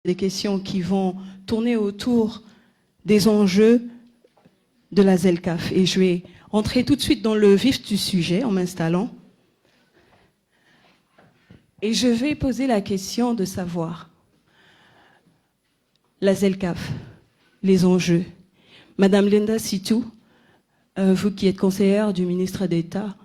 des questions qui vont tourner autour des enjeux de la ZLECAf. Et je vais entrer tout de suite dans le vif du sujet en m'installant. Et je vais poser la question de savoir, la ZLECAf, les enjeux. Madame Linda Sitou, vous qui êtes conseillère du ministre d'État,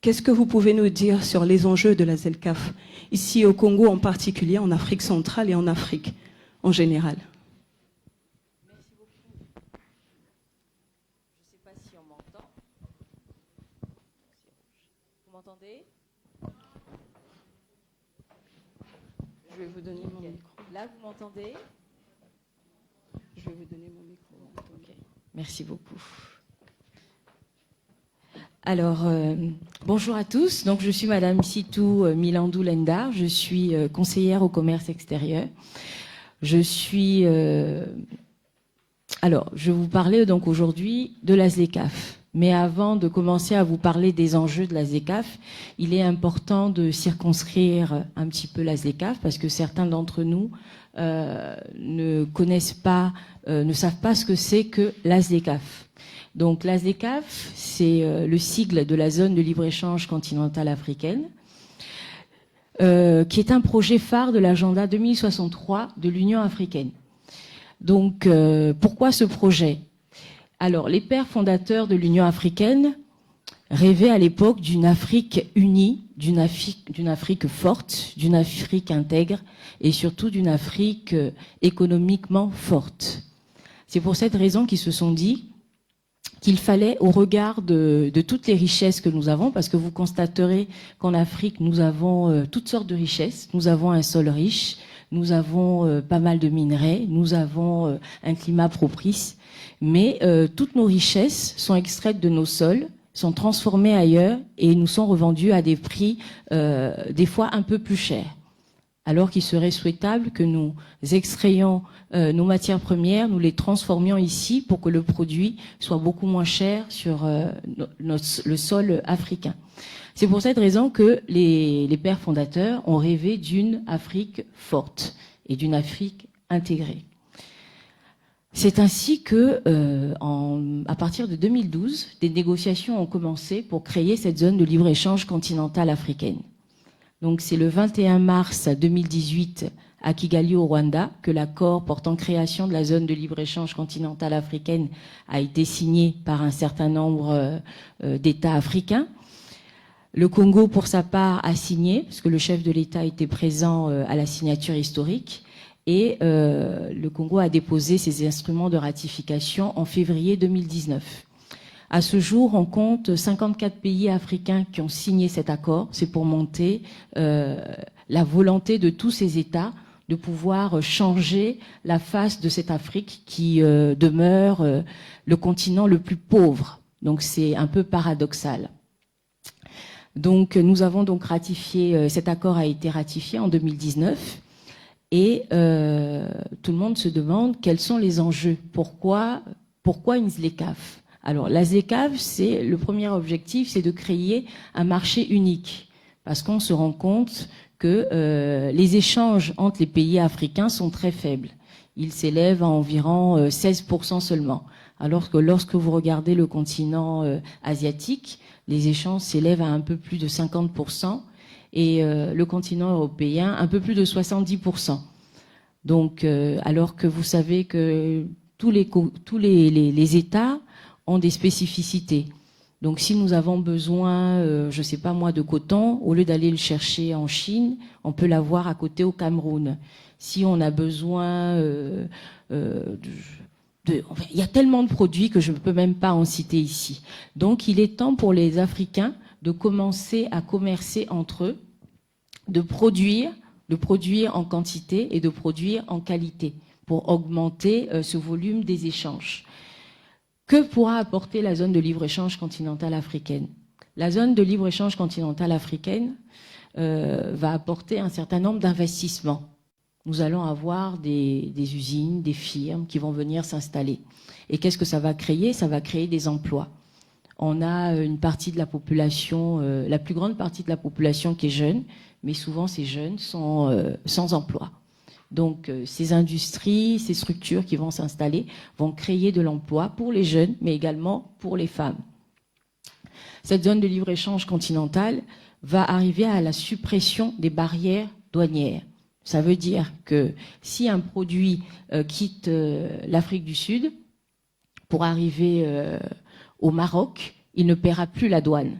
qu'est-ce que vous pouvez nous dire sur les enjeux de la ZLECAf, ici au Congo en particulier, en Afrique centrale et en Afrique en général? Merci beaucoup. Je ne sais pas si on m'entend. Vous m'entendez? Je vais vous donner mon micro. Là, vous m'entendez? Je vais vous donner mon micro. Okay. Merci beaucoup. Alors, bonjour à tous. Donc, je suis Madame Sitou Milandou Lenda. Je suis conseillère au commerce extérieur. Je suis... Alors, je vais vous parler donc aujourd'hui de la ZLECAf. Mais avant de commencer à vous parler des enjeux de la ZLECAf, il est important de circonscrire un petit peu la ZLECAf parce que certains d'entre nous ne connaissent pas, ne savent pas ce que c'est que la ZLECAf. Donc la ZLECAf, c'est le sigle de la zone de libre-échange continentale africaine, qui est un projet phare de l'agenda 2063 de l'Union africaine. Donc pourquoi ce projet? Alors les pères fondateurs de l'Union africaine rêvaient à l'époque d'une Afrique unie, d'une Afrique forte, d'une Afrique intègre et surtout d'une Afrique économiquement forte. C'est pour cette raison qu'ils se sont dit qu'il fallait, au regard de toutes les richesses que nous avons, parce que vous constaterez qu'en Afrique, nous avons toutes sortes de richesses. Nous avons un sol riche, nous avons pas mal de minerais, nous avons un climat propice, mais toutes nos richesses sont extraites de nos sols, sont transformées ailleurs et nous sont revendues à des prix des fois un peu plus chers. Alors qu'il serait souhaitable que nous extrayions nos matières premières, nous les transformions ici pour que le produit soit beaucoup moins cher sur le sol africain. C'est pour cette raison que les pères fondateurs ont rêvé d'une Afrique forte et d'une Afrique intégrée. C'est ainsi que, à partir de 2012, des négociations ont commencé pour créer cette zone de libre-échange continentale africaine. Donc c'est le 21 mars 2018 à Kigali au Rwanda que l'accord portant création de la zone de libre-échange continentale africaine a été signé par un certain nombre d'États africains. Le Congo, pour sa part, a signé, parce que le chef de l'État était présent à la signature historique, et le Congo a déposé ses instruments de ratification en février 2019. À ce jour, on compte 54 pays africains qui ont signé cet accord. C'est pour montrer la volonté de tous ces États de pouvoir changer la face de cette Afrique qui demeure le continent le plus pauvre. Donc c'est un peu paradoxal. Donc nous avons donc ratifié, cet accord a été ratifié en 2019 et tout le monde se demande quels sont les enjeux. Pourquoi une ZLECAf? Alors, la ZLECAf, le premier objectif, c'est de créer un marché unique. Parce qu'on se rend compte que les échanges entre les pays africains sont très faibles. Ils s'élèvent à environ 16% seulement. Alors que lorsque vous regardez le continent asiatique, les échanges s'élèvent à un peu plus de 50%. Et le continent européen, un peu plus de 70%. Donc, alors que vous savez que tous les États ont des spécificités. Donc si nous avons besoin, je ne sais pas moi, de coton, au lieu d'aller le chercher en Chine, on peut l'avoir à côté au Cameroun. Si on a besoin il y a tellement de produits que je ne peux même pas en citer ici. Donc il est temps pour les Africains de commencer à commercer entre eux, de produire en quantité et de produire en qualité pour augmenter ce volume des échanges. Que pourra apporter la zone de libre-échange continentale africaine? La zone de libre-échange continentale africaine va apporter un certain nombre d'investissements. Nous allons avoir des usines, des firmes qui vont venir s'installer. Et qu'est-ce que ça va créer? Ça va créer des emplois. On a une partie de la population, la plus grande partie de la population qui est jeune, mais souvent ces jeunes sont sans emploi. Donc ces industries, ces structures qui vont s'installer vont créer de l'emploi pour les jeunes, mais également pour les femmes. Cette zone de libre-échange continentale va arriver à la suppression des barrières douanières. Ça veut dire que si un produit quitte l'Afrique du Sud pour arriver au Maroc, il ne paiera plus la douane.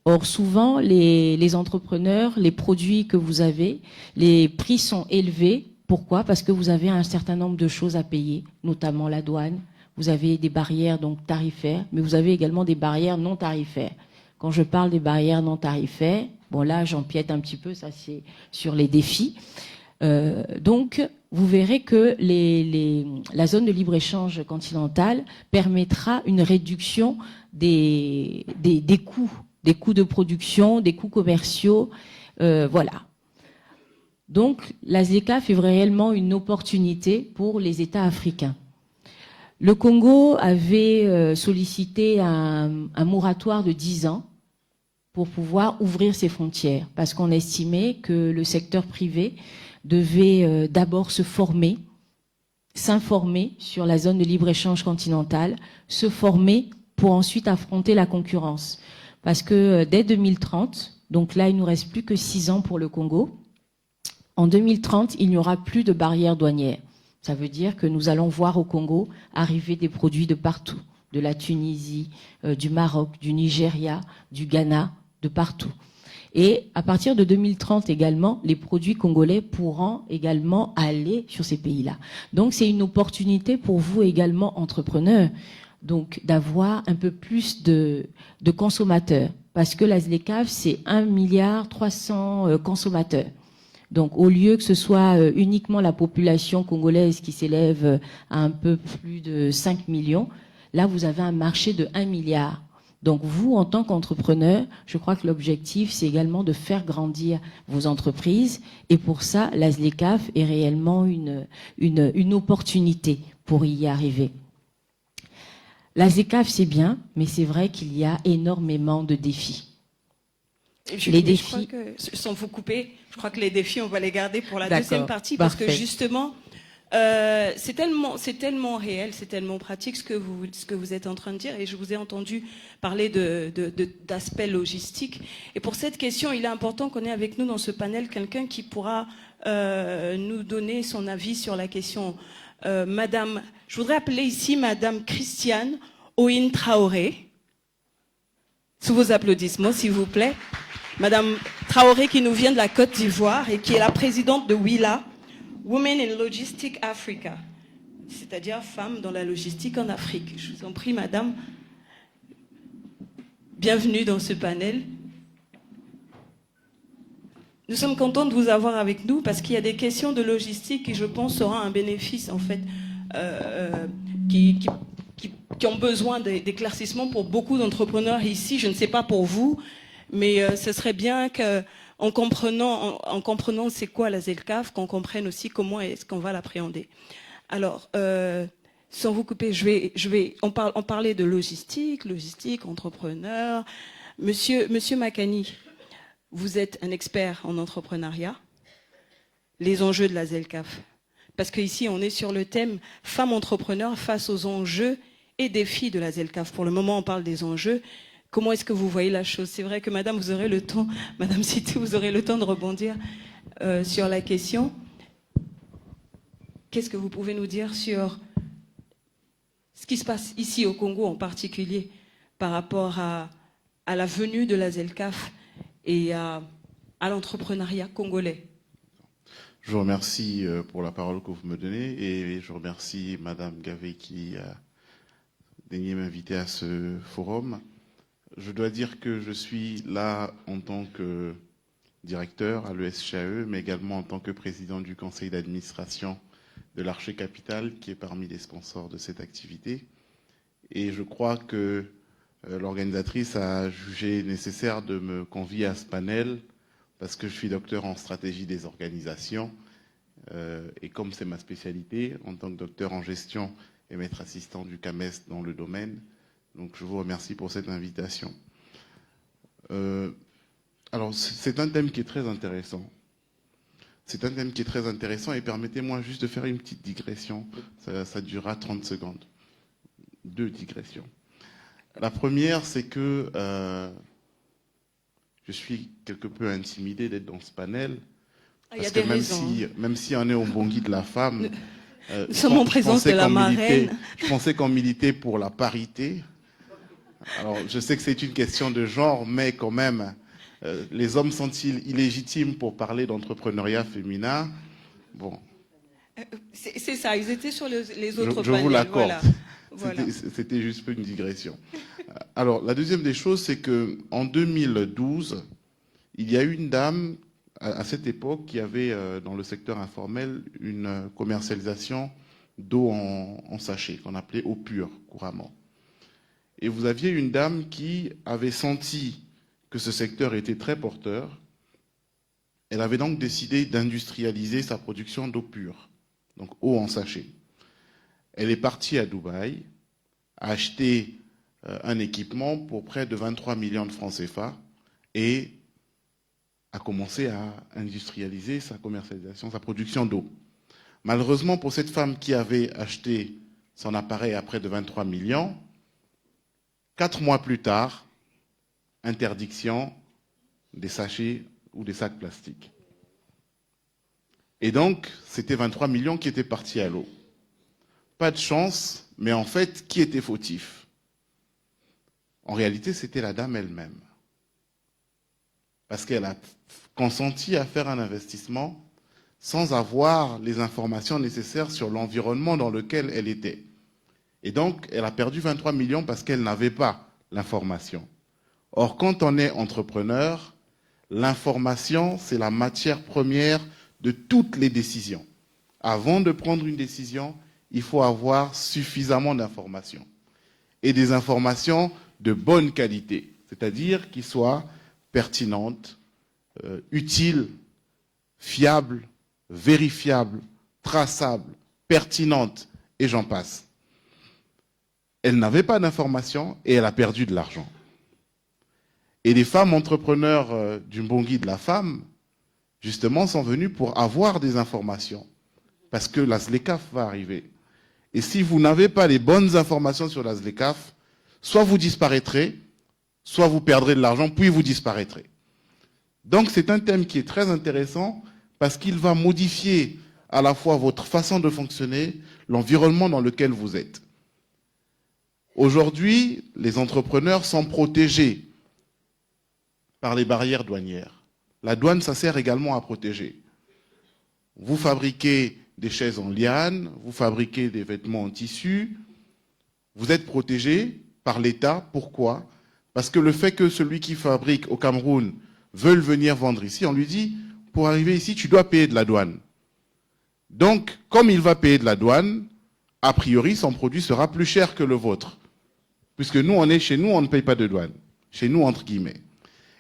Or, souvent, les entrepreneurs, les produits que vous avez, les prix sont élevés. Pourquoi? Parce que vous avez un certain nombre de choses à payer, notamment la douane. Vous avez des barrières donc tarifaires, mais vous avez également des barrières non tarifaires. Quand je parle des barrières non tarifaires, bon là, j'empiète un petit peu, ça c'est sur les défis. Donc, vous verrez que la zone de libre-échange continentale permettra une réduction des coûts de production, des coûts commerciaux, voilà. Donc, la ZLECAf est réellement une opportunité pour les États africains. Le Congo avait sollicité un moratoire de 10 ans pour pouvoir ouvrir ses frontières, parce qu'on estimait que le secteur privé devait d'abord se former, s'informer sur la zone de libre-échange continentale, se former pour ensuite affronter la concurrence. Parce que dès 2030, donc là il nous reste plus que 6 ans pour le Congo, en 2030 il n'y aura plus de barrières douanières. Ça veut dire que nous allons voir au Congo arriver des produits de partout, de la Tunisie, du Maroc, du Nigeria, du Ghana, de partout. Et à partir de 2030 également, les produits congolais pourront également aller sur ces pays-là. Donc c'est une opportunité pour vous également, entrepreneurs, donc d'avoir un peu plus de consommateurs. Parce que la ZLECAf, c'est 1,3 milliard consommateurs. Donc au lieu que ce soit uniquement la population congolaise qui s'élève à un peu plus de 5 millions, là vous avez un marché de 1 milliard. Donc vous, en tant qu'entrepreneur, je crois que l'objectif, c'est également de faire grandir vos entreprises. Et pour ça, la ZLECAf est réellement une opportunité pour y arriver. La ZLECAf, c'est bien, mais c'est vrai qu'il y a énormément de défis. Les défis... sans vous couper, je crois que les défis, on va les garder pour la deuxième partie. Parce que justement, c'est tellement réel, c'est tellement pratique ce que vous êtes en train de dire, et je vous ai entendu parler d'aspects logistiques. Et pour cette question, il est important qu'on ait avec nous dans ce panel quelqu'un qui pourra nous donner son avis sur la question. Madame, je voudrais appeler ici Madame Christiane Oin Traoré. Sous vos applaudissements, s'il vous plaît. Madame Traoré qui nous vient de la Côte d'Ivoire et qui est la présidente de WILA, Women in Logistics Africa, c'est-à-dire femmes dans la logistique en Afrique. Je vous en prie, madame. Bienvenue dans ce panel. Nous sommes contents de vous avoir avec nous parce qu'il y a des questions de logistique qui, je pense, seront un bénéfice, en fait, qui ont besoin d'éclaircissement pour beaucoup d'entrepreneurs ici. Je ne sais pas pour vous, mais ce serait bien qu'en comprenant c'est quoi la ZLECAf, qu'on comprenne aussi comment est-ce qu'on va l'appréhender. Alors, sans vous couper, on parlait de logistique, entrepreneur. Monsieur Makani, vous êtes un expert en entrepreneuriat, les enjeux de la ZLECAf. Parce qu'ici, on est sur le thème femmes entrepreneurs face aux enjeux et défis de la ZLECAf. Pour le moment, on parle des enjeux. Comment est-ce que vous voyez la chose? C'est vrai que madame, vous aurez le temps, madame Sitou, vous aurez le temps de rebondir sur la question. Qu'est-ce que vous pouvez nous dire sur ce qui se passe ici au Congo en particulier par rapport à la venue de la ZLECAf et à l'entrepreneuriat congolais? Je vous remercie pour la parole que vous me donnez et je remercie madame Gavé qui a daigné m'inviter à ce forum. Je dois dire que je suis là en tant que directeur à l'ESCHAE, mais également en tant que président du conseil d'administration de l'Archer Capital, qui est parmi les sponsors de cette activité. Et je crois que l'organisatrice a jugé nécessaire de me convier à ce panel parce que je suis docteur en stratégie des organisations. Et comme c'est ma spécialité, en tant que docteur en gestion et maître assistant du CAMES dans le domaine, Donc, je vous remercie pour cette invitation. Alors, c'est un thème qui est très intéressant. C'est un thème qui est très intéressant et permettez-moi juste de faire une petite digression. Ça durera 30 secondes. 2 digressions. La première, c'est que je suis quelque peu intimidé d'être dans ce panel. Parce que même si on est au bon guide de la femme, nous sommes en présence de la marraine. Je pensais qu'on militait pour la parité. Alors, je sais que c'est une question de genre, mais quand même, les hommes sont-ils illégitimes pour parler d'entrepreneuriat féminin? Bon. C'est ça, ils étaient sur les autres panels. Je vous l'accorde. Voilà. C'était juste une digression. Alors, la deuxième des choses, c'est qu'en 2012, il y a une dame, à cette époque, qui avait, dans le secteur informel, une commercialisation d'eau en sachet, qu'on appelait eau pure, couramment. Et vous aviez une dame qui avait senti que ce secteur était très porteur. Elle avait donc décidé d'industrialiser sa production d'eau pure, donc eau en sachet. Elle est partie à Dubaï, a acheté un équipement pour près de 23 millions de francs CFA et a commencé à industrialiser sa commercialisation, sa production d'eau. Malheureusement, pour cette femme qui avait acheté son appareil à près de 23 millions, 4 mois plus tard, interdiction des sachets ou des sacs plastiques. Et donc, c'était 23 millions qui étaient partis à l'eau. Pas de chance, mais en fait, qui était fautif? En réalité, c'était la dame elle-même. Parce qu'elle a consenti à faire un investissement sans avoir les informations nécessaires sur l'environnement dans lequel elle était. Et donc, elle a perdu 23 millions parce qu'elle n'avait pas l'information. Or, quand on est entrepreneur, l'information, c'est la matière première de toutes les décisions. Avant de prendre une décision, il faut avoir suffisamment d'informations. Et des informations de bonne qualité, c'est-à-dire qui soient pertinentes, utiles, fiables, vérifiables, traçables, pertinentes, et j'en passe. Elle n'avait pas d'informations et elle a perdu de l'argent. Et les femmes entrepreneurs du bon guide de la femme, justement, sont venues pour avoir des informations. Parce que la ZLECAf va arriver. Et si vous n'avez pas les bonnes informations sur la ZLECAf, soit vous disparaîtrez, soit vous perdrez de l'argent, puis vous disparaîtrez. Donc c'est un thème qui est très intéressant parce qu'il va modifier à la fois votre façon de fonctionner, l'environnement dans lequel vous êtes. Aujourd'hui, les entrepreneurs sont protégés par les barrières douanières. La douane, ça sert également à protéger. Vous fabriquez des chaises en liane, vous fabriquez des vêtements en tissu, vous êtes protégé par l'État. Pourquoi? Parce que le fait que celui qui fabrique au Cameroun veuille venir vendre ici, on lui dit, pour arriver ici, tu dois payer de la douane. Donc, comme il va payer de la douane, a priori, son produit sera plus cher que le vôtre. Puisque nous, chez nous, on ne paye pas de douane. Chez nous, entre guillemets.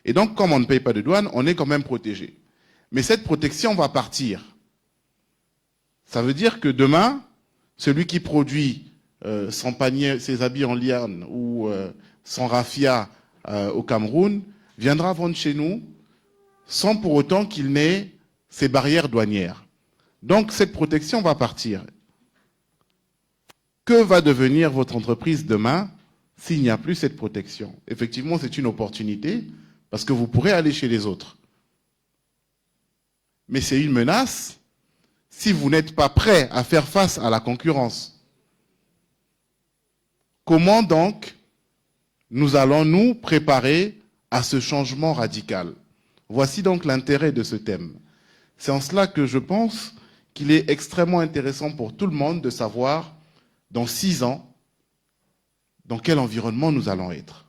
Et donc, comme on ne paye pas de douane, on est quand même protégé. Mais cette protection va partir. Ça veut dire que demain, celui qui produit son panier, ses habits en liane ou son raffia au Cameroun, viendra vendre chez nous sans pour autant qu'il n'ait ces barrières douanières. Donc, cette protection va partir. Que va devenir votre entreprise demain s'il n'y a plus cette protection? Effectivement, c'est une opportunité parce que vous pourrez aller chez les autres. Mais c'est une menace si vous n'êtes pas prêt à faire face à la concurrence. Comment donc nous allons nous préparer à ce changement radical? Voici donc l'intérêt de ce thème. C'est en cela que je pense qu'il est extrêmement intéressant pour tout le monde de savoir, dans 6 ans, dans quel environnement nous allons être.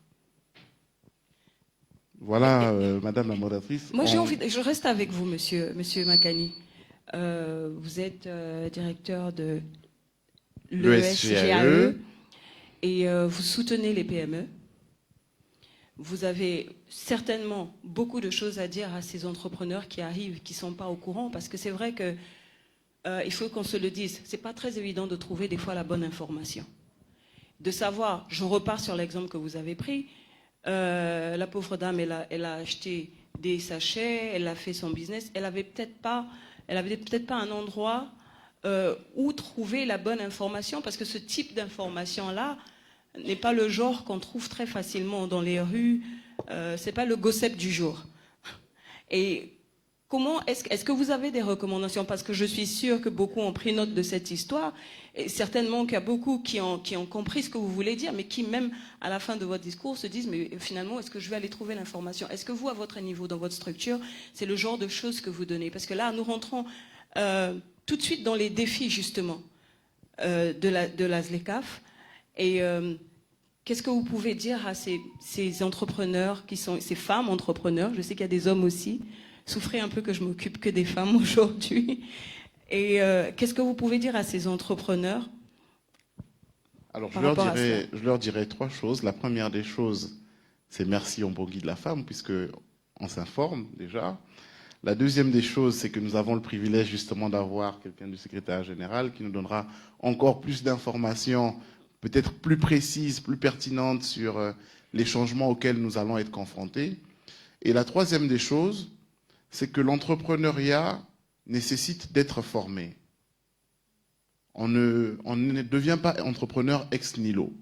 Voilà, Madame la modératrice. Moi, je reste avec vous, Monsieur Makani. Vous êtes directeur de l'ESGAE et vous soutenez les PME. Vous avez certainement beaucoup de choses à dire à ces entrepreneurs qui arrivent, qui ne sont pas au courant, parce que c'est vrai que il faut qu'on se le dise, c'est pas très évident de trouver des fois la bonne information. de savoir, je repars sur l'exemple que vous avez pris, la pauvre dame, elle a acheté des sachets, elle a fait son business, elle avait peut-être pas un endroit où trouver la bonne information, parce que ce type d'information-là n'est pas le genre qu'on trouve très facilement dans les rues, c'est pas le gossip du jour. Et comment est-ce que vous avez des recommandations? Parce que je suis sûre que beaucoup ont pris note de cette histoire, et certainement qu'il y a beaucoup qui ont compris ce que vous voulez dire, mais qui même à la fin de votre discours se disent mais finalement est-ce que je vais aller trouver l'information? Est-ce que vous, à votre niveau, dans votre structure, c'est le genre de choses que vous donnez? Parce que là, nous rentrons tout de suite dans les défis justement de la ZLECAf. Et qu'est-ce que vous pouvez dire à ces entrepreneurs qui sont ces femmes entrepreneurs? Je sais qu'il y a des hommes aussi. Souffrez un peu que je m'occupe que des femmes aujourd'hui. Et qu'est-ce que vous pouvez dire à ces entrepreneurs? Alors, je leur dirais 3 choses. La première des choses, c'est merci au bon Guy de la femme, puisqu'on s'informe déjà. La deuxième des choses, c'est que nous avons le privilège justement d'avoir quelqu'un du secrétaire général qui nous donnera encore plus d'informations, peut-être plus précises, plus pertinentes sur les changements auxquels nous allons être confrontés. Et la troisième des choses, c'est que l'entrepreneuriat nécessite d'être formé. On ne devient pas entrepreneur ex nihilo.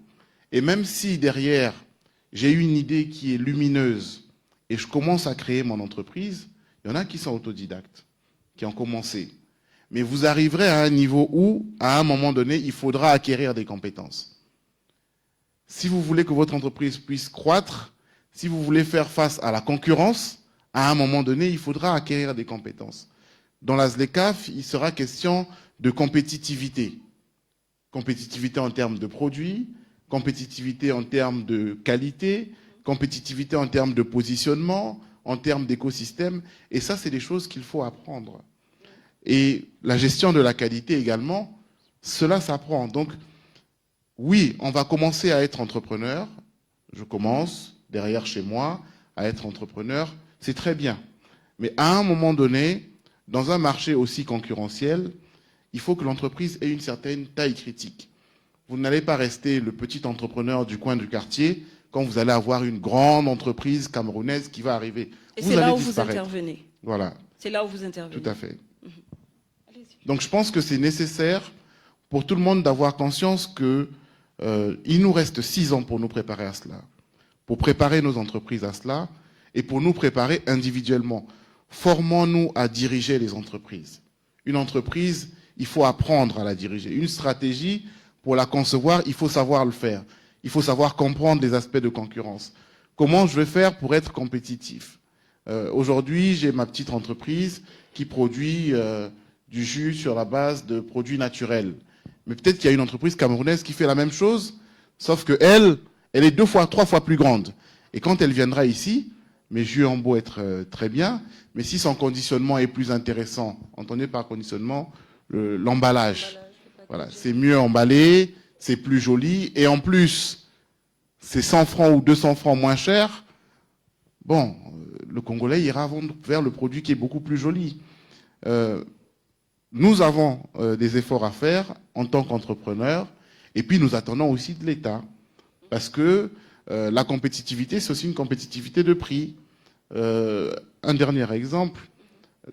Et même si derrière, j'ai une idée qui est lumineuse et je commence à créer mon entreprise, il y en a qui sont autodidactes, qui ont commencé. Mais vous arriverez à un niveau où, à un moment donné, il faudra acquérir des compétences. Si vous voulez que votre entreprise puisse croître, si vous voulez faire face à la concurrence, à un moment donné, il faudra acquérir des compétences. Dans la ZLECAf, il sera question de compétitivité. Compétitivité en termes de produits, compétitivité en termes de qualité, compétitivité en termes de positionnement, en termes d'écosystème. Et ça, c'est des choses qu'il faut apprendre. Et la gestion de la qualité également, cela s'apprend. Donc, oui, on va commencer à être entrepreneur. Je commence, derrière chez moi, à être entrepreneur. C'est très bien. Mais à un moment donné, dans un marché aussi concurrentiel, il faut que l'entreprise ait une certaine taille critique. Vous n'allez pas rester le petit entrepreneur du coin du quartier quand vous allez avoir une grande entreprise camerounaise qui va arriver. Et c'est là où vous intervenez. Voilà. C'est là où vous intervenez. Tout à fait. Donc je pense que c'est nécessaire pour tout le monde d'avoir conscience que il nous reste 6 ans pour nous préparer à cela, pour préparer nos entreprises à cela et pour nous préparer individuellement. Formons-nous à diriger les entreprises. Une entreprise, il faut apprendre à la diriger. Une stratégie, pour la concevoir, il faut savoir le faire. Il faut savoir comprendre les aspects de concurrence. Comment je vais faire pour être compétitif? Aujourd'hui, j'ai ma petite entreprise qui produit du jus sur la base de produits naturels. Mais peut-être qu'il y a une entreprise camerounaise qui fait la même chose, sauf que elle est 2 fois, 3 fois plus grande. Et quand elle viendra ici, mes jus ont beau être très bien, mais si son conditionnement est plus intéressant, entendez par conditionnement l'emballage. Voilà, c'est mieux emballé, c'est plus joli, et en plus, c'est 100 francs ou 200 francs moins cher. Bon, le Congolais ira vers le produit qui est beaucoup plus joli. Nous avons des efforts à faire en tant qu'entrepreneurs, et puis nous attendons aussi de l'État, parce que la compétitivité, c'est aussi une compétitivité de prix. Un dernier exemple,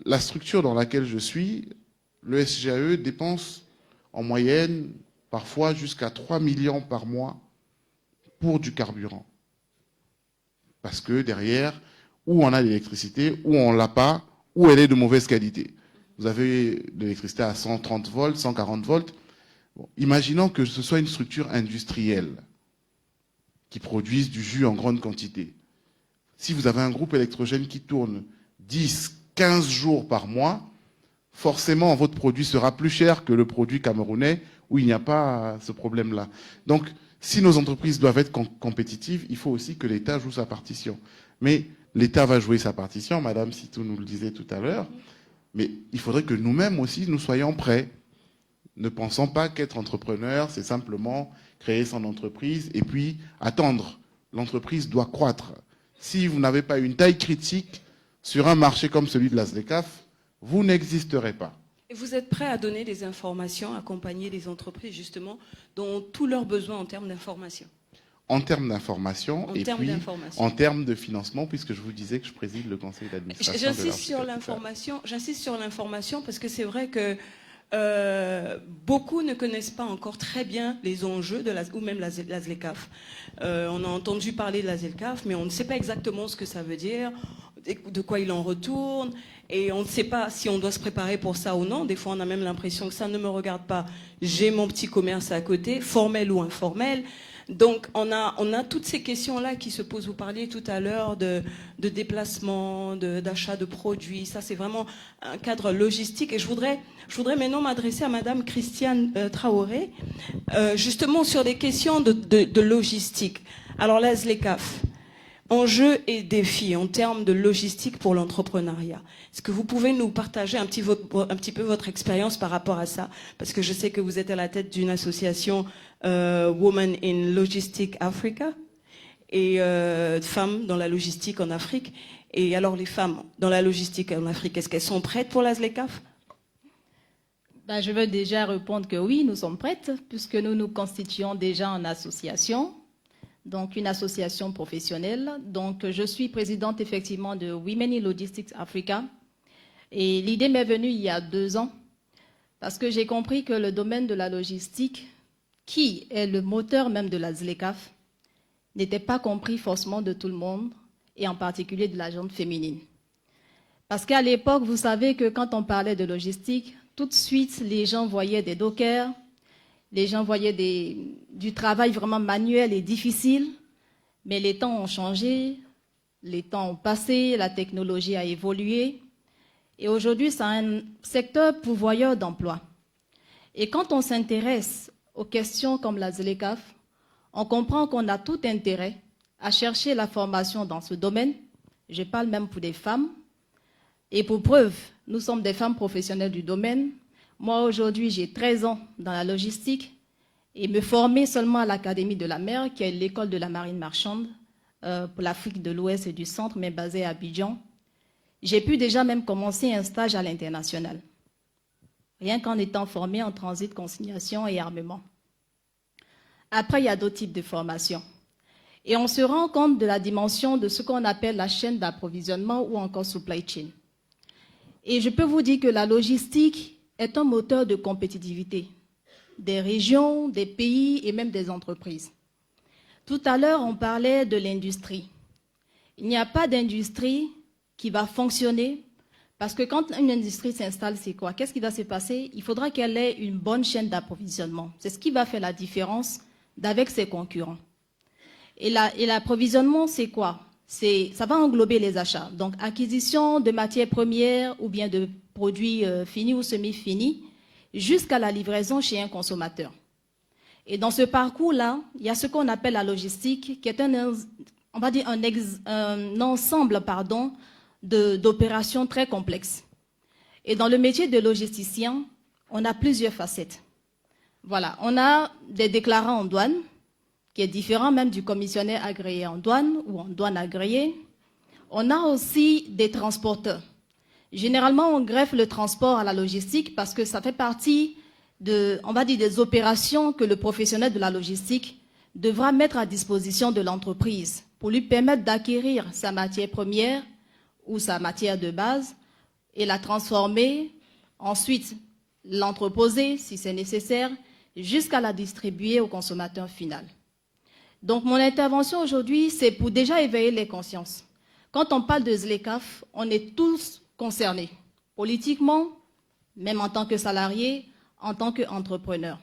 la structure dans laquelle je suis, le SGAE dépense en moyenne parfois jusqu'à 3 millions par mois pour du carburant. Parce que derrière, où on a l'électricité, où on ne l'a pas, où elle est de mauvaise qualité. Vous avez de l'électricité à 130 volts, 140 volts. Bon, imaginons que ce soit une structure industrielle qui produise du jus en grande quantité. Si vous avez un groupe électrogène qui tourne 10, 15 jours par mois, forcément votre produit sera plus cher que le produit camerounais où il n'y a pas ce problème-là. Donc, si nos entreprises doivent être compétitives, il faut aussi que l'État joue sa partition. Mais l'État va jouer sa partition, Madame Sitou nous le disait tout à l'heure, mais il faudrait que nous-mêmes aussi, nous soyons prêts. Ne pensons pas qu'être entrepreneur, c'est simplement créer son entreprise et puis attendre. L'entreprise doit croître. Si vous n'avez pas une taille critique sur un marché comme celui de la ZLECAf, vous n'existerez pas. Et vous êtes prêt à donner des informations, accompagner les entreprises justement dans tous leurs besoins en termes d'information? En termes d'information et puis en termes de financement, puisque je vous disais que je préside le conseil d'administration. J'insiste sur l'information parce que c'est vrai que beaucoup ne connaissent pas encore très bien les enjeux ou même la ZLECAf. On a entendu parler de la ZLECAf, mais on ne sait pas exactement ce que ça veut dire, de quoi il en retourne, et on ne sait pas si on doit se préparer pour ça ou non. Des fois, on a même l'impression que ça ne me regarde pas. J'ai mon petit commerce à côté, formel ou informel. Donc, on a toutes ces questions-là qui se posent. Vous parliez tout à l'heure de déplacement, d'achat de produits. Ça, c'est vraiment un cadre logistique. Et je voudrais maintenant m'adresser à Madame Christiane Traoré, justement sur des questions de logistique. Alors, la ZLECAf, enjeux et défis en termes de logistique pour l'entrepreneuriat. Est-ce que vous pouvez nous partager un petit peu votre expérience par rapport à ça? Parce que je sais que vous êtes à la tête d'une association Women in Logistics Africa, et femmes dans la logistique en Afrique. Et alors les femmes dans la logistique en Afrique, est-ce qu'elles sont prêtes pour la ZLECAf? Je veux déjà répondre que oui, nous sommes prêtes, puisque nous nous constituons déjà en association, donc une association professionnelle. Donc je suis présidente effectivement de Women in Logistics Africa. Et l'idée m'est venue il y a 2 ans, parce que j'ai compris que le domaine de la logistique, qui est le moteur même de la ZLECAf, n'était pas compris forcément de tout le monde, et en particulier de la gente féminine. Parce qu'à l'époque, vous savez que quand on parlait de logistique, tout de suite, les gens voyaient des dockers, les gens voyaient du travail vraiment manuel et difficile, mais les temps ont changé, les temps ont passé, la technologie a évolué, et aujourd'hui, c'est un secteur pourvoyeur d'emplois. Et quand on s'intéresse aux questions comme la ZLECAf, on comprend qu'on a tout intérêt à chercher la formation dans ce domaine. Je parle même pour des femmes. Et pour preuve, nous sommes des femmes professionnelles du domaine. Moi, aujourd'hui, j'ai 13 ans dans la logistique et me former seulement à l'Académie de la mer, qui est l'école de la marine marchande pour l'Afrique de l'Ouest et du Centre, mais basée à Abidjan. J'ai pu déjà même commencer un stage à l'international, rien qu'en étant formée en transit, consignation et armement. Après, il y a d'autres types de formations. Et on se rend compte de la dimension de ce qu'on appelle la chaîne d'approvisionnement ou encore supply chain. Et je peux vous dire que la logistique est un moteur de compétitivité des régions, des pays et même des entreprises. Tout à l'heure, on parlait de l'industrie. Il n'y a pas d'industrie qui va fonctionner parce que quand une industrie s'installe, c'est quoi? Qu'est-ce qui va se passer? Il faudra qu'elle ait une bonne chaîne d'approvisionnement. C'est ce qui va faire la différence d'avec ses concurrents. Et l'approvisionnement, c'est quoi? Ça va englober les achats. Donc, acquisition de matières premières ou bien de produits finis ou semi-finis jusqu'à la livraison chez un consommateur. Et dans ce parcours-là, il y a ce qu'on appelle la logistique, qui est un ensemble d'opérations très complexes. Et dans le métier de logisticien, on a plusieurs facettes. Voilà, on a des déclarants en douane, qui est différent même du commissionnaire agréé en douane ou en douane agréée. On a aussi des transporteurs. Généralement, on greffe le transport à la logistique parce que ça fait partie des opérations que le professionnel de la logistique devra mettre à disposition de l'entreprise pour lui permettre d'acquérir sa matière première ou sa matière de base et la transformer, ensuite l'entreposer si c'est nécessaire, jusqu'à la distribuer au consommateur final. Donc mon intervention aujourd'hui, c'est pour déjà éveiller les consciences. Quand on parle de ZLECAf, on est tous concernés, politiquement, même en tant que salarié, en tant qu'entrepreneur.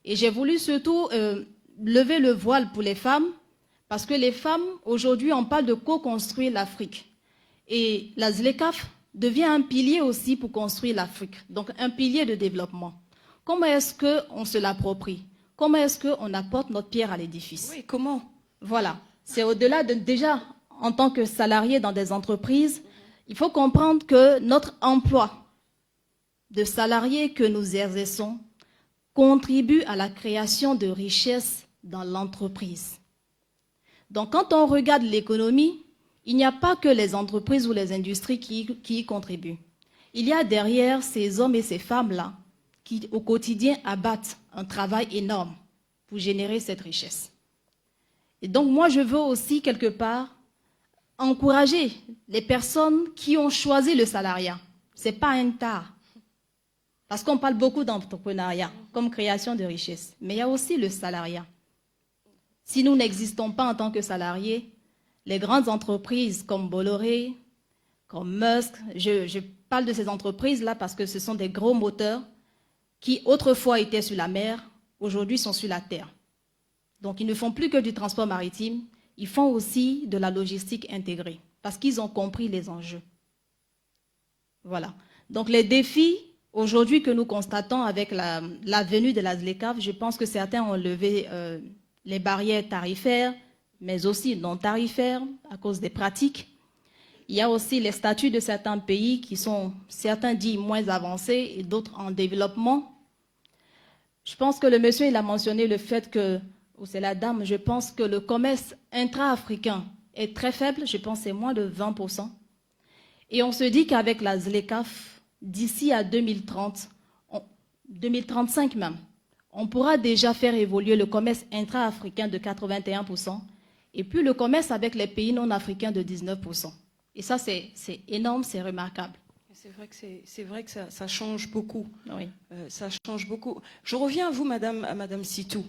Et j'ai voulu surtout lever le voile pour les femmes, parce que les femmes, aujourd'hui, on parle de co-construire l'Afrique. Et la ZLECAf devient un pilier aussi pour construire l'Afrique, donc un pilier de développement. Comment est-ce qu'on se l'approprie? Comment est-ce qu'on apporte notre pierre à l'édifice? Oui, comment? Voilà, c'est au-delà de déjà, en tant que salarié dans des entreprises, il faut comprendre que notre emploi de salariés que nous exerçons contribue à la création de richesses dans l'entreprise. Donc quand on regarde l'économie, il n'y a pas que les entreprises ou les industries qui y contribuent. il y a derrière ces hommes et ces femmes-là qui, au quotidien, abattent un travail énorme pour générer cette richesse. Et donc, moi, je veux aussi, quelque part, encourager les personnes qui ont choisi le salariat. Ce n'est pas un tard. Parce qu'on parle beaucoup d'entrepreneuriat comme création de richesse. Mais il y a aussi le salariat. Si nous n'existons pas en tant que salariés, les grandes entreprises comme Bolloré, comme Musk, je parle de ces entreprises-là parce que ce sont des gros moteurs qui autrefois étaient sur la mer, aujourd'hui sont sur la terre. Donc ils ne font plus que du transport maritime, ils font aussi de la logistique intégrée parce qu'ils ont compris les enjeux. Voilà. Donc les défis aujourd'hui que nous constatons avec la venue de la ZLECAf, je pense que certains ont levé les barrières tarifaires, mais aussi non tarifaires à cause des pratiques. Il y a aussi les statuts de certains pays qui sont, certains dits moins avancés et d'autres en développement. Je pense que le monsieur, il a mentionné le fait que, ou c'est la dame, je pense que le commerce intra-africain est très faible, je pense que c'est moins de 20%. Et on se dit qu'avec la ZLECAf, d'ici à 2030, 2035 même, on pourra déjà faire évoluer le commerce intra-africain de 81% et puis le commerce avec les pays non africains de 19%. Et ça, c'est énorme, c'est remarquable. C'est vrai que ça change beaucoup. Oui. Ça change beaucoup. Je reviens à vous, Madame Sitou.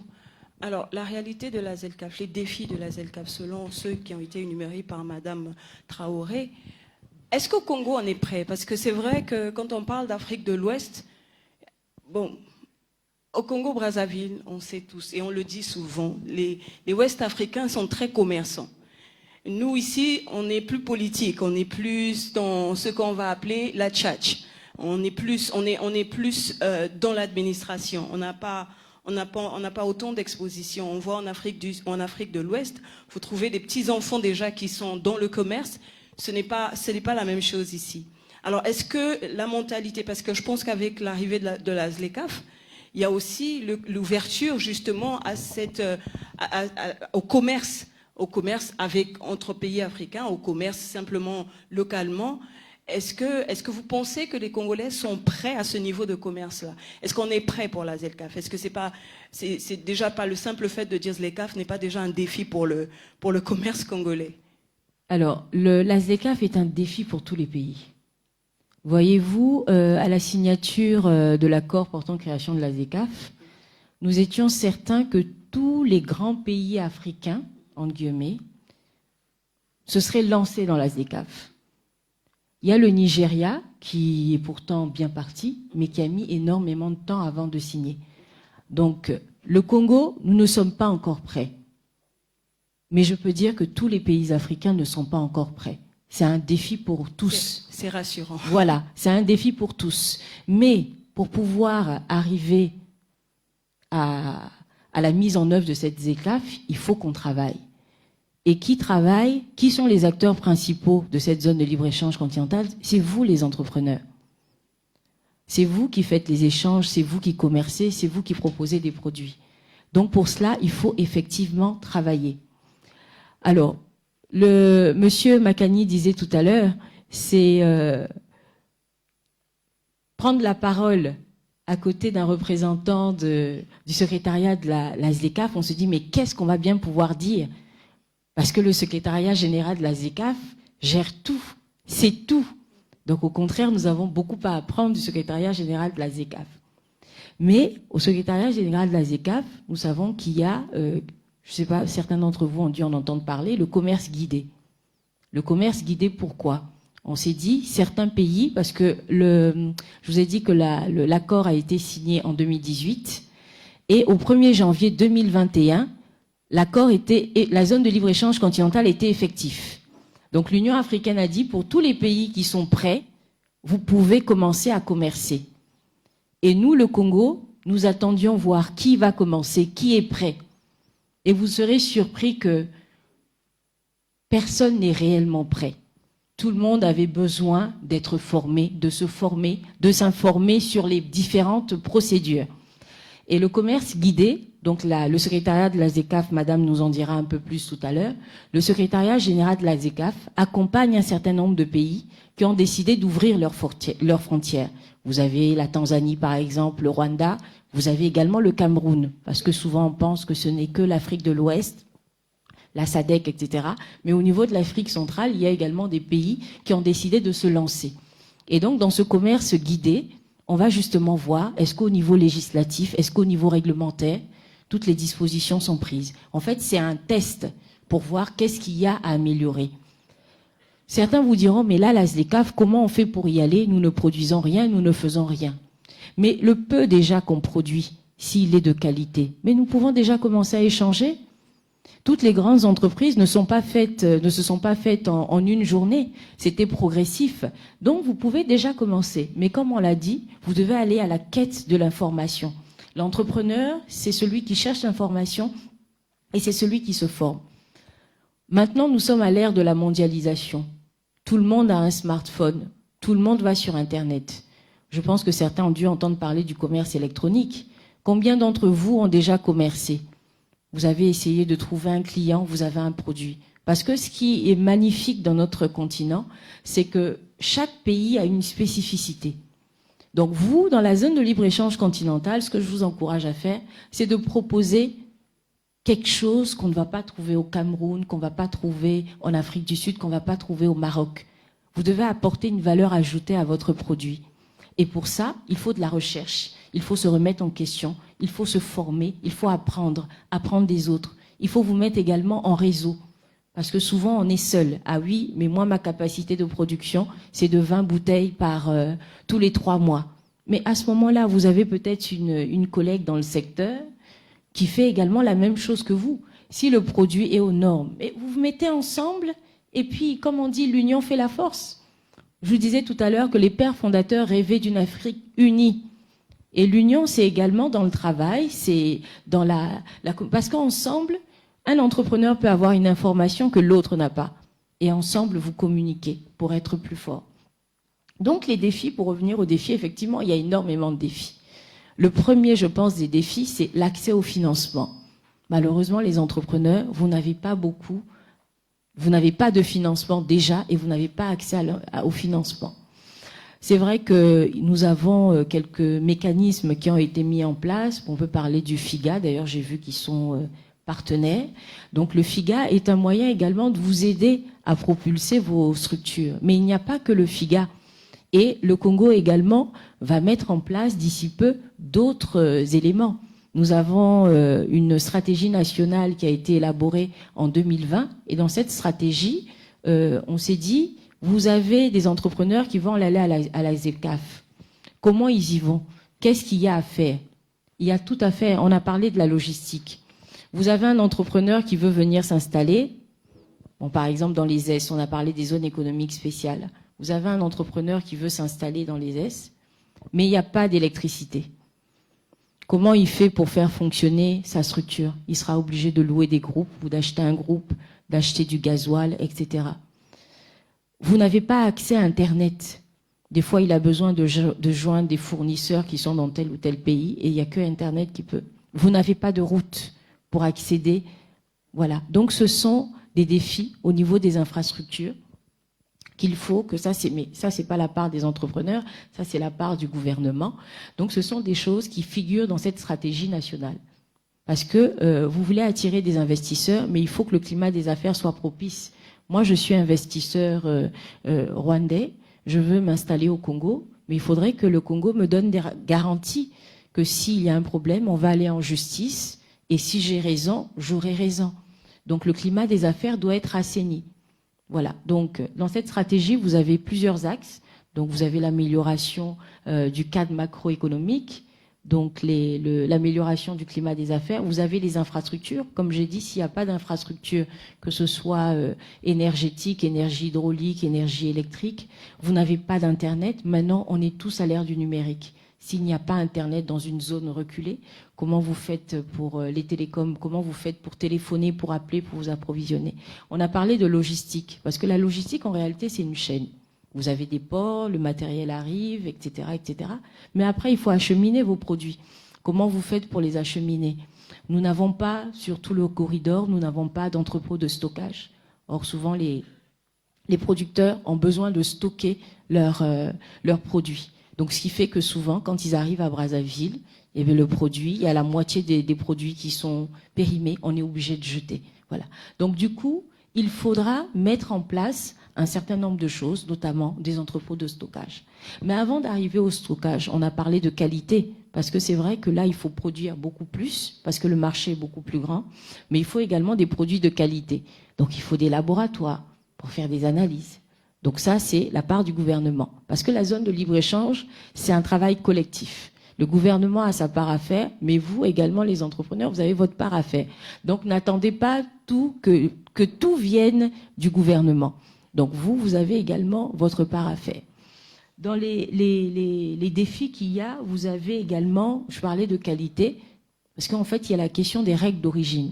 Alors, la réalité de la ZLECAf, les défis de la ZLECAf, selon ceux qui ont été énumérés par Madame Traoré, est-ce qu'au Congo, on est prêt? Parce que c'est vrai que quand on parle d'Afrique de l'Ouest, bon, au Congo-Brazzaville, on sait tous, et on le dit souvent, les Ouest-Africains sont très commerçants. Nous, ici, on est plus politique, on est plus dans ce qu'on va appeler la tchatch. On est plus dans l'administration. On n'a pas autant d'exposition. On voit en Afrique de l'Ouest, vous trouvez des petits-enfants déjà qui sont dans le commerce. Ce n'est pas la même chose ici. Alors, est-ce que la mentalité, parce que je pense qu'avec l'arrivée de la ZLECAf, il y a aussi l'ouverture justement au commerce entre pays africains, au commerce simplement localement. Est-ce que vous pensez que les Congolais sont prêts à ce niveau de commerce-là? Est-ce qu'on est prêt pour la ZLECAf? Est-ce que c'est déjà pas le simple fait de dire ZLECAf n'est pas déjà un défi pour le commerce congolais? Alors, la ZLECAf est un défi pour tous les pays. Voyez-vous, à la signature de l'accord portant création de la ZLECAf, nous étions certains que tous les grands pays africains, entre guillemets, se seraient lancés dans la ZLECAf. Il y a le Nigeria, qui est pourtant bien parti, mais qui a mis énormément de temps avant de signer. Donc, le Congo, nous ne sommes pas encore prêts. Mais je peux dire que tous les pays africains ne sont pas encore prêts. C'est un défi pour tous. C'est rassurant. Voilà, c'est un défi pour tous. Mais pour pouvoir arriver à la mise en œuvre de cette ZLECAf, il faut qu'on travaille. Et qui travaille? Qui sont les acteurs principaux de cette zone de libre-échange continentale? C'est vous, les entrepreneurs. C'est vous qui faites les échanges, c'est vous qui commercez, c'est vous qui proposez des produits. Donc pour cela, il faut effectivement travailler. Alors, monsieur Makani disait tout à l'heure, c'est prendre la parole à côté d'un représentant du secrétariat de la ZLECAf. On se dit, mais qu'est-ce qu'on va bien pouvoir dire? Parce que le secrétariat général de la ZLECAf gère tout, c'est tout. Donc au contraire, nous avons beaucoup à apprendre du secrétariat général de la ZLECAf. Mais au secrétariat général de la ZLECAf, nous savons qu'il y a, je ne sais pas, certains d'entre vous ont dû en entendre parler, le commerce guidé. Le commerce guidé, pourquoi? On s'est dit, certains pays, parce que je vous ai dit que l'accord a été signé en 2018, et au 1er janvier 2021, la zone de libre-échange continentale était effective. Donc l'Union africaine a dit, pour tous les pays qui sont prêts, vous pouvez commencer à commercer. Et nous, le Congo, nous attendions voir qui va commencer, qui est prêt. Et vous serez surpris que personne n'est réellement prêt. Tout le monde avait besoin d'être formé, de se former, de s'informer sur les différentes procédures. Et le commerce guidé, Donc le secrétariat de la ZECAf, madame nous en dira un peu plus tout à l'heure, le secrétariat général de la ZECAf accompagne un certain nombre de pays qui ont décidé d'ouvrir leurs frontières. Vous avez la Tanzanie par exemple, le Rwanda, vous avez également le Cameroun, parce que souvent on pense que ce n'est que l'Afrique de l'Ouest, la SADC, etc. Mais au niveau de l'Afrique centrale, il y a également des pays qui ont décidé de se lancer. Et donc dans ce commerce guidé, on va justement voir, est-ce qu'au niveau législatif, est-ce qu'au niveau réglementaire, toutes les dispositions sont prises. En fait, c'est un test pour voir qu'est-ce qu'il y a à améliorer. Certains vous diront, mais là, la ZECAf, comment on fait pour y aller? Nous ne produisons rien, nous ne faisons rien. Mais le peu déjà qu'on produit, s'il est de qualité, mais nous pouvons déjà commencer à échanger. Toutes les grandes entreprises ne se sont pas faites en une journée. C'était progressif. Donc, vous pouvez déjà commencer. Mais comme on l'a dit, vous devez aller à la quête de l'information. L'entrepreneur, c'est celui qui cherche l'information et c'est celui qui se forme. Maintenant, nous sommes à l'ère de la mondialisation. Tout le monde a un smartphone. Tout le monde va sur Internet. Je pense que certains ont dû entendre parler du commerce électronique. Combien d'entre vous ont déjà commercé? Vous avez essayé de trouver un client, vous avez un produit. Parce que ce qui est magnifique dans notre continent, c'est que chaque pays a une spécificité. Donc vous, dans la zone de libre-échange continentale, ce que je vous encourage à faire, c'est de proposer quelque chose qu'on ne va pas trouver au Cameroun, qu'on ne va pas trouver en Afrique du Sud, qu'on ne va pas trouver au Maroc. Vous devez apporter une valeur ajoutée à votre produit. Et pour ça, il faut de la recherche, il faut se remettre en question, il faut se former, il faut apprendre des autres. Il faut vous mettre également en réseau. Parce que souvent, on est seul. Ah oui, mais moi, ma capacité de production, c'est de 20 bouteilles par tous les 3 mois. Mais à ce moment-là, vous avez peut-être une collègue dans le secteur qui fait également la même chose que vous. Si le produit est aux normes, et vous vous mettez ensemble, et puis, comme on dit, l'union fait la force. Je vous disais tout à l'heure que les pères fondateurs rêvaient d'une Afrique unie. Et l'union, c'est également dans le travail, c'est dans parce qu'ensemble, un entrepreneur peut avoir une information que l'autre n'a pas. Et ensemble, vous communiquez pour être plus fort. Donc, les défis, pour revenir aux défis, effectivement, il y a énormément de défis. Le premier, je pense, des défis, c'est l'accès au financement. Malheureusement, les entrepreneurs, vous n'avez pas de financement déjà et vous n'avez pas accès au financement. C'est vrai que nous avons quelques mécanismes qui ont été mis en place. On peut parler du FIGA, d'ailleurs, j'ai vu qu'ils sont partenaires. Donc le FIGA est un moyen également de vous aider à propulser vos structures. Mais il n'y a pas que le FIGA. Et le Congo également va mettre en place d'ici peu d'autres éléments. Nous avons une stratégie nationale qui a été élaborée en 2020. Et dans cette stratégie, on s'est dit, vous avez des entrepreneurs qui vont aller à la ZECAf. Comment ils y vont? Qu'est-ce qu'il y a à faire? Il y a tout à faire. On a parlé de la logistique. Vous avez un entrepreneur qui veut venir s'installer. Bon, par exemple, dans les ES, on a parlé des zones économiques spéciales. Vous avez un entrepreneur qui veut s'installer dans les ES, mais il n'y a pas d'électricité. Comment il fait pour faire fonctionner sa structure? Il sera obligé de louer des groupes ou d'acheter un groupe, d'acheter du gasoil, etc. Vous n'avez pas accès à Internet. Des fois, il a besoin de joindre des fournisseurs qui sont dans tel ou tel pays et il n'y a que Internet qui peut. Vous n'avez pas de route pour accéder. Voilà. Donc, ce sont des défis au niveau des infrastructures qu'il faut que mais ça, c'est pas la part des entrepreneurs, ça, c'est la part du gouvernement. Donc, ce sont des choses qui figurent dans cette stratégie nationale. Parce que vous voulez attirer des investisseurs, mais il faut que le climat des affaires soit propice. Moi, je suis investisseur rwandais, je veux m'installer au Congo, mais il faudrait que le Congo me donne des garanties que s'il y a un problème, on va aller en justice, et si j'ai raison, j'aurai raison. Donc, le climat des affaires doit être assaini. Voilà. Donc, dans cette stratégie, vous avez plusieurs axes. Donc, vous avez l'amélioration du cadre macroéconomique, donc l'amélioration du climat des affaires. Vous avez les infrastructures. Comme j'ai dit, s'il n'y a pas d'infrastructure, que ce soit énergétique, énergie hydraulique, énergie électrique, vous n'avez pas d'Internet. Maintenant, on est tous à l'ère du numérique. S'il n'y a pas Internet dans une zone reculée, comment vous faites pour les télécoms? Comment vous faites pour téléphoner, pour appeler, pour vous approvisionner? On a parlé de logistique, parce que la logistique, en réalité, c'est une chaîne. Vous avez des ports, le matériel arrive, etc., etc. Mais après, il faut acheminer vos produits. Comment vous faites pour les acheminer? Nous n'avons pas, sur tout le corridor, nous n'avons pas d'entrepôt de stockage. Or, souvent, les producteurs ont besoin de stocker leurs produits. Donc, ce qui fait que souvent, quand ils arrivent à Brazzaville, eh bien, le produit, il y a la moitié des produits qui sont périmés, on est obligé de jeter. Voilà. Donc, du coup, il faudra mettre en place un certain nombre de choses, notamment des entrepôts de stockage. Mais avant d'arriver au stockage, on a parlé de qualité, parce que c'est vrai que là, il faut produire beaucoup plus, parce que le marché est beaucoup plus grand, mais il faut également des produits de qualité. Donc, il faut des laboratoires pour faire des analyses. Donc ça, c'est la part du gouvernement. Parce que la zone de libre-échange, c'est un travail collectif. Le gouvernement a sa part à faire, mais vous également, les entrepreneurs, vous avez votre part à faire. Donc n'attendez pas que tout vienne du gouvernement. Donc vous avez également votre part à faire. Dans les défis qu'il y a, vous avez également, je parlais de qualité, parce qu'en fait, il y a la question des règles d'origine.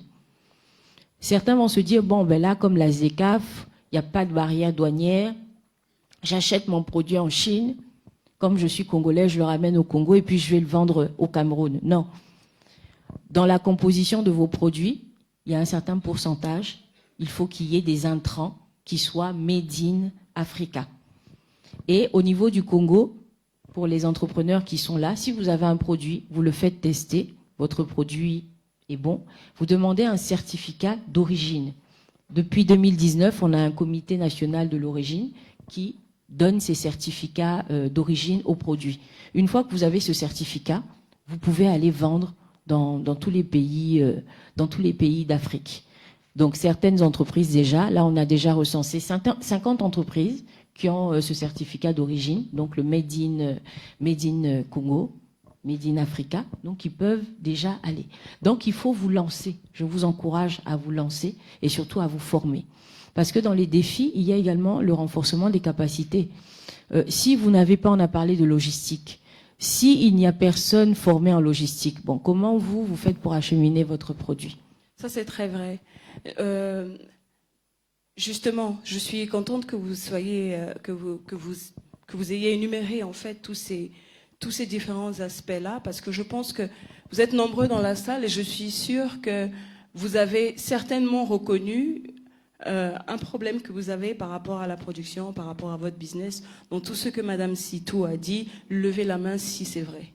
Certains vont se dire, bon, ben là, comme la ZECAf, il n'y a pas de barrière douanière, j'achète mon produit en Chine, comme je suis congolais, je le ramène au Congo et puis je vais le vendre au Cameroun. Non. Dans la composition de vos produits, il y a un certain pourcentage, il faut qu'il y ait des intrants qui soient made in Africa. Et au niveau du Congo, pour les entrepreneurs qui sont là, si vous avez un produit, vous le faites tester, votre produit est bon, vous demandez un certificat d'origine. Depuis 2019, on a un comité national de l'origine qui donne ces certificats d'origine aux produits. Une fois que vous avez ce certificat, vous pouvez aller vendre dans tous les pays d'Afrique. Donc certaines entreprises déjà, là on a déjà recensé 50 entreprises qui ont ce certificat d'origine, donc le Made in Congo, Made in Africa, donc ils peuvent déjà aller. Donc il faut vous lancer. Je vous encourage à vous lancer et surtout à vous former. Parce que dans les défis, il y a également le renforcement des capacités. Si vous n'avez pas, on a parlé de logistique, s'il n'y a personne formé en logistique, bon, comment vous faites pour acheminer votre produit? Ça, c'est très vrai. Justement, je suis contente que vous soyez, que vous ayez énuméré en fait tous ces différents aspects-là, parce que je pense que vous êtes nombreux dans la salle et je suis sûre que vous avez certainement reconnu un problème que vous avez par rapport à la production, par rapport à votre business. Donc tout ce que Madame Sitou a dit, levez la main si c'est vrai.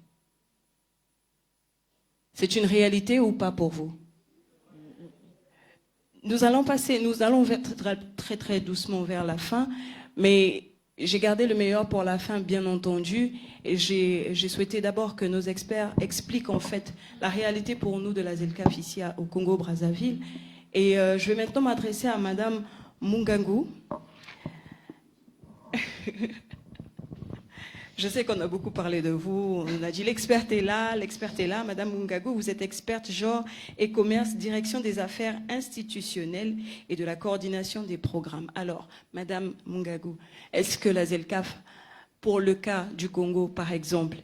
C'est une réalité ou pas pour vous? Nous allons très très doucement vers la fin, mais j'ai gardé le meilleur pour la fin, bien entendu, et j'ai souhaité d'abord que nos experts expliquent en fait la réalité pour nous de la ZLECAf ici au Congo-Brazzaville. Et je vais maintenant m'adresser à Madame Mungangu. Je sais qu'on a beaucoup parlé de vous. On a dit l'experte est là. Madame Mungangu, vous êtes experte genre et commerce, direction des affaires institutionnelles et de la coordination des programmes. Alors, Madame Mungangu, est-ce que la ZLECAf, pour le cas du Congo par exemple,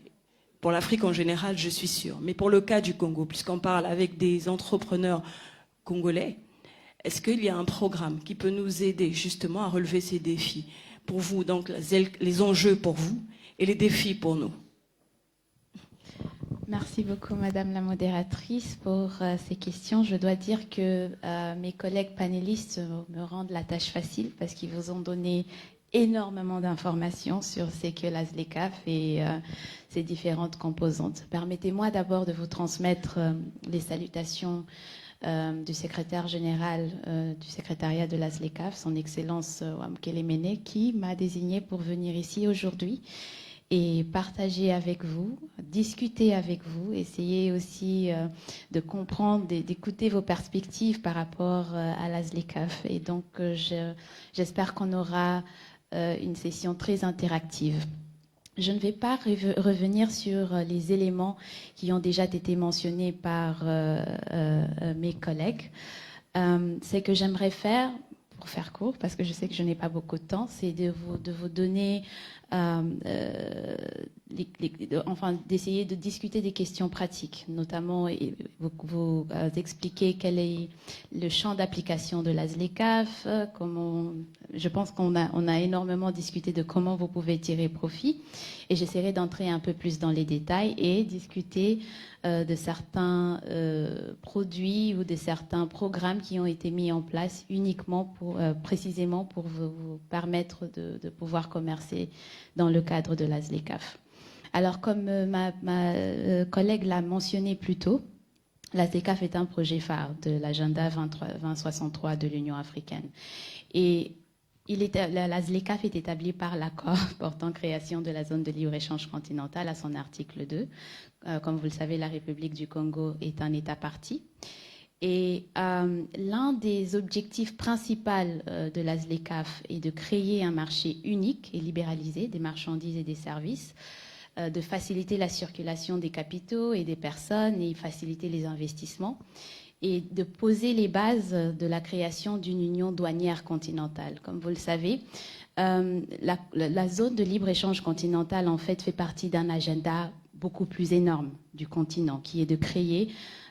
pour l'Afrique en général, je suis sûre, mais pour le cas du Congo, puisqu'on parle avec des entrepreneurs congolais, est-ce qu'il y a un programme qui peut nous aider justement à relever ces défis pour vous, donc les enjeux pour vous et les défis pour nous? Merci beaucoup Madame la modératrice pour ces questions. Je dois dire que mes collègues panélistes me rendent la tâche facile parce qu'ils vous ont donné énormément d'informations sur ce que la ZLECAf et ses différentes composantes. Permettez-moi d'abord de vous transmettre les salutations du secrétaire général du secrétariat de la ZLECAf, son Excellence Wamkele Mene, qui m'a désigné pour venir ici aujourd'hui et partager avec vous, discuter avec vous, essayer aussi de comprendre, d'écouter vos perspectives par rapport à la ZLECAf. Et donc, j'espère qu'on aura une session très interactive. Je ne vais pas revenir sur les éléments qui ont déjà été mentionnés par mes collègues. Ce que j'aimerais faire, pour faire court, parce que je sais que je n'ai pas beaucoup de temps, c'est de vous donner d'essayer de discuter des questions pratiques, notamment vous expliquer quel est le champ d'application de la ZLECAf, je pense qu'on a énormément discuté de comment vous pouvez tirer profit, et j'essaierai d'entrer un peu plus dans les détails et discuter de certains produits ou de certains programmes qui ont été mis en place uniquement précisément pour vous permettre de pouvoir commercer dans le cadre de la ZLECAf. Alors, comme ma collègue l'a mentionné plus tôt, la ZLECAf est un projet phare de l'agenda 2063 de l'Union africaine. Et la ZLECAf est établie par l'accord portant création de la zone de libre-échange continentale à son article 2. Comme vous le savez, la République du Congo est un État partie. Et l'un des objectifs principaux de la ZLECAf est de créer un marché unique et libéralisé des marchandises et des services, de faciliter la circulation des capitaux et des personnes et faciliter les investissements, et de poser les bases de la création d'une union douanière continentale. Comme vous le savez, la zone de libre-échange continentale, en fait partie d'un agenda beaucoup plus énorme du continent, qui est de créer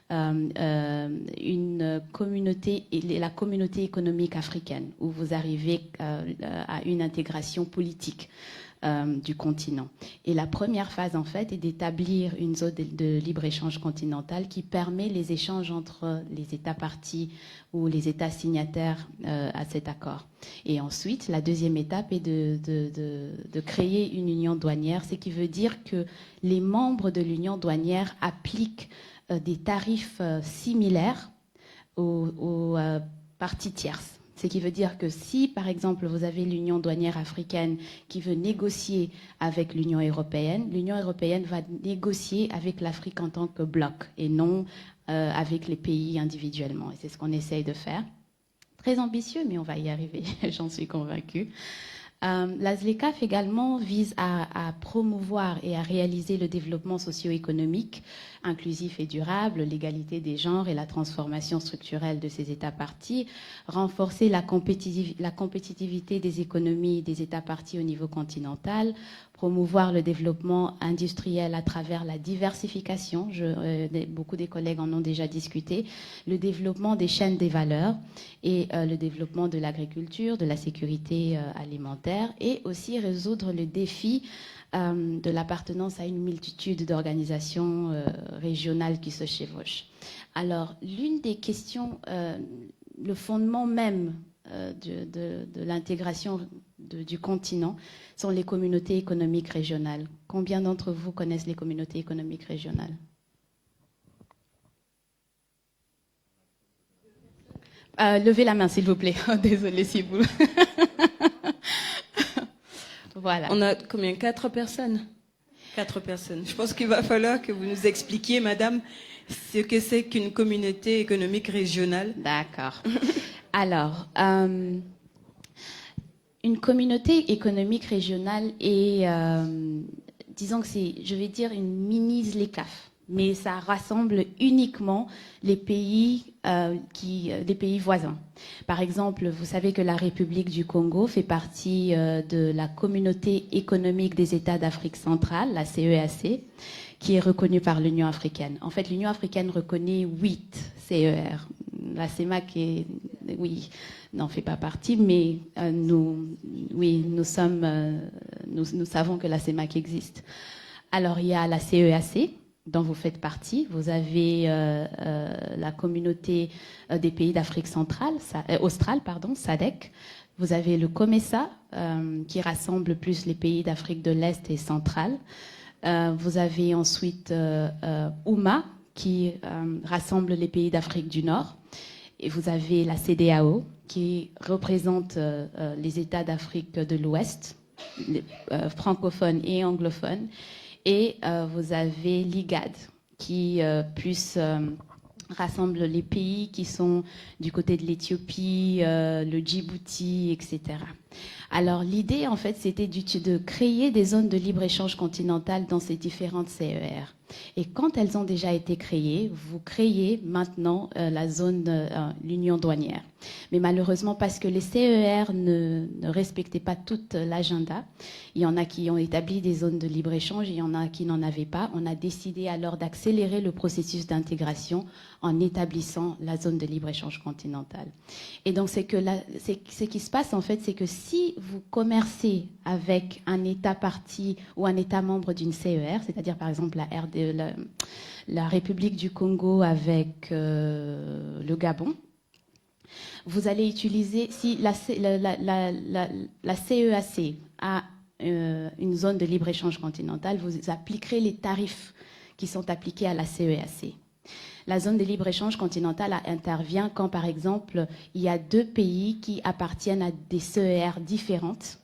une communauté, la communauté économique africaine, où vous arrivez à une intégration politique du continent. Et la première phase, en fait, est d'établir une zone de libre-échange continentale qui permet les échanges entre les États parties ou les États signataires à cet accord. Et ensuite, la deuxième étape est de créer une union douanière, ce qui veut dire que les membres de l'union douanière appliquent des tarifs similaires aux parties tierces. Ce qui veut dire que si, par exemple, vous avez l'Union douanière africaine qui veut négocier avec l'Union européenne va négocier avec l'Afrique en tant que bloc et non avec les pays individuellement. Et c'est ce qu'on essaye de faire. Très ambitieux, mais on va y arriver, j'en suis convaincue. La ZLECAf également vise à promouvoir et à réaliser le développement socio-économique inclusif et durable, l'égalité des genres et la transformation structurelle de ces États parties, renforcer la compétitivité des économies des États parties au niveau continental, promouvoir le développement industriel à travers la diversification, beaucoup des collègues en ont déjà discuté, le développement des chaînes des valeurs et le développement de l'agriculture, de la sécurité alimentaire, et aussi résoudre le défi de l'appartenance à une multitude d'organisations régionales qui se chevauchent. Alors, l'une des questions, le fondement même de l'intégration du continent sont les communautés économiques régionales. Combien d'entre vous connaissent les communautés économiques régionales? Levez la main, s'il vous plaît. Oh, désolée, si vous... Voilà. On a combien? 4 personnes? 4 personnes. Je pense qu'il va falloir que vous nous expliquiez, madame, ce que c'est qu'une communauté économique régionale. D'accord. Alors, une communauté économique régionale est, disons que c'est, je vais dire, une mini ZLECAf, mais ça rassemble uniquement les pays voisins. Par exemple, vous savez que la République du Congo fait partie de la communauté économique des États d'Afrique centrale, la CEAC, qui est reconnue par l'Union africaine. En fait, l'Union africaine reconnaît 8 CER. La CEMAC n'en fait pas partie, mais nous savons que la CEMAC existe. Alors, il y a la CEAC, dont vous faites partie. Vous avez la communauté des pays d'Afrique australe, SADC. Vous avez le COMESA, qui rassemble plus les pays d'Afrique de l'Est et centrale. Vous avez ensuite UMA, qui rassemble les pays d'Afrique du Nord. Et vous avez la CEDEAO, qui représente les États d'Afrique de l'Ouest, francophones et anglophones. Et vous avez l'IGAD, qui rassemble les pays qui sont du côté de l'Éthiopie, le Djibouti, etc. Alors l'idée, en fait, c'était de créer des zones de libre-échange continentales dans ces différentes CER. Et quand elles ont déjà été créées, vous créez maintenant la zone, l'union douanière. Mais malheureusement, parce que les CER ne respectaient pas tout l'agenda, il y en a qui ont établi des zones de libre-échange, il y en a qui n'en avaient pas. On a décidé alors d'accélérer le processus d'intégration en établissant la zone de libre-échange continentale. Et donc, ce qui se passe, en fait, c'est que si vous commercez avec un État partie ou un État membre d'une CER, c'est-à-dire par exemple la République du Congo avec le Gabon, vous allez utiliser, si la CEAC a une zone de libre-échange continentale, vous appliquerez les tarifs qui sont appliqués à la CEAC. La zone de libre-échange continentale intervient quand, par exemple, il y a deux pays qui appartiennent à des CER différentes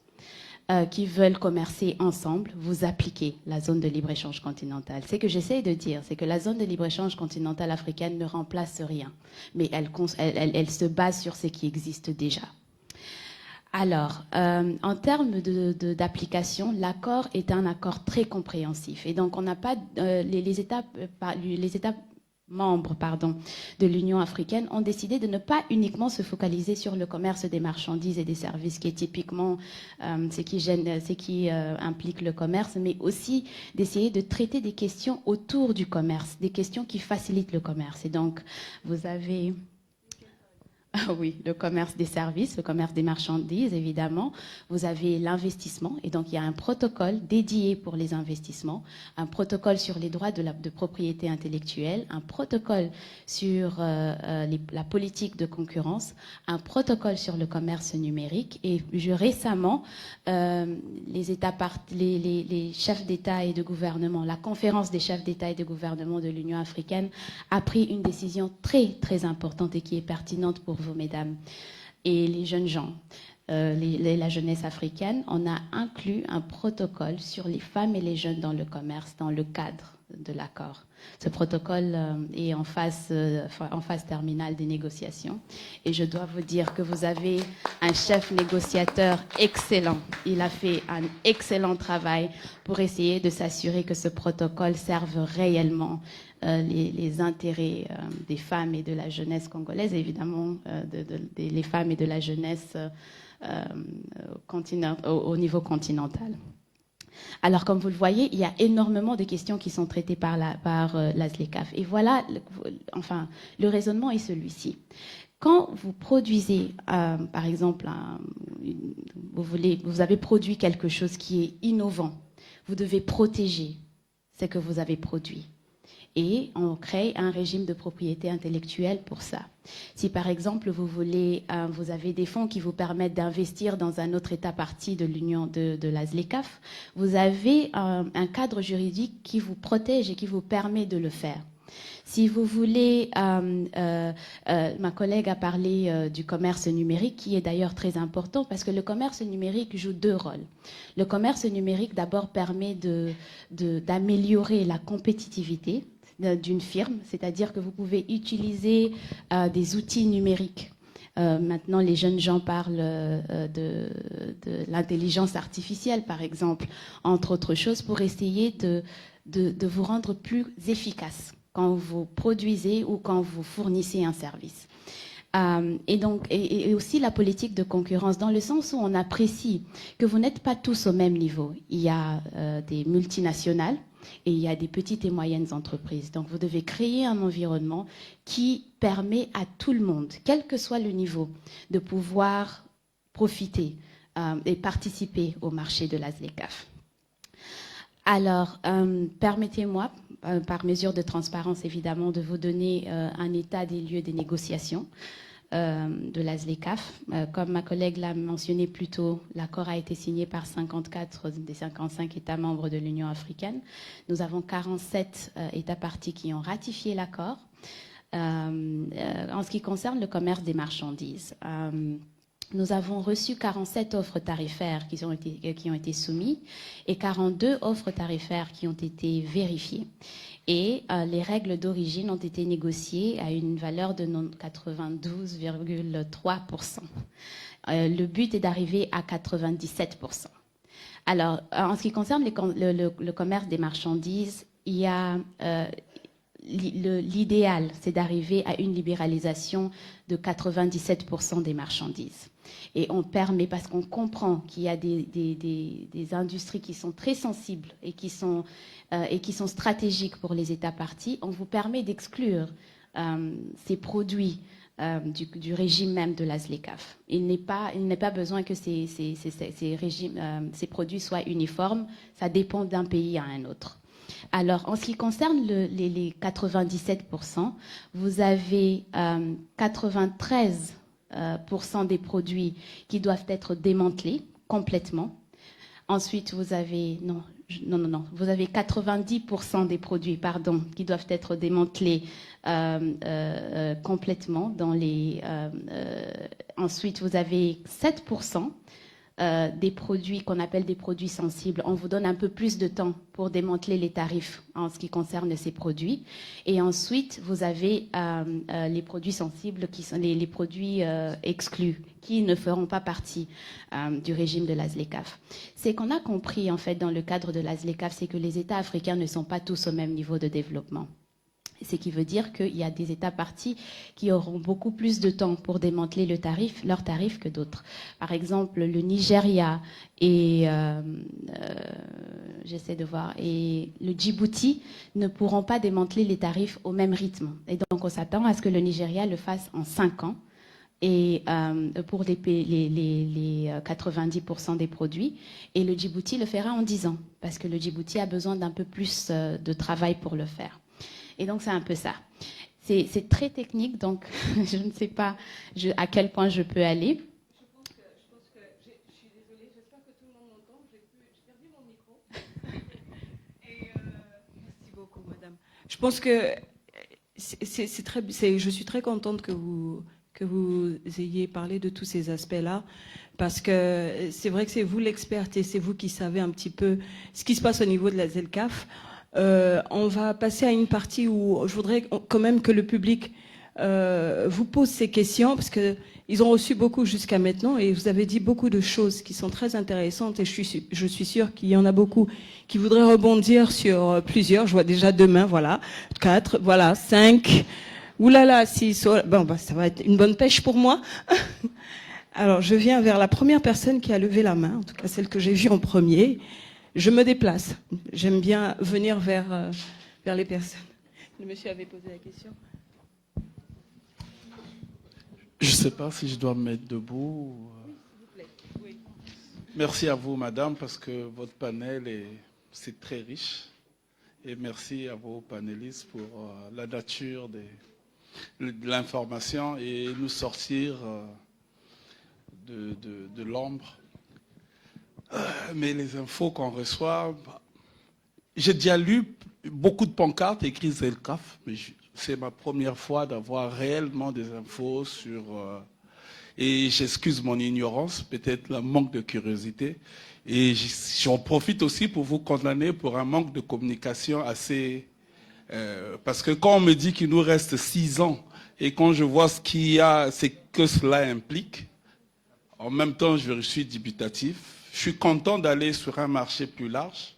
qui veulent commercer ensemble, vous appliquez la zone de libre-échange continentale. Ce que j'essaie de dire, c'est que la zone de libre-échange continentale africaine ne remplace rien, mais elle se base sur ce qui existe déjà. Alors, en termes d'application, l'accord est un accord très compréhensif. Et donc, on n'a pas les États membres de l'Union africaine ont décidé de ne pas uniquement se focaliser sur le commerce des marchandises et des services, qui est typiquement ce qui implique le commerce, mais aussi d'essayer de traiter des questions autour du commerce, des questions qui facilitent le commerce. Et donc, vous avez... Oui, le commerce des services, le commerce des marchandises, évidemment. Vous avez l'investissement, et donc il y a un protocole dédié pour les investissements, un protocole sur les droits de propriété intellectuelle, un protocole sur la politique de concurrence, un protocole sur le commerce numérique. Et récemment, les chefs d'État et de gouvernement, la conférence des chefs d'État et de gouvernement de l'Union africaine a pris une décision très, très importante et qui est pertinente pour vous, mesdames, et les jeunes gens, la jeunesse africaine. On a inclus un protocole sur les femmes et les jeunes dans le commerce, dans le cadre de l'accord. Ce protocole est en phase terminale des négociations. Et je dois vous dire que vous avez un chef négociateur excellent. Il a fait un excellent travail pour essayer de s'assurer que ce protocole serve réellement les intérêts des femmes et de la jeunesse congolaise, évidemment les femmes et de la jeunesse au niveau continental. Alors, comme vous le voyez, il y a énormément de questions qui sont traitées par la ZLECAf. Et voilà, le raisonnement est celui-ci. Quand vous produisez, par exemple, vous avez produit quelque chose qui est innovant, vous devez protéger ce que vous avez produit. Et on crée un régime de propriété intellectuelle pour ça. Si par exemple vous avez des fonds qui vous permettent d'investir dans un autre État partie de l'Union de la ZLECAf, vous avez un cadre juridique qui vous protège et qui vous permet de le faire. Si vous voulez, ma collègue a parlé du commerce numérique, qui est d'ailleurs très important parce que le commerce numérique joue deux rôles. Le commerce numérique d'abord permet d'améliorer la compétitivité d'une firme, c'est-à-dire que vous pouvez utiliser des outils numériques. Maintenant, les jeunes gens parlent de l'intelligence artificielle, par exemple, entre autres choses, pour essayer de vous rendre plus efficace quand vous produisez ou quand vous fournissez un service. Et aussi la politique de concurrence, dans le sens où on apprécie que vous n'êtes pas tous au même niveau. Il y a des multinationales et il y a des petites et moyennes entreprises. Donc vous devez créer un environnement qui permet à tout le monde, quel que soit le niveau, de pouvoir profiter et participer au marché de la ZLECAf. Alors, permettez-moi, par mesure de transparence évidemment, de vous donner un état des lieux des négociations de la ZLECAf. Comme ma collègue l'a mentionné plus tôt, l'accord a été signé par 54 des 55 États membres de l'Union africaine. Nous avons 47 États parties qui ont ratifié l'accord. En ce qui concerne le commerce des marchandises, nous avons reçu 47 offres tarifaires qui ont été soumises et 42 offres tarifaires qui ont été vérifiées. Et les règles d'origine ont été négociées à une valeur de 92,3%. Le but est d'arriver à 97%. Alors, en ce qui concerne le commerce des marchandises, il y a l'idéal, c'est d'arriver à une libéralisation de 97% des marchandises. Et on permet, parce qu'on comprend qu'il y a des industries qui sont très sensibles et qui sont stratégiques pour les États parties, on vous permet d'exclure ces produits du régime même de la ZLECAf. Il n'est pas besoin que ces produits soient uniformes, ça dépend d'un pays à un autre. Alors, en ce qui concerne les 97%, vous avez 93% des produits qui doivent être démantelés complètement. Ensuite, vous avez... vous avez 90% des produits, qui doivent être démantelés complètement. Ensuite, vous avez 7% des produits qu'on appelle des produits sensibles. On vous donne un peu plus de temps pour démanteler les tarifs en ce qui concerne ces produits. Et ensuite, vous avez les produits sensibles qui sont les produits exclus, qui ne feront pas partie du régime de la ZLECAf. C'est qu'on a compris, en fait, dans le cadre de la ZLECAf, c'est que les États africains ne sont pas tous au même niveau de développement. Ce qui veut dire qu'il y a des États parties qui auront beaucoup plus de temps pour démanteler leurs tarifs que d'autres. Par exemple, le Nigeria et j'essaie de voir, et le Djibouti ne pourront pas démanteler les tarifs au même rythme. Et donc, on s'attend à ce que le Nigeria le fasse en 5 ans. Et pour les 90% des produits, et le Djibouti le fera en 10 ans, parce que le Djibouti a besoin d'un peu plus de travail pour le faire. Et donc, c'est un peu ça. C'est très technique, donc je ne sais pas à quel point je peux aller. Je suis désolée, j'espère que tout le monde m'entend. J'ai perdu mon micro. Merci beaucoup, madame. Je pense que je suis très contente que vous ayez parlé de tous ces aspects-là, parce que c'est vrai que c'est vous l'experte et c'est vous qui savez un petit peu ce qui se passe au niveau de la ZLECAf. On va passer à une partie où je voudrais quand même que le public vous pose ces questions, parce qu'ils ont reçu beaucoup jusqu'à maintenant et vous avez dit beaucoup de choses qui sont très intéressantes et je suis sûre qu'il y en a beaucoup qui voudraient rebondir sur plusieurs. Je vois déjà 2 mains, voilà, 4, voilà, 5, oulala, 6, bon, bah, ça va être une bonne pêche pour moi. Alors, je viens vers la première personne qui a levé la main, en tout cas celle que j'ai vue en premier. Je me déplace. J'aime bien venir vers les personnes. Le monsieur avait posé la question. Je ne sais pas si je dois me mettre debout. Oui, s'il vous plaît. Oui. Merci à vous, madame, parce que votre panel, c'est très riche. Et merci à vos panélistes pour la nature de l'information et nous sortir de l'ombre. Mais les infos qu'on reçoit, j'ai déjà lu beaucoup de pancartes écrites ZLECAf, mais c'est ma première fois d'avoir réellement des infos sur... et j'excuse mon ignorance, peut-être le manque de curiosité. Et j'en profite aussi pour vous condamner pour un manque de communication assez... parce que quand on me dit qu'il nous reste 6 ans, et quand je vois ce qu'il y a, c'est que cela implique, en même temps je suis dubitatif. Je suis content d'aller sur un marché plus large,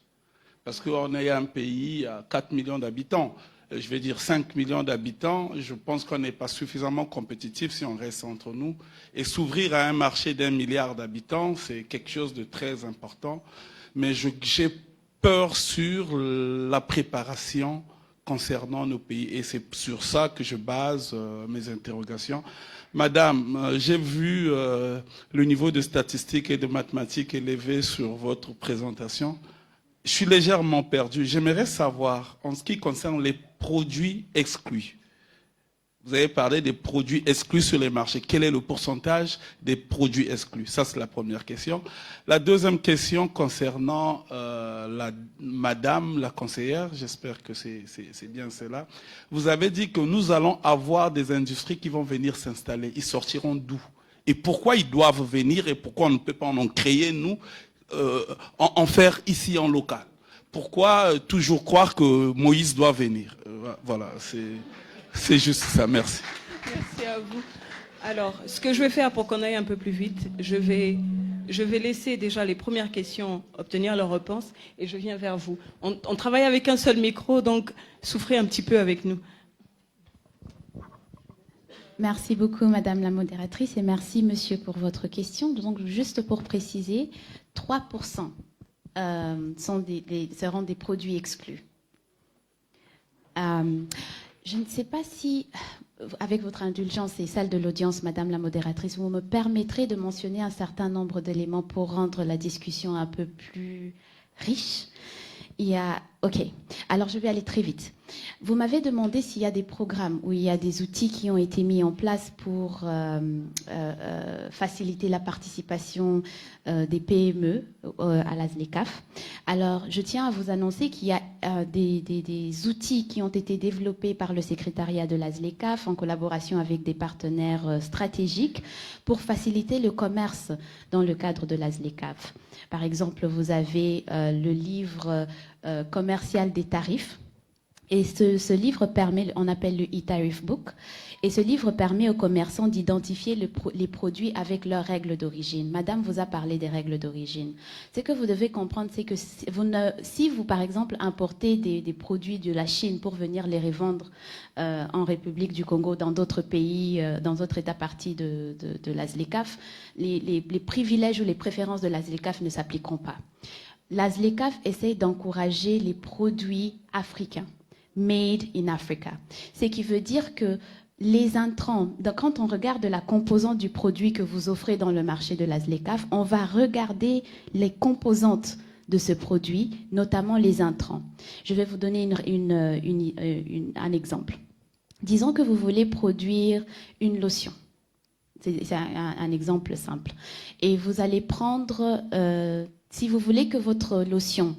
parce qu'on est un pays à 4 millions d'habitants. Je vais dire 5 millions d'habitants. Je pense qu'on n'est pas suffisamment compétitif si on reste entre nous. Et s'ouvrir à un marché d'1 milliard d'habitants, c'est quelque chose de très important. Mais j'ai peur sur la préparation concernant nos pays. Et c'est sur ça que je base mes interrogations. Madame, j'ai vu le niveau de statistiques et de mathématiques élevé sur votre présentation. Je suis légèrement perdu. J'aimerais savoir, en ce qui concerne les produits exclus, vous avez parlé des produits exclus sur les marchés. Quel est le pourcentage des produits exclus? Ça, c'est la première question. La deuxième question concernant madame la conseillère, j'espère que c'est bien cela. Vous avez dit que nous allons avoir des industries qui vont venir s'installer. Ils sortiront d'où? et pourquoi ils doivent venir et pourquoi on ne peut pas en créer, nous, en faire ici en local. Pourquoi toujours croire que Moïse doit venir? Voilà, c'est juste ça. Merci. Merci à vous. Alors, ce que je vais faire pour qu'on aille un peu plus vite, je vais laisser déjà les premières questions obtenir leur réponse et je viens vers vous. On travaille avec un seul micro, donc souffrez un petit peu avec nous. Merci beaucoup, Madame la modératrice, et merci, Monsieur, pour votre question. Donc, juste pour préciser, 3% seront des produits exclus. Je ne sais pas si, avec votre indulgence et celle de l'audience, Madame la modératrice, vous me permettrez de mentionner un certain nombre d'éléments pour rendre la discussion un peu plus riche. Ok, alors je vais aller très vite. Vous m'avez demandé s'il y a des programmes où il y a des outils qui ont été mis en place pour faciliter la participation des PME à la ZLECAf. Alors, je tiens à vous annoncer qu'il y a des outils qui ont été développés par le secrétariat de la ZLECAf en collaboration avec des partenaires stratégiques pour faciliter le commerce dans le cadre de la ZLECAf. Par exemple, vous avez le livre commercial des tarifs. Et ce livre permet, on appelle le e-Tariff Book, et ce livre permet aux commerçants d'identifier les produits avec leurs règles d'origine. Madame vous a parlé des règles d'origine. Ce que vous devez comprendre, c'est que si vous, par exemple, importez des produits de la Chine pour venir les revendre en République du Congo, dans d'autres pays, dans d'autres États parties de la ZLECAf, les privilèges ou les préférences de la ZLECAf ne s'appliqueront pas. La ZLECAf essaie d'encourager les produits africains. Made in Africa. Ce qui veut dire que les intrants, quand on regarde la composante du produit que vous offrez dans le marché de la ZLECAf, on va regarder les composantes de ce produit, notamment les intrants. Je vais vous donner un exemple. Disons que vous voulez produire une lotion. C'est un exemple simple. Et vous allez prendre, si vous voulez que votre lotion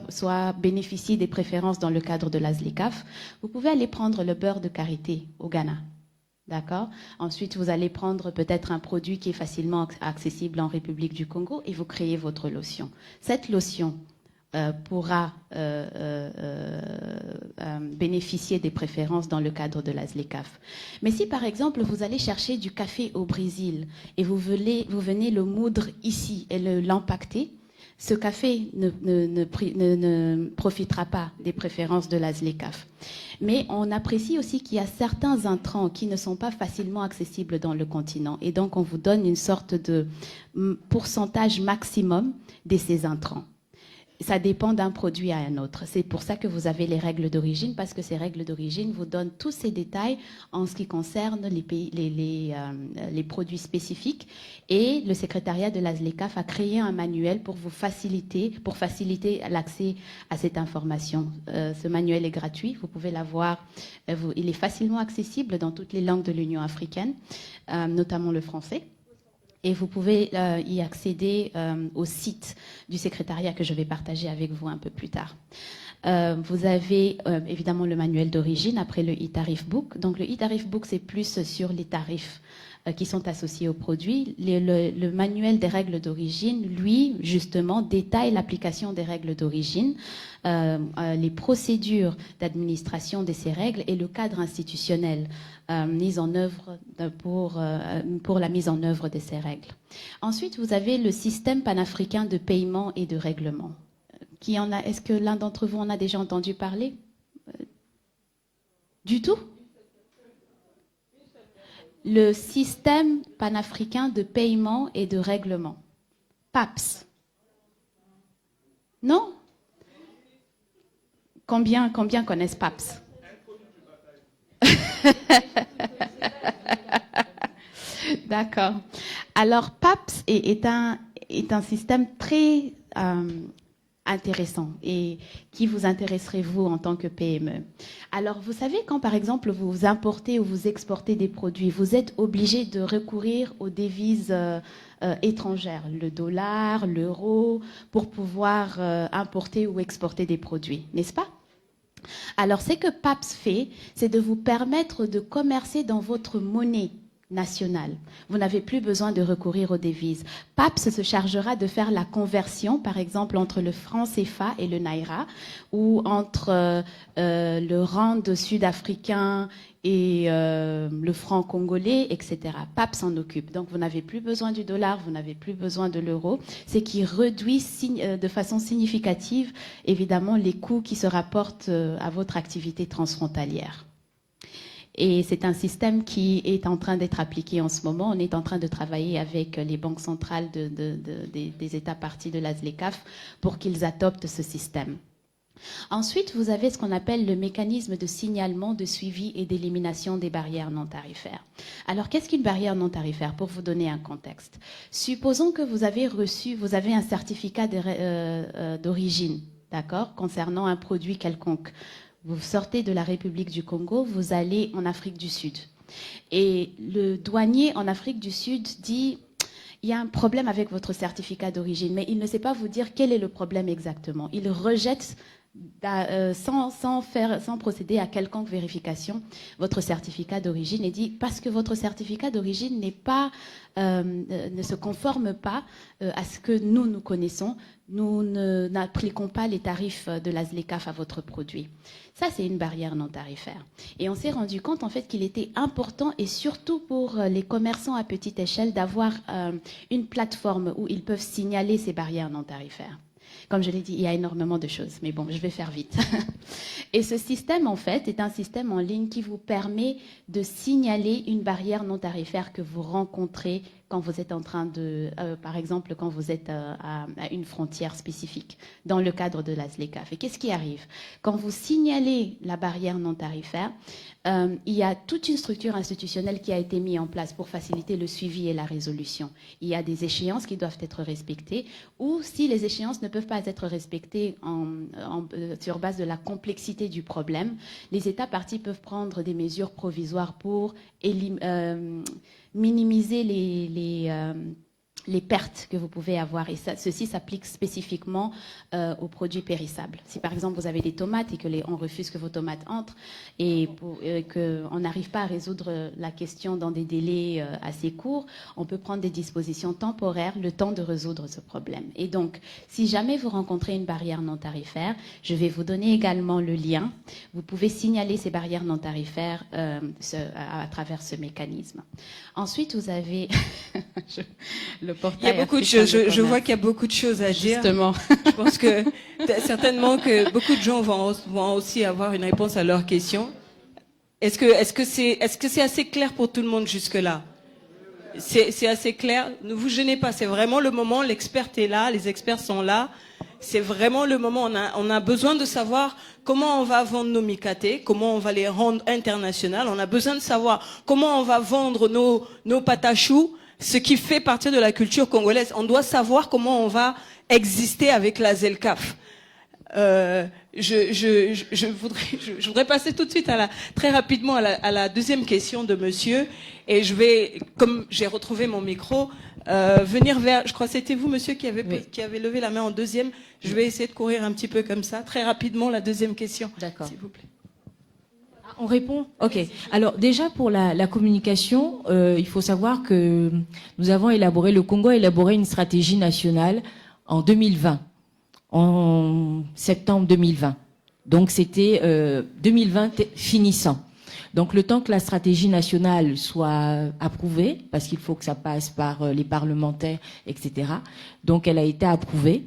soit bénéficier des préférences dans le cadre de la ZLECAf, vous pouvez aller prendre le beurre de karité au Ghana. D'accord? Ensuite, vous allez prendre peut-être un produit qui est facilement accessible en République du Congo et vous créez votre lotion. Cette lotion pourra bénéficier des préférences dans le cadre de la ZLECAf. Mais si, par exemple, vous allez chercher du café au Brésil et vous venez le moudre ici et l'empacter, ce café ne profitera pas des préférences de la ZLECAf. Mais on apprécie aussi qu'il y a certains intrants qui ne sont pas facilement accessibles dans le continent. Et donc, on vous donne une sorte de pourcentage maximum de ces intrants. Ça dépend d'un produit à un autre. C'est pour ça que vous avez les règles d'origine, parce que ces règles d'origine vous donnent tous ces détails en ce qui concerne les produits spécifiques. Et le secrétariat de la ZLECAf a créé un manuel pour faciliter l'accès à cette information. Ce manuel est gratuit, vous pouvez l'avoir. Il est facilement accessible dans toutes les langues de l'Union africaine, notamment le français. Et vous pouvez y accéder au site du secrétariat que je vais partager avec vous un peu plus tard. Vous avez évidemment le manuel d'origine, après le e-Tariff Book. Donc le e-Tariff Book, c'est plus sur les tarifs qui sont associés aux produits. Le manuel des règles d'origine, lui, justement, détaille l'application des règles d'origine, les procédures d'administration de ces règles et le cadre institutionnel mis en œuvre pour la mise en œuvre de ces règles. Ensuite, vous avez le système panafricain de paiement et de règlement. Est-ce que l'un d'entre vous en a déjà entendu parler? Du tout? Le système panafricain de paiement et de règlement. PAPS. Non? Combien connaissent PAPS? D'accord. Alors, PAPS est un système très intéressant et qui vous intéresserait vous en tant que PME. Alors, vous savez, quand par exemple vous importez ou vous exportez des produits, vous êtes obligé de recourir aux devises étrangères, le dollar, l'euro, pour pouvoir importer ou exporter des produits, n'est-ce pas? Alors, ce que PAPS fait, c'est de vous permettre de commercer dans votre monnaie national. Vous n'avez plus besoin de recourir aux devises. PAPS se chargera de faire la conversion, par exemple, entre le franc CFA et le Naira, ou entre le rand sud-africain et le franc congolais, etc. PAPS s'en occupe. Donc, vous n'avez plus besoin du dollar, vous n'avez plus besoin de l'euro. C'est qui réduit de façon significative, évidemment, les coûts qui se rapportent à votre activité transfrontalière. Et c'est un système qui est en train d'être appliqué en ce moment. On est en train de travailler avec les banques centrales des États parties de la ZLECAf pour qu'ils adoptent ce système. Ensuite, vous avez ce qu'on appelle le mécanisme de signalement, de suivi et d'élimination des barrières non tarifaires. Alors, qu'est-ce qu'une barrière non tarifaire? Pour vous donner un contexte. Supposons que vous avez un certificat d'origine, d'accord, concernant un produit quelconque. Vous sortez de la République du Congo, vous allez en Afrique du Sud. Et le douanier en Afrique du Sud dit, il y a un problème avec votre certificat d'origine, mais il ne sait pas vous dire quel est le problème exactement. Il rejette sans procéder à quelconque vérification votre certificat d'origine et dit parce que votre certificat d'origine ne se conforme pas à ce que nous connaissons, nous n'appliquons pas les tarifs de la ZLECAf à votre produit. Ça, c'est une barrière non tarifaire. Et on s'est rendu compte en fait qu'il était important, et surtout pour les commerçants à petite échelle, d'avoir une plateforme où ils peuvent signaler ces barrières non tarifaires. Comme je l'ai dit, il y a énormément de choses, mais bon, je vais faire vite. Et ce système, en fait, est un système en ligne qui vous permet de signaler une barrière non tarifaire que vous rencontrez quand vous êtes en train de, par exemple, quand vous êtes à une frontière spécifique, dans le cadre de la ZLECAf. Et qu'est-ce qui arrive? Quand vous signalez la barrière non tarifaire, il y a toute une structure institutionnelle qui a été mise en place pour faciliter le suivi et la résolution. Il y a des échéances qui doivent être respectées, ou si les échéances ne peuvent pas être respectées sur base de la complexité du problème, les États parties peuvent prendre des mesures provisoires pour minimiser les pertes que vous pouvez avoir. Et ceci s'applique spécifiquement aux produits périssables. Si par exemple vous avez des tomates et qu'on refuse que vos tomates entrent et qu'on n'arrive pas à résoudre la question dans des délais assez courts, on peut prendre des dispositions temporaires le temps de résoudre ce problème. Et donc, si jamais vous rencontrez une barrière non tarifaire, je vais vous donner également le lien. Vous pouvez signaler ces barrières non tarifaires à travers ce mécanisme. Ensuite, vous avez le portail. Il y a beaucoup de choses. Je vois qu'il y a beaucoup de choses à dire. Justement. Je pense que certainement que beaucoup de gens vont aussi avoir une réponse à leurs questions. Est-ce que c'est assez clair pour tout le monde jusque-là? C'est assez clair. Ne vous gênez pas. C'est vraiment le moment. L'expert est là. Les experts sont là. C'est vraiment le moment. On a besoin de savoir comment on va vendre nos micatés, comment on va les rendre internationales. On a besoin de savoir comment on va vendre nos patachous, ce qui fait partie de la culture congolaise. On doit savoir comment on va exister avec la ZLECAf. Je voudrais passer tout de suite très rapidement à la deuxième question de monsieur. Et je vais, comme j'ai retrouvé mon micro, venir vers, je crois que c'était vous, monsieur, qui avait levé la main en deuxième. Je vais essayer de courir un petit peu comme ça, très rapidement, la deuxième question. D'accord. S'il vous plaît. On répond? Ok. Alors déjà pour la communication, il faut savoir que le Congo a élaboré une stratégie nationale en 2020, en septembre 2020. Donc c'était 2020 finissant. Donc le temps que la stratégie nationale soit approuvée, parce qu'il faut que ça passe par les parlementaires, etc. Donc elle a été approuvée.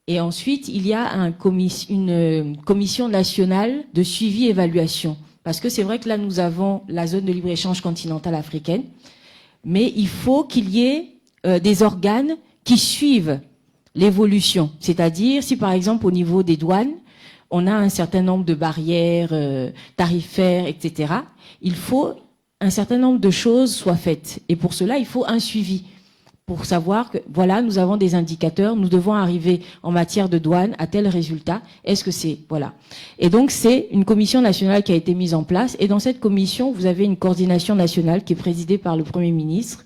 Et ensuite, il y a une commission nationale de suivi-évaluation. Parce que c'est vrai que là, nous avons la zone de libre-échange continentale africaine, mais il faut qu'il y ait des organes qui suivent l'évolution. C'est-à-dire, si par exemple, au niveau des douanes, on a un certain nombre de barrières tarifaires, etc., il faut un certain nombre de choses soient faites. Et pour cela, il faut un suivi. Pour savoir que, voilà, nous avons des indicateurs, nous devons arriver en matière de douane à tel résultat. Est-ce que c'est, voilà. Et donc, c'est une commission nationale qui a été mise en place. Et dans cette commission, vous avez une coordination nationale qui est présidée par le Premier ministre,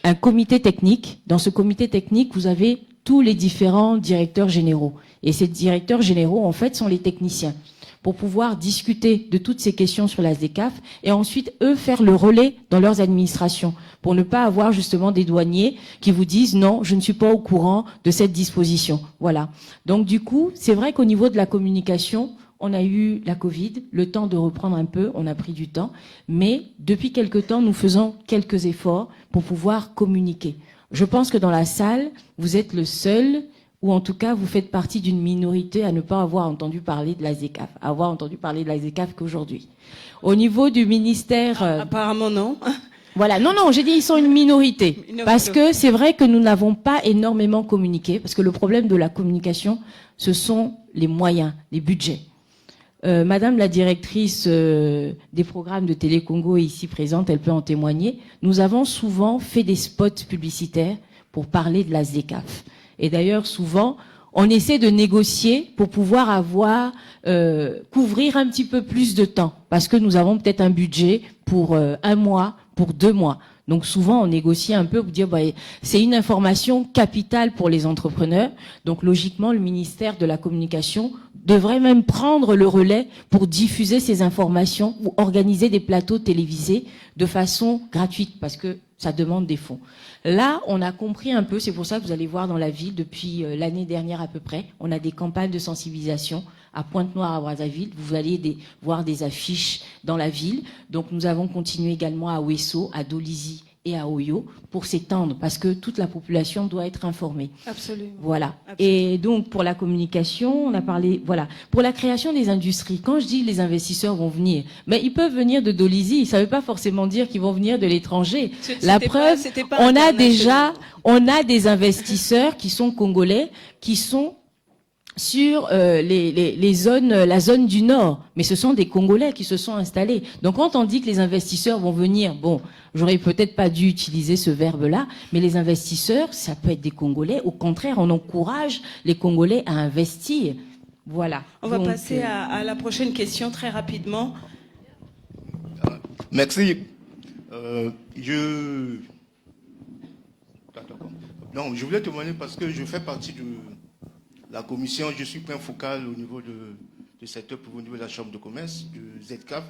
un comité technique. Dans ce comité technique, vous avez tous les différents directeurs généraux. Et ces directeurs généraux, en fait, sont les techniciens. pour pouvoir discuter de toutes ces questions sur la ZECAf et ensuite, eux, faire le relais dans leurs administrations pour ne pas avoir justement des douaniers qui vous disent non, je ne suis pas au courant de cette disposition. Voilà. Donc du coup, c'est vrai qu'au niveau de la communication, on a eu la Covid, le temps de reprendre un peu, on a pris du temps, mais depuis quelque temps, nous faisons quelques efforts pour pouvoir communiquer. Je pense que dans la salle, vous êtes le seul, ou en tout cas, vous faites partie d'une minorité à ne pas avoir entendu parler de la ZECAf, à avoir entendu parler de la ZECAf qu'aujourd'hui. Au niveau du ministère... apparemment non. Voilà, non, j'ai dit ils sont une minorité. Parce que c'est vrai que nous n'avons pas énormément communiqué, parce que le problème de la communication, ce sont les moyens, les budgets. Madame la directrice des programmes de Télé Congo ici présente, elle peut en témoigner. Nous avons souvent fait des spots publicitaires pour parler de la ZECAf. Et d'ailleurs, souvent, on essaie de négocier pour pouvoir couvrir un petit peu plus de temps. Parce que nous avons peut-être un budget pour 1 mois, pour 2 mois. Donc souvent, on négocie un peu pour dire, c'est une information capitale pour les entrepreneurs. Donc logiquement, le ministère de la Communication devrait même prendre le relais pour diffuser ces informations ou organiser des plateaux télévisés de façon gratuite parce que ça demande des fonds. Là, on a compris un peu, c'est pour ça que vous allez voir dans la ville, depuis l'année dernière à peu près, on a des campagnes de sensibilisation à Pointe-Noire, à Brazzaville. Vous allez voir des affiches dans la ville. Donc nous avons continué également à Ouesso, à Dolisie et à Oyo pour s'étendre parce que toute la population doit être informée. Absolument. Voilà. Absolument. Et donc pour la communication, on a parlé, voilà. Pour la création des industries, quand je dis les investisseurs vont venir, mais ils peuvent venir de Dolisie, ça ne veut pas forcément dire qu'ils vont venir de l'étranger. La preuve, on a des investisseurs qui sont congolais, qui sont sur les zones, la zone du Nord, mais ce sont des Congolais qui se sont installés. Donc quand on dit que les investisseurs vont venir, bon, j'aurais peut-être pas dû utiliser ce verbe-là, mais les investisseurs, ça peut être des Congolais. Au contraire, on encourage les Congolais à investir. Voilà. On va passer à la prochaine question très rapidement. Merci. Non, je voulais témoigner parce que je fais partie de la commission, je suis point focal au niveau du secteur au niveau de la chambre de commerce, du ZECAf,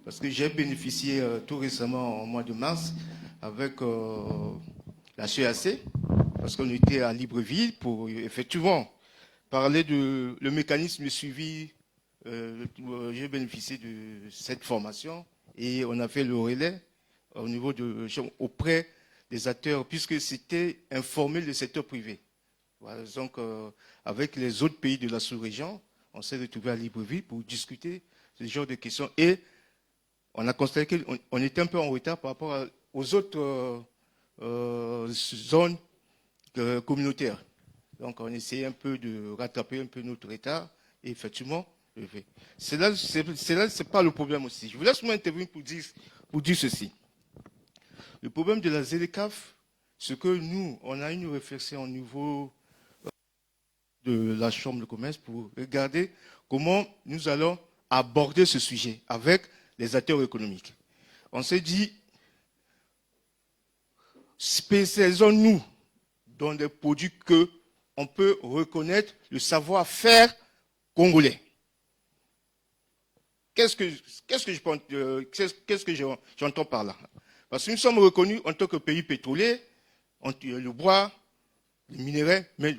parce que j'ai bénéficié tout récemment au mois de mars avec la CAC, parce qu'on était à Libreville pour effectivement parler de le mécanisme de suivi. J'ai bénéficié de cette formation et on a fait le relais au niveau auprès des acteurs, puisque c'était informer le secteur privé. Voilà, donc, avec les autres pays de la sous-région, on s'est retrouvé à Libreville pour discuter ce genre de questions. Et on a constaté qu'on était un peu en retard par rapport aux autres zones communautaires. Donc, on essayait un peu de rattraper un peu notre retard. Et effectivement, c'est là, c'est pas le problème aussi. Je vous laisse moi intervenir pour dire ceci. Le problème de la ZECAf, c'est que nous, on a une réflexion au niveau de la Chambre de commerce pour regarder comment nous allons aborder ce sujet avec les acteurs économiques. On s'est dit, spécialisons-nous dans des produits que on peut reconnaître le savoir-faire congolais. Qu'est-ce que j'entends par là? Parce que nous sommes reconnus en tant que pays pétrolier, le bois, les minéraux, mais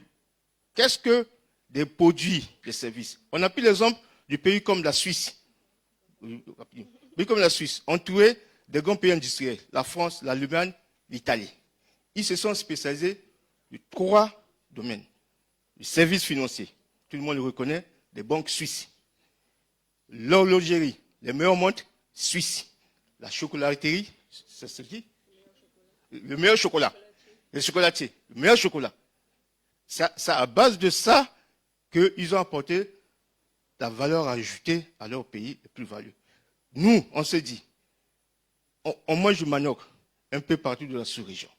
qu'est-ce que des produits, des services? On a pris l'exemple du pays comme la Suisse. Pays comme la Suisse, entouré des grands pays industriels, la France, l'Allemagne, l'Italie. Ils se sont spécialisés dans 3 domaines. Les services financiers, tout le monde le reconnaît, les banques suisses. L'horlogerie, les meilleures montres suisses. La chocolaterie, c'est ce qui? Le meilleur chocolat. Les chocolatiers, le meilleur chocolat. C'est à base de ça qu'ils ont apporté la valeur ajoutée à leur pays, la plus-value. Nous, on s'est dit, on mange du manioc un peu partout de la sous-région.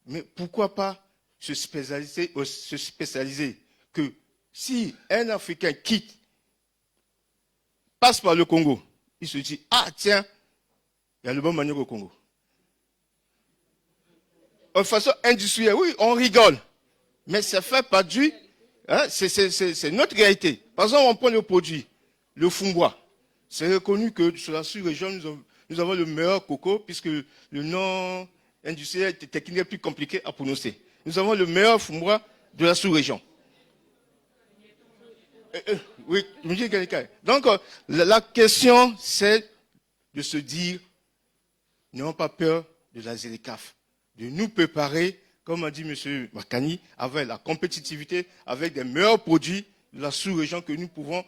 Mais pourquoi pas se spécialiser que si un Africain passe par le Congo, il se dit, ah tiens, il y a le bon manioc au Congo. De façon industrielle, oui, on rigole. Mais ça fait pas du... Hein, c'est notre réalité. Par exemple, on prend le produit, le Fumbois. C'est reconnu que sur la sous-région, nous avons le meilleur coco, puisque le nom industriel et technique est plus compliqué à prononcer. Nous avons le meilleur Fumbois de la sous-région. Oui, donc la question, c'est de se dire, n'ayons pas peur de la ZLECAf, de nous préparer, comme a dit M. Makani, avec la compétitivité, avec des meilleurs produits de la sous-région que nous pouvons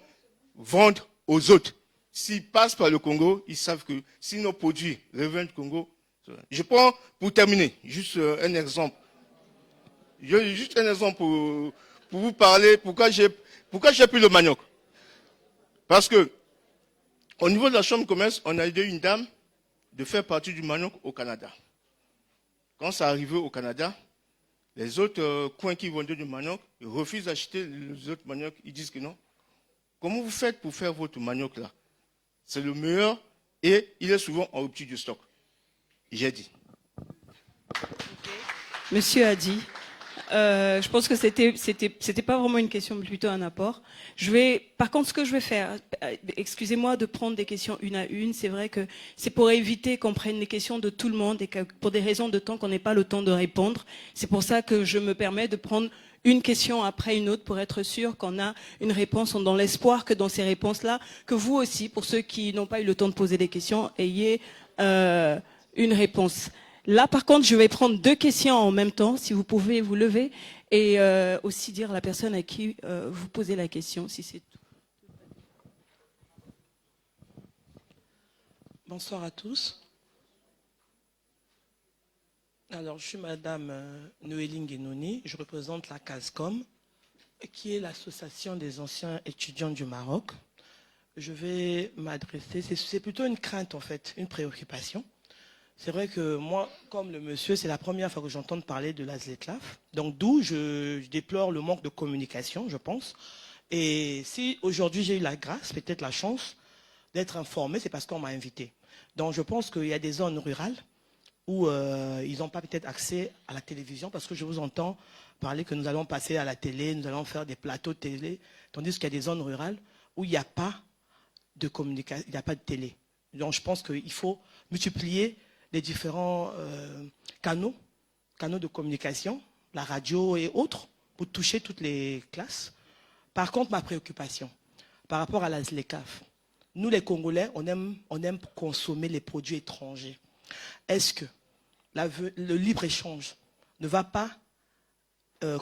vendre aux autres. S'ils passent par le Congo, ils savent que si nos produits reviennent du Congo, je prends pour terminer, juste un exemple. Juste un exemple pour vous parler, pourquoi j'ai pris le manioc. Parce que, au niveau de la Chambre de commerce, on a aidé une dame de faire partie du manioc au Canada. Quand ça arrivé au Canada, les autres coins qui vendaient du manioc, ils refusent d'acheter les autres maniocs, ils disent que non. Comment vous faites pour faire votre manioc là? C'est le meilleur et il est souvent en rupture de stock. J'ai dit. Monsieur a dit. Je pense que c'était pas vraiment une question, mais plutôt un apport. Par contre, ce que je vais faire, excusez-moi de prendre des questions une à une. C'est vrai que c'est pour éviter qu'on prenne les questions de tout le monde et que pour des raisons de temps qu'on n'ait pas le temps de répondre. C'est pour ça que je me permets de prendre une question après une autre pour être sûr qu'on a une réponse, dans l'espoir que dans ces réponses-là, que vous aussi, pour ceux qui n'ont pas eu le temps de poser des questions, ayez une réponse. Là, par contre, je vais prendre deux questions en même temps, si vous pouvez vous lever, et aussi dire à la personne à qui vous posez la question, si c'est tout. Bonsoir à tous. Alors, je suis Madame Noéline Guénoni, je représente la CASCOM, qui est l'association des anciens étudiants du Maroc. Je vais m'adresser, c'est plutôt une crainte en fait, une préoccupation. C'est vrai que moi, comme le monsieur, c'est la première fois que j'entends parler de la ZLECAf. Donc d'où je déplore le manque de communication, je pense. Et si aujourd'hui j'ai eu la grâce, peut-être la chance d'être informé, c'est parce qu'on m'a invité. Donc je pense qu'il y a des zones rurales où ils n'ont pas peut-être accès à la télévision, parce que je vous entends parler que nous allons passer à la télé, nous allons faire des plateaux de télé, tandis qu'il y a des zones rurales où il n'y a pas de communication, il n'y a pas de télé. Donc je pense qu'il faut multiplier les différents canaux de communication, la radio et autres, pour toucher toutes les classes. Par contre, ma préoccupation, par rapport à la ZLECAf, nous les Congolais, on aime consommer les produits étrangers. Est-ce que le libre-échange ne va pas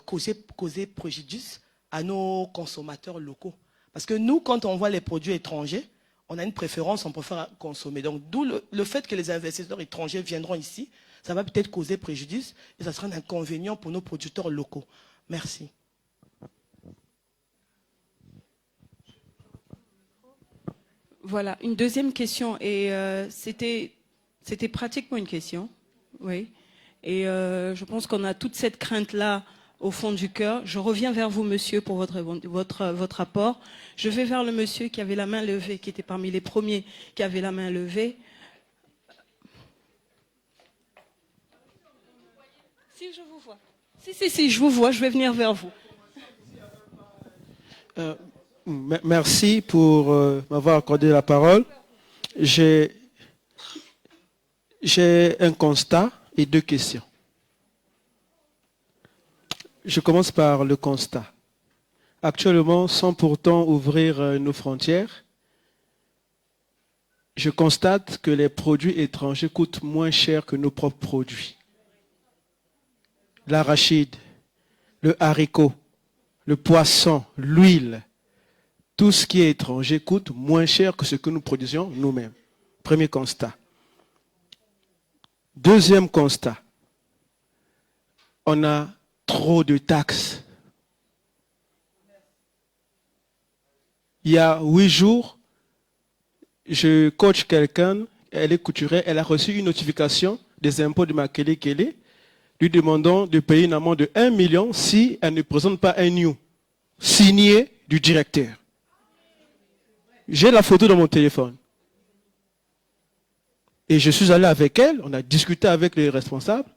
causer préjudice à nos consommateurs locaux? Parce que nous, quand on voit les produits étrangers, on a une préférence, on préfère consommer. Donc, d'où le fait que les investisseurs étrangers viendront ici, ça va peut-être causer préjudice et ça sera un inconvénient pour nos producteurs locaux. Merci. Voilà, une deuxième question. Et c'était pratiquement une question. Oui. Et je pense qu'on a toute cette crainte-là au fond du cœur. Je reviens vers vous, monsieur, pour votre apport. Je vais vers le monsieur qui avait la main levée, qui était parmi les premiers qui avaient la main levée. Si, je vous vois. Si, je vous vois, je vais venir vers vous. Merci pour m'avoir accordé la parole. J'ai un constat et deux questions. Je commence par le constat. Actuellement, sans pourtant ouvrir nos frontières, je constate que les produits étrangers coûtent moins cher que nos propres produits. L'arachide, le haricot, le poisson, l'huile, tout ce qui est étranger coûte moins cher que ce que nous produisions nous-mêmes. Premier constat. Deuxième constat. On a trop de taxes. Il y a 8 jours, je coach quelqu'un, elle est couturière, elle a reçu une notification des impôts de Makele, lui demandant de payer une amende de 1 million si elle ne présente pas un new signé du directeur. J'ai la photo dans mon téléphone. Et je suis allé avec elle, on a discuté avec les responsables,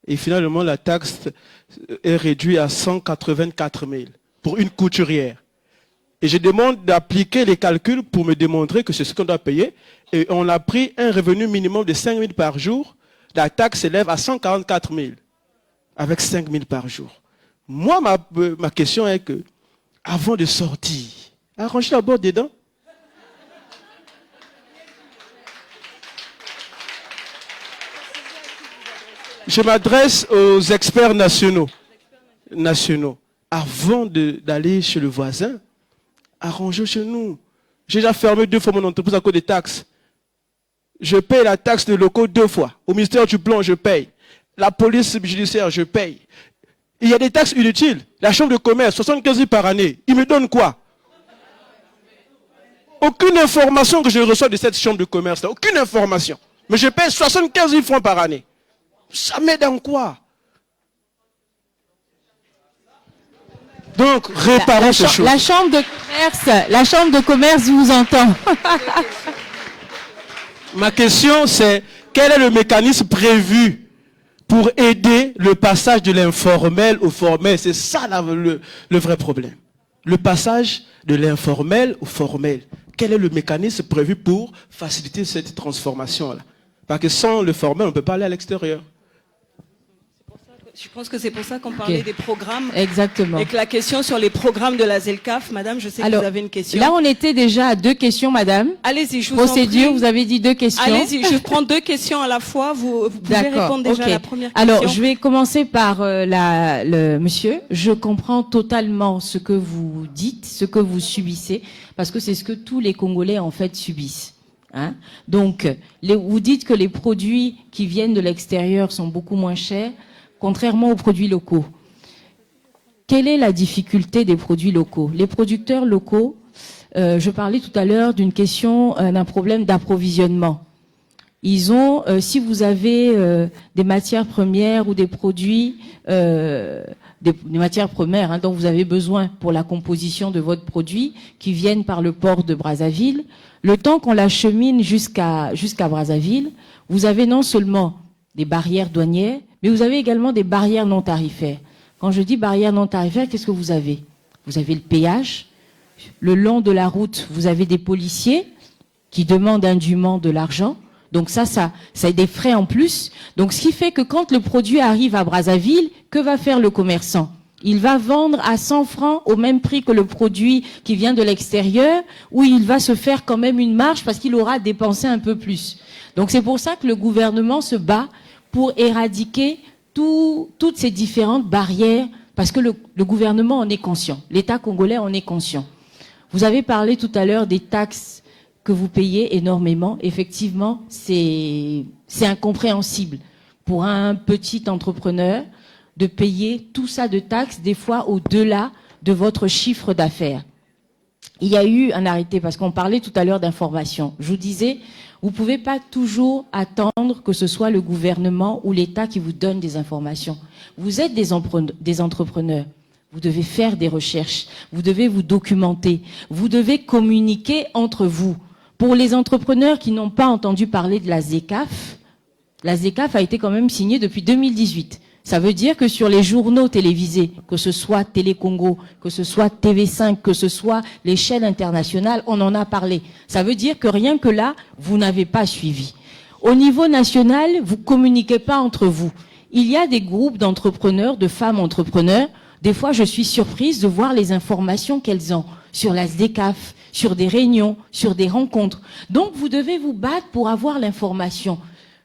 et finalement la taxe est réduite à 184 000 pour une couturière. Et je demande d'appliquer les calculs pour me démontrer que c'est ce qu'on doit payer. Et on a pris un revenu minimum de 5 000 par jour. La taxe s'élève à 144 000, avec 5 000 par jour. Moi, ma question est que, avant de sortir, arrangez la boîte dedans. Je m'adresse aux experts nationaux. Avant d'aller chez le voisin, arrangez chez nous. J'ai déjà fermé 2 fois mon entreprise à cause des taxes. Je paye la taxe de locaux 2 fois. Au ministère du Plan, je paye. La police judiciaire, je paye. Il y a des taxes inutiles. La chambre de commerce, 75 000 par année. Ils me donnent quoi? Aucune information que je reçois de cette chambre de commerce. Aucune information. Mais je paye 75 000 francs par année. Ça m'aide en quoi? Donc, réparons ces choses. La chambre de commerce vous entend. Ma question, c'est quel est le mécanisme prévu pour aider le passage de l'informel au formel? C'est ça le vrai problème. Le passage de l'informel au formel. Quel est le mécanisme prévu pour faciliter cette transformation-là? Parce que sans le formel, on ne peut pas aller à l'extérieur. Je pense que c'est pour ça qu'on parlait des programmes. Exactement. Et que la question sur les programmes de la ZELCAF, madame, je sais que vous avez une question. Là, on était déjà à 2 questions, madame. Allez-y, je vous en prie. Procédure, vous avez dit 2 questions. Allez-y, je prends 2 questions à la fois. Vous pouvez répondre déjà à la première question. Alors, je vais commencer par le monsieur. Je comprends totalement ce que vous dites, ce que vous subissez, parce que c'est ce que tous les Congolais, en fait, subissent. Hein? Donc, vous dites que les produits qui viennent de l'extérieur sont beaucoup moins chers, contrairement aux produits locaux. Quelle est la difficulté des produits locaux? Les producteurs locaux, je parlais tout à l'heure d'une question, d'un problème d'approvisionnement. Ils ont, si vous avez des matières premières ou des produits, des matières premières dont vous avez besoin pour la composition de votre produit, qui viennent par le port de Brazzaville, le temps qu'on l'achemine jusqu'à Brazzaville, vous avez non seulement des barrières douanières, mais vous avez également des barrières non tarifaires. Quand je dis barrières non tarifaires, qu'est-ce que vous avez? Vous avez le péage. Le long de la route, vous avez des policiers qui demandent indûment de l'argent. Donc ça a des frais en plus. Donc ce qui fait que quand le produit arrive à Brazzaville, que va faire le commerçant? Il va vendre à 100 francs au même prix que le produit qui vient de l'extérieur, où il va se faire quand même une marge parce qu'il aura dépensé un peu plus. Donc c'est pour ça que le gouvernement se bat pour éradiquer toutes ces différentes barrières, parce que le gouvernement en est conscient, l'État congolais en est conscient. Vous avez parlé tout à l'heure des taxes que vous payez énormément. Effectivement, c'est incompréhensible pour un petit entrepreneur de payer tout ça de taxes, des fois au-delà de votre chiffre d'affaires. Il y a eu un arrêté, parce qu'on parlait tout à l'heure d'information. Je vous disais, vous ne pouvez pas toujours attendre que ce soit le gouvernement ou l'État qui vous donne des informations. Vous êtes des entrepreneurs. Vous devez faire des recherches. Vous devez vous documenter. Vous devez communiquer entre vous. Pour les entrepreneurs qui n'ont pas entendu parler de la ZECAF a été quand même signée depuis 2018. Ça veut dire que sur les journaux télévisés, que ce soit Télé Congo, que ce soit TV5, que ce soit les chaînes internationales, on en a parlé. Ça veut dire que rien que là, vous n'avez pas suivi. Au niveau national, vous communiquez pas entre vous. Il y a des groupes d'entrepreneurs, de femmes entrepreneurs. Des fois, je suis surprise de voir les informations qu'elles ont sur la ZECAF, sur des réunions, sur des rencontres. Donc, vous devez vous battre pour avoir l'information.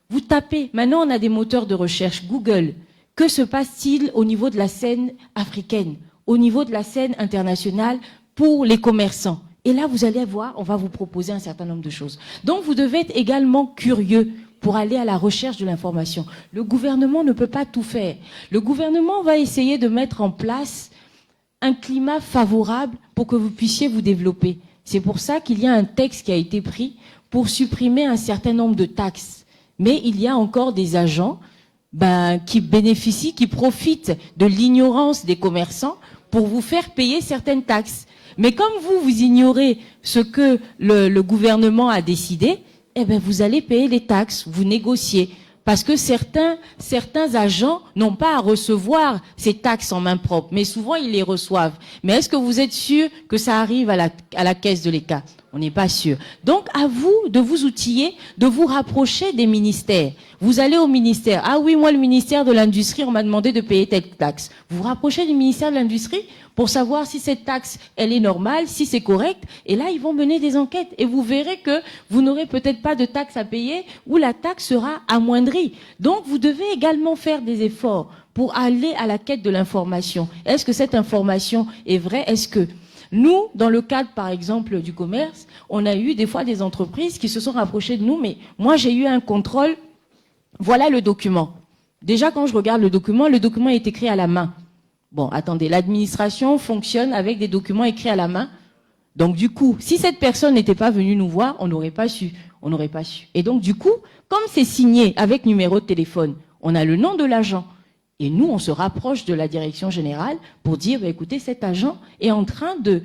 Vous tapez. Maintenant, on a des moteurs de recherche. Google. Que se passe-t-il au niveau de la scène africaine, au niveau de la scène internationale pour les commerçants? Et là, vous allez voir, on va vous proposer un certain nombre de choses. Donc, vous devez être également curieux pour aller à la recherche de l'information. Le gouvernement ne peut pas tout faire. Le gouvernement va essayer de mettre en place un climat favorable pour que vous puissiez vous développer. C'est pour ça qu'il y a un texte qui a été pris pour supprimer un certain nombre de taxes. Mais il y a encore des agents qui bénéficient, qui profitent de l'ignorance des commerçants pour vous faire payer certaines taxes. Mais comme vous ignorez ce que le gouvernement a décidé, eh ben vous allez payer les taxes, vous négociez. Parce que certains agents n'ont pas à recevoir ces taxes en main propre, mais souvent ils les reçoivent. Mais est-ce que vous êtes sûr que ça arrive à la caisse de l'État? On n'est pas sûr. Donc, à vous de vous outiller, de vous rapprocher des ministères. Vous allez au ministère. Ah oui, moi, le ministère de l'Industrie, on m'a demandé de payer telle taxe. Vous vous rapprochez du ministère de l'Industrie pour savoir si cette taxe, elle est normale, si c'est correct. Et là, ils vont mener des enquêtes. Et vous verrez que vous n'aurez peut-être pas de taxe à payer ou la taxe sera amoindrie. Donc, vous devez également faire des efforts pour aller à la quête de l'information. Est-ce que cette information est vraie? Est-ce que nous, dans le cadre, par exemple, du commerce, on a eu des fois des entreprises qui se sont rapprochées de nous, mais moi, j'ai eu un contrôle. Voilà le document. Déjà, quand je regarde le document est écrit à la main. Bon, attendez, l'administration fonctionne avec des documents écrits à la main. Donc, du coup, si cette personne n'était pas venue nous voir, on n'aurait pas su. On n'aurait pas su. Et donc, du coup, comme c'est signé avec numéro de téléphone, on a le nom de l'agent. Et nous, on se rapproche de la direction générale pour dire, bah, écoutez, cet agent est en train de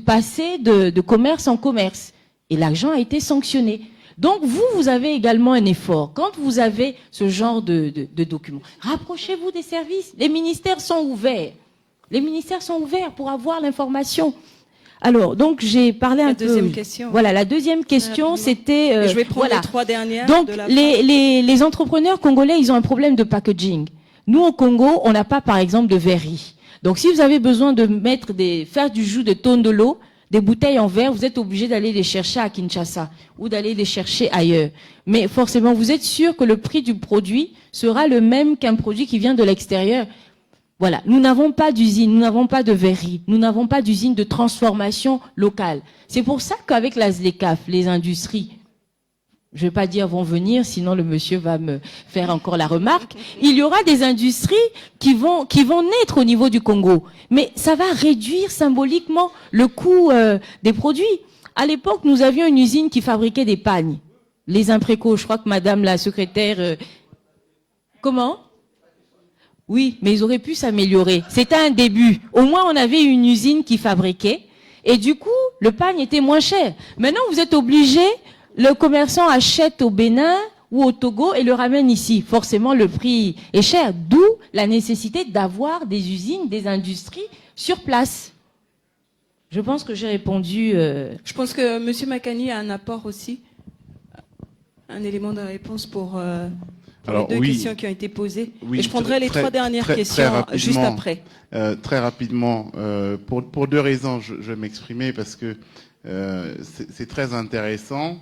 passer de commerce en commerce. Et l'agent a été sanctionné. Donc, vous avez également un effort. Quand vous avez ce genre de documents, rapprochez-vous des services. Les ministères sont ouverts. Les ministères sont ouverts pour avoir l'information. Alors, donc, j'ai parlé un peu... La deuxième question. Voilà, la deuxième question, c'était... je vais prendre les 3 dernières. Donc, de la les entrepreneurs congolais, ils ont un problème de packaging. Nous, au Congo, on n'a pas, par exemple, de verrerie. Donc, si vous avez besoin de faire du jus de tondolo, des bouteilles en verre, vous êtes obligé d'aller les chercher à Kinshasa ou d'aller les chercher ailleurs. Mais forcément, vous êtes sûr que le prix du produit sera le même qu'un produit qui vient de l'extérieur. Voilà. Nous n'avons pas d'usine, nous n'avons pas de verrerie, nous n'avons pas d'usine de transformation locale. C'est pour ça qu'avec la ZLECAf, les industries, je vais pas dire vont venir, sinon le monsieur va me faire encore la remarque. Il y aura des industries qui vont naître au niveau du Congo. Mais ça va réduire symboliquement le coût des produits. À l'époque, nous avions une usine qui fabriquait des pagnes. Les imprécaux, je crois que madame la secrétaire... Comment? Oui, mais ils auraient pu s'améliorer. C'était un début. Au moins, on avait une usine qui fabriquait. Et du coup, le pagne était moins cher. Maintenant, vous êtes obligés... Le commerçant achète au Bénin ou au Togo et le ramène ici. Forcément, le prix est cher. D'où la nécessité d'avoir des usines, des industries sur place. Je pense que j'ai répondu... Je pense que M. Makani a un apport aussi, un élément de réponse pour les deux questions qui ont été posées. Oui, et je prendrai les 3 dernières questions juste après. Très rapidement, pour 2 raisons, je vais m'exprimer parce que c'est très intéressant.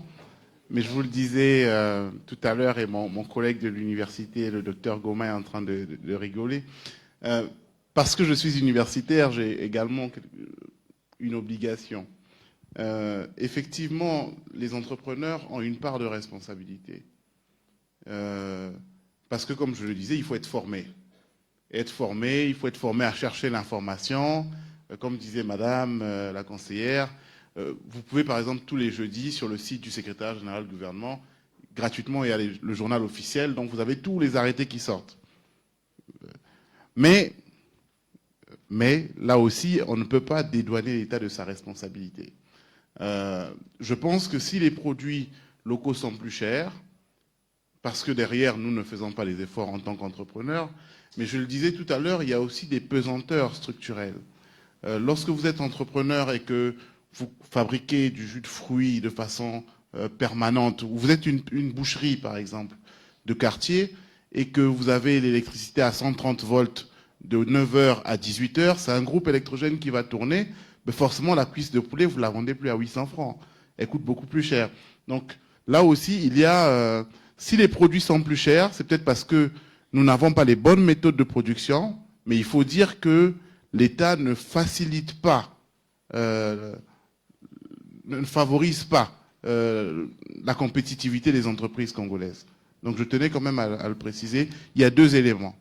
Mais je vous le disais tout à l'heure, et mon collègue de l'université, le docteur Goma, est en train de rigoler. Parce que je suis universitaire, j'ai également une obligation. Effectivement, les entrepreneurs ont une part de responsabilité. Parce que, comme je le disais, il faut être formé. Il faut être formé à chercher l'information. Comme disait madame la conseillère, vous pouvez, par exemple, tous les jeudis, sur le site du secrétaire général du gouvernement, gratuitement, il y a le journal officiel, donc vous avez tous les arrêtés qui sortent. Mais là aussi, on ne peut pas dédouaner l'État de sa responsabilité. Je pense que si les produits locaux sont plus chers, parce que derrière, nous ne faisons pas les efforts en tant qu'entrepreneurs, mais je le disais tout à l'heure, il y a aussi des pesanteurs structurelles. Lorsque vous êtes entrepreneur et que vous fabriquez du jus de fruits de façon permanente, ou vous êtes une boucherie, par exemple, de quartier, et que vous avez l'électricité à 130 volts de 9h à 18h, c'est un groupe électrogène qui va tourner, mais forcément, la cuisse de poulet, vous ne la vendez plus à 800 francs. Elle coûte beaucoup plus cher. Donc, là aussi, il y a... si les produits sont plus chers, c'est peut-être parce que nous n'avons pas les bonnes méthodes de production, mais il faut dire que l'État ne facilite pas, ne favorise pas la compétitivité des entreprises congolaises. Donc je tenais quand même à le préciser. Il y a 2 éléments.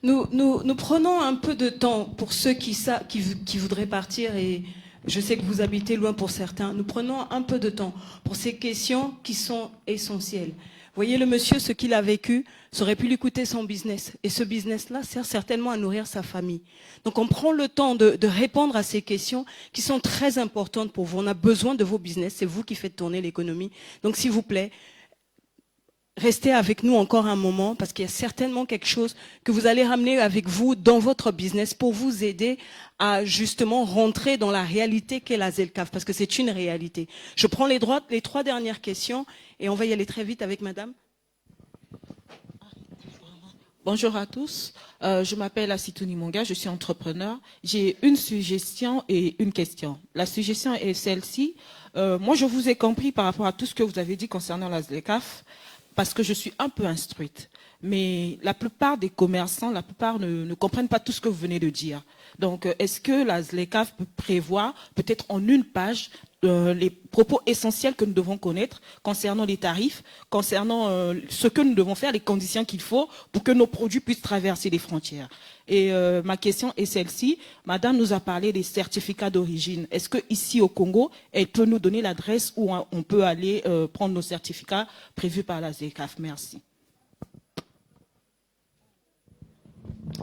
Nous prenons un peu de temps pour ceux qui voudraient partir, et je sais que vous habitez loin pour certains. Nous prenons un peu de temps pour ces questions qui sont essentielles. Voyez, le monsieur, ce qu'il a vécu, ça aurait pu lui coûter son business. Et ce business-là sert certainement à nourrir sa famille. Donc on prend le temps de répondre à ces questions qui sont très importantes pour vous. On a besoin de vos business, c'est vous qui faites tourner l'économie. Donc s'il vous plaît, rester avec nous encore un moment parce qu'il y a certainement quelque chose que vous allez ramener avec vous dans votre business pour vous aider à justement rentrer dans la réalité qu'est la ZLECAf, parce que c'est une réalité. Je prends les 3 dernières questions et on va y aller très vite avec madame. Bonjour à tous, je m'appelle Asitouni Monga, je suis entrepreneur. J'ai une suggestion et une question. La suggestion est celle-ci. Moi, je vous ai compris par rapport à tout ce que vous avez dit concernant la ZLECAf, parce que je suis un peu instruite. Mais la plupart des commerçants, la plupart ne comprennent pas tout ce que vous venez de dire. Donc, est-ce que la ZLECAf peut prévoir, peut-être en une page, les propos essentiels que nous devons connaître concernant les tarifs, concernant ce que nous devons faire, les conditions qu'il faut pour que nos produits puissent traverser les frontières. Et ma question est celle-ci. Madame nous a parlé des certificats d'origine. Est-ce que ici au Congo, elle peut nous donner l'adresse où on peut aller prendre nos certificats prévus par la ZLECAf? Merci.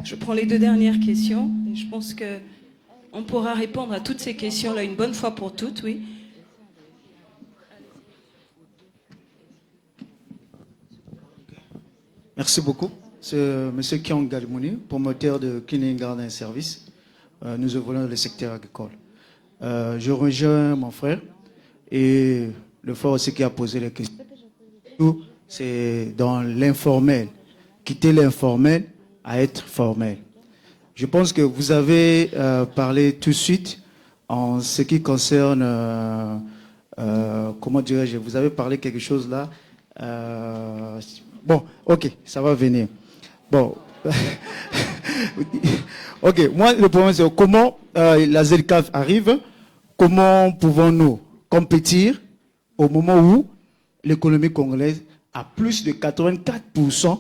Je prends les 2 dernières questions et je pense que on pourra répondre à toutes ces questions-là une bonne fois pour toutes, oui. Merci beaucoup. C'est M. Kiang Galimouni, promoteur de Cleaning Garden Service. Nous évoluons le secteur agricole. Je rejoins mon frère et le frère aussi qui a posé les questions. C'est dans l'informel. Quitter l'informel à être formel. Je pense que vous avez parlé tout de suite en ce qui concerne, comment dirais-je, vous avez parlé quelque chose là. Bon, ok, ça va venir. Bon, ok, moi le problème c'est comment la ZLECAf arrive, comment pouvons-nous compétir au moment où l'économie congolaise a plus de 84%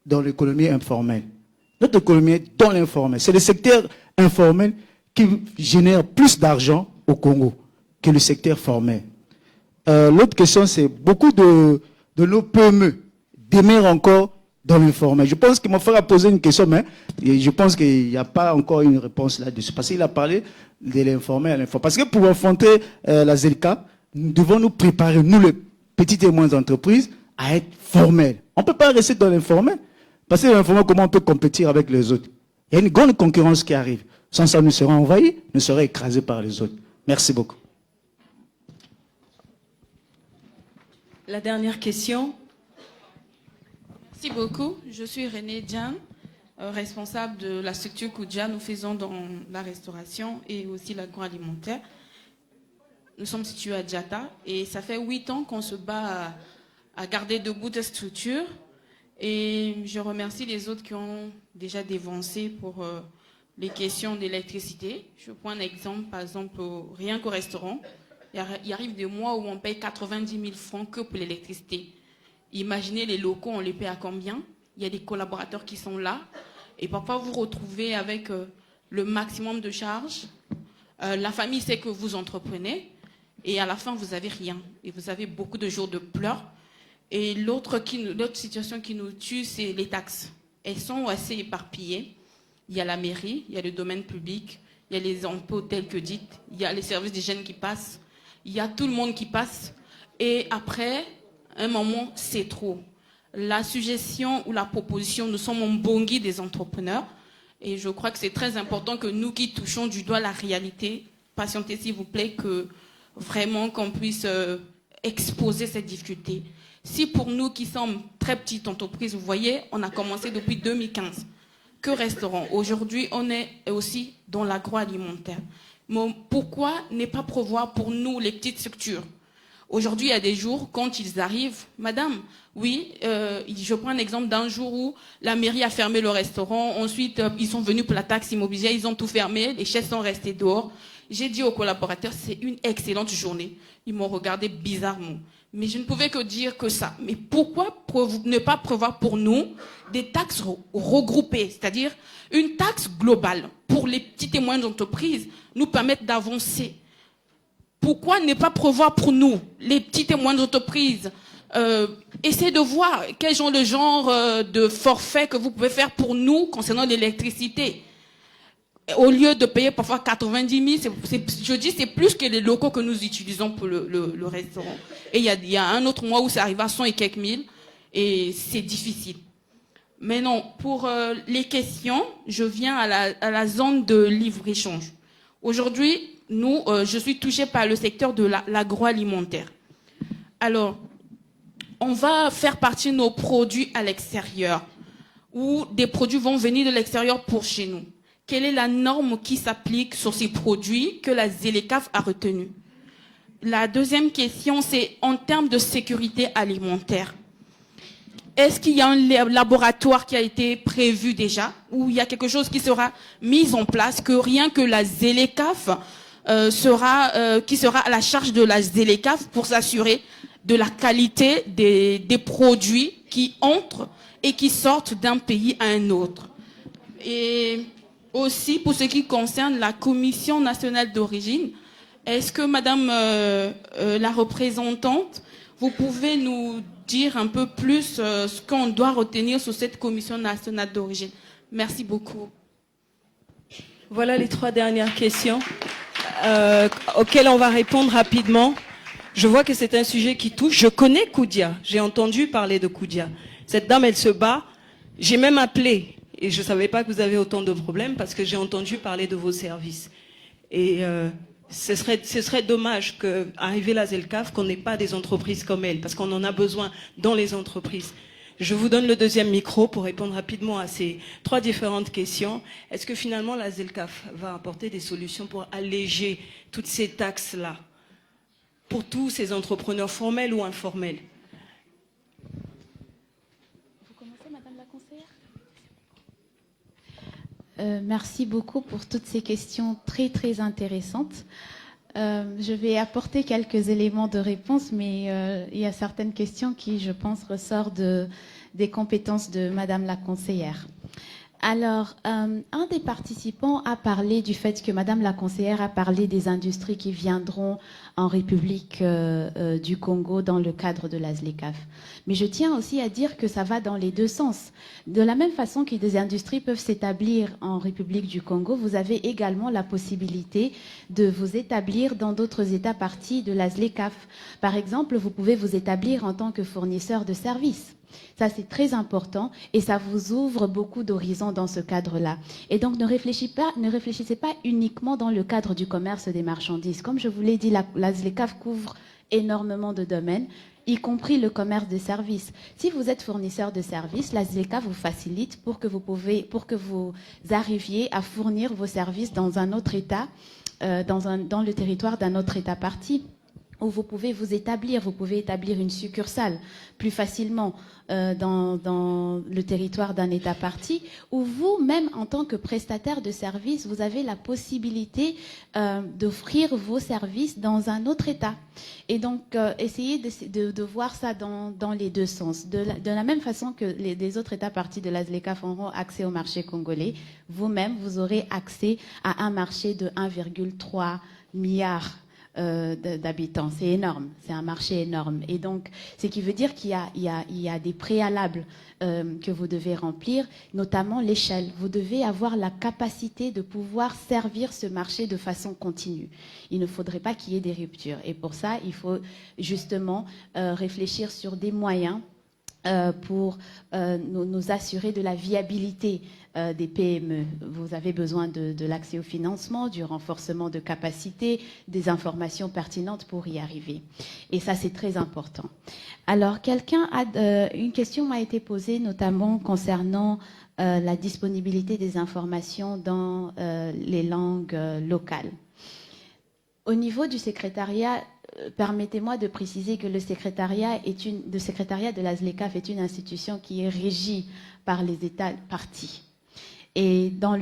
dans l'économie informelle. Notre économie est dans l'informel. C'est le secteur informel qui génère plus d'argent au Congo que le secteur formel. L'autre question, c'est beaucoup de nos PME demeurent encore dans l'informel. Je pense que mon frère a posé une question, mais je pense qu'il n'y a pas encore une réponse là-dessus. Parce qu'il a parlé de l'informel à l'informel. Parce que pour affronter la ZLECAf, nous devons nous préparer, nous les petites et moyennes entreprises, à être formels. On ne peut pas rester dans l'informel. Parce que l'informel, comment on peut compétir avec les autres? Il y a une grande concurrence qui arrive. Sans ça, nous serons envahis, nous serons écrasés par les autres. Merci beaucoup. La dernière question. Merci beaucoup. Je suis René Diane, responsable de la structure Koudia. Nous faisons dans la restauration et aussi l'agroalimentaire. Nous sommes situés à Djata et ça fait 8 ans qu'on se bat à garder debout cette structure. Et je remercie les autres qui ont déjà dévancé pour les questions d'électricité. Je prends un exemple, par exemple, rien qu'au restaurant. Il arrive des mois où on paye 90 000 francs que pour l'électricité. Imaginez les locaux, on les paie à combien? Il y a des collaborateurs qui sont là. Et parfois, vous vous retrouvez avec le maximum de charges. La famille sait que vous entreprenez. Et à la fin, vous n'avez rien. Et vous avez beaucoup de jours de pleurs. Et l'autre situation qui nous tue, c'est les taxes. Elles sont assez éparpillées. Il y a la mairie, il y a le domaine public, il y a les impôts tels que dites, il y a les services d'hygiène qui passent, il y a tout le monde qui passe. Et après, un moment, c'est trop. La suggestion ou la proposition, nous sommes en bongi des entrepreneurs. Et je crois que c'est très important que nous qui touchons du doigt la réalité, patientez s'il vous plaît, que vraiment qu'on puisse exposer cette difficulté. Si pour nous qui sommes très petites entreprises, vous voyez, on a commencé depuis 2015, que restaurant. Aujourd'hui, on est aussi dans l'agroalimentaire. Mais pourquoi ne pas prévoir pour nous les petites structures? Aujourd'hui, il y a des jours, quand ils arrivent, madame, oui, je prends un exemple d'un jour où la mairie a fermé le restaurant, ensuite ils sont venus pour la taxe immobilière, ils ont tout fermé, les chaises sont restées dehors. J'ai dit aux collaborateurs, c'est une excellente journée. Ils m'ont regardé bizarrement. Mais je ne pouvais que dire que ça. Mais pourquoi ne pas prévoir pour nous des taxes regroupées, c'est-à-dire une taxe globale pour les petites et moyennes entreprises nous permettre d'avancer? Pourquoi ne pas prévoir pour nous, les petites et moyennes entreprises, essayer de voir quel sont le genre de forfait que vous pouvez faire pour nous concernant l'électricité? au lieu de payer parfois 90 000, je dis c'est plus que les locaux que nous utilisons pour le restaurant. Et il y a un autre mois où ça arrive à 100 et quelques mille, et c'est difficile. Mais non, pour les questions, je viens à la zone de livre-échange. Aujourd'hui, je suis touchée par le secteur de l'agroalimentaire. Alors, on va faire partir nos produits à l'extérieur, ou des produits vont venir de l'extérieur pour chez nous. Quelle est la norme qui s'applique sur ces produits que la ZLECAf a retenue? La deuxième question, c'est en termes de sécurité alimentaire. Est-ce qu'il y a un laboratoire qui a été prévu déjà, ou il y a quelque chose qui sera mis en place, que rien que la ZLECAf qui sera à la charge de la ZLECAf pour s'assurer de la qualité des produits qui entrent et qui sortent d'un pays à un autre? Et aussi, pour ce qui concerne la Commission nationale d'origine, est-ce que Madame la représentante, vous pouvez nous dire un peu plus ce qu'on doit retenir sur cette Commission nationale d'origine? Merci beaucoup. Voilà les 3 dernières questions auxquelles on va répondre rapidement. Je vois que c'est un sujet qui touche. Je connais Koudia. J'ai entendu parler de Koudia. Cette dame, elle se bat. J'ai même appelé. Et je ne savais pas que vous avez autant de problèmes parce que j'ai entendu parler de vos services. Et ce serait dommage qu'arrivé la ZLECAf, qu'on n'ait pas des entreprises comme elle, parce qu'on en a besoin dans les entreprises. Je vous donne le deuxième micro pour répondre rapidement à ces 3 différentes questions. Est-ce que finalement la ZLECAf va apporter des solutions pour alléger toutes ces taxes-là pour tous ces entrepreneurs formels ou informels? Merci beaucoup pour toutes ces questions très, très intéressantes. Je vais apporter quelques éléments de réponse, mais il y a certaines questions qui, je pense, ressortent des compétences de Madame la conseillère. Alors, un des participants a parlé du fait que Madame la conseillère a parlé des industries qui viendront en République du Congo dans le cadre de la ZLECAf. Mais je tiens aussi à dire que ça va dans les deux sens. De la même façon que des industries peuvent s'établir en République du Congo, vous avez également la possibilité de vous établir dans d'autres États parties de la ZLECAf. Par exemple, vous pouvez vous établir en tant que fournisseur de services. Ça, c'est très important et ça vous ouvre beaucoup d'horizons dans ce cadre-là. Et donc, ne réfléchissez pas uniquement dans le cadre du commerce des marchandises. Comme je vous l'ai dit, la ZLECAf couvre énormément de domaines, y compris le commerce des services. Si vous êtes fournisseur de services, la ZLECAf vous facilite pour que vous arriviez à fournir vos services dans un autre État, dans le territoire d'un autre État partie, où vous pouvez vous établir. Vous pouvez établir une succursale plus facilement dans le territoire d'un État partie, où vous-même, en tant que prestataire de services, vous avez la possibilité d'offrir vos services dans un autre État. Et donc, essayez de voir ça dans les deux sens. De la même façon que les autres États parties de la ZLECAf auront accès au marché congolais, vous-même, vous aurez accès à un marché de 1,3 milliard d'habitants. C'est énorme, c'est un marché énorme. Et donc, ce qui veut dire qu'il y a des préalables que vous devez remplir, notamment l'échelle. Vous devez avoir la capacité de pouvoir servir ce marché de façon continue. Il ne faudrait pas qu'il y ait des ruptures. Et pour ça, il faut justement réfléchir sur des moyens pour nous assurer de la viabilité des PME. Vous avez besoin de l'accès au financement, du renforcement de capacité, des informations pertinentes pour y arriver. Et ça, c'est très important. Alors, une question m'a été posée, notamment concernant la disponibilité des informations dans les langues locales. Au niveau du secrétariat, permettez-moi de préciser que le secrétariat de la ZLECAf est une institution qui est régie par les États parties. Et dans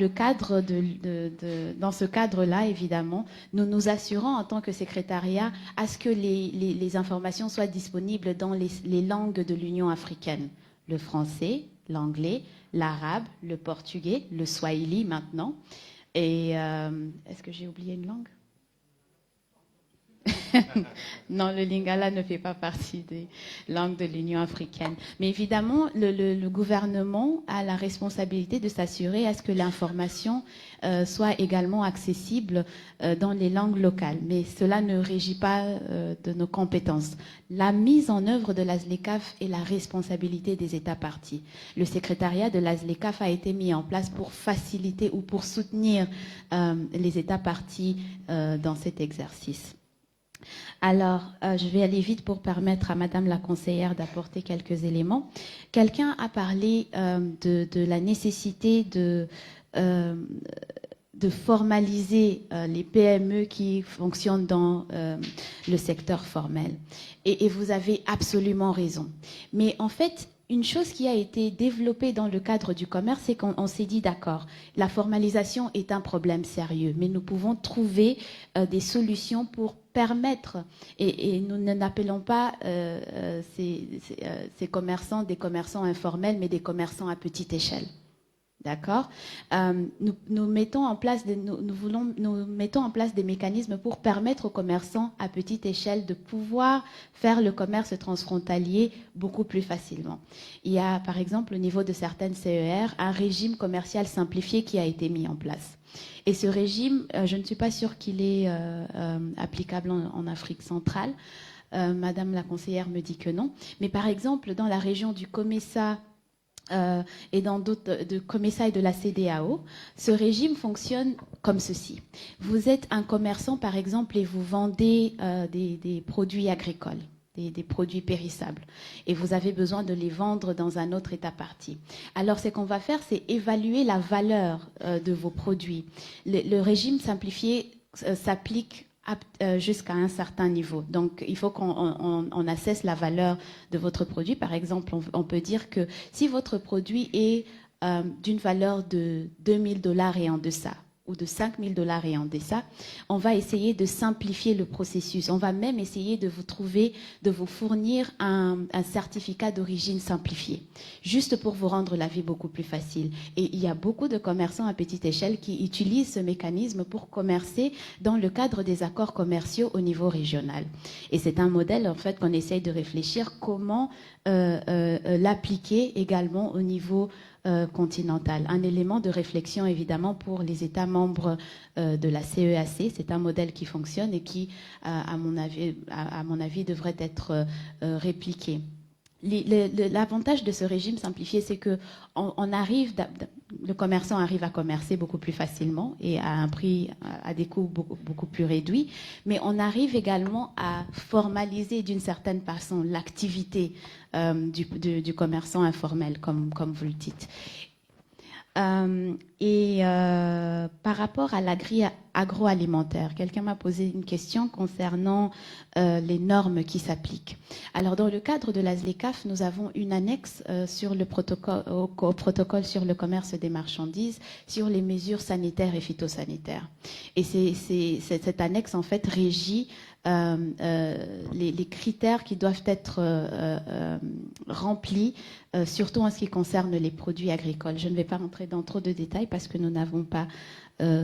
ce cadre-là, évidemment, nous nous assurons en tant que secrétariat à ce que les informations soient disponibles dans les langues de l'Union africaine. Le français, l'anglais, l'arabe, le portugais, le swahili maintenant. Et est-ce que j'ai oublié une langue ? Non, le lingala ne fait pas partie des langues de l'Union africaine. Mais évidemment, le gouvernement a la responsabilité de s'assurer à ce que l'information soit également accessible dans les langues locales. Mais cela ne régit pas de nos compétences. La mise en œuvre de la ZLECAf est la responsabilité des États parties. Le secrétariat de la ZLECAf a été mis en place pour faciliter ou pour soutenir les États parties dans cet exercice. Alors, je vais aller vite pour permettre à Madame la conseillère d'apporter quelques éléments. Quelqu'un a parlé de la nécessité de formaliser les PME qui fonctionnent dans le secteur formel. Et vous avez absolument raison. Mais en fait, une chose qui a été développée dans le cadre du commerce, c'est qu'on s'est dit, d'accord, la formalisation est un problème sérieux, mais nous pouvons trouver des solutions pour permettre, et nous n'appelons pas ces commerçants des commerçants informels, mais des commerçants à petite échelle. D'accord. Nous mettons en place des mécanismes pour permettre aux commerçants à petite échelle de pouvoir faire le commerce transfrontalier beaucoup plus facilement. Il y a, par exemple, au niveau de certaines CER, un régime commercial simplifié qui a été mis en place. Et ce régime, je ne suis pas sûre qu'il est applicable en Afrique centrale. Madame la conseillère me dit que non. Mais par exemple, dans la région du Comessa, et dans d'autres de Comessa et de la CEDEAO, ce régime fonctionne comme ceci. Vous êtes un commerçant, par exemple, et vous vendez des produits agricoles, des produits périssables, et vous avez besoin de les vendre dans un autre État partie. Alors, ce qu'on va faire, c'est évaluer la valeur de vos produits. Le régime simplifié s'applique jusqu'à un certain niveau. Donc, il faut qu'on assesse la valeur de votre produit. Par exemple, on peut dire que si votre produit est d'une valeur de $2 000 et en deçà, ou de $5 000 et en deçà, on va essayer de simplifier le processus. On va même essayer de vous fournir un certificat d'origine simplifié, juste pour vous rendre la vie beaucoup plus facile. Et il y a beaucoup de commerçants à petite échelle qui utilisent ce mécanisme pour commercer dans le cadre des accords commerciaux au niveau régional. Et c'est un modèle, en fait, qu'on essaye de réfléchir comment l'appliquer également au niveau continentale. Un élément de réflexion, évidemment, pour les États membres de la CEAC. C'est un modèle qui fonctionne et qui, à mon avis, devrait être répliqué. L'avantage de ce régime simplifié, c'est que le commerçant arrive à commercer beaucoup plus facilement et à un prix, à des coûts beaucoup plus réduits, mais on arrive également à formaliser d'une certaine façon l'activité du commerçant informel, comme vous le dites. Par rapport à agroalimentaire, quelqu'un m'a posé une question concernant les normes qui s'appliquent. Alors, dans le cadre de la ZLECAf, nous avons une annexe sur le au protocole sur le commerce des marchandises, sur les mesures sanitaires et phytosanitaires. Et cette annexe, en fait, régit les critères qui doivent être remplis, surtout en ce qui concerne les produits agricoles. Je ne vais pas rentrer dans trop de détails parce que nous n'avons pas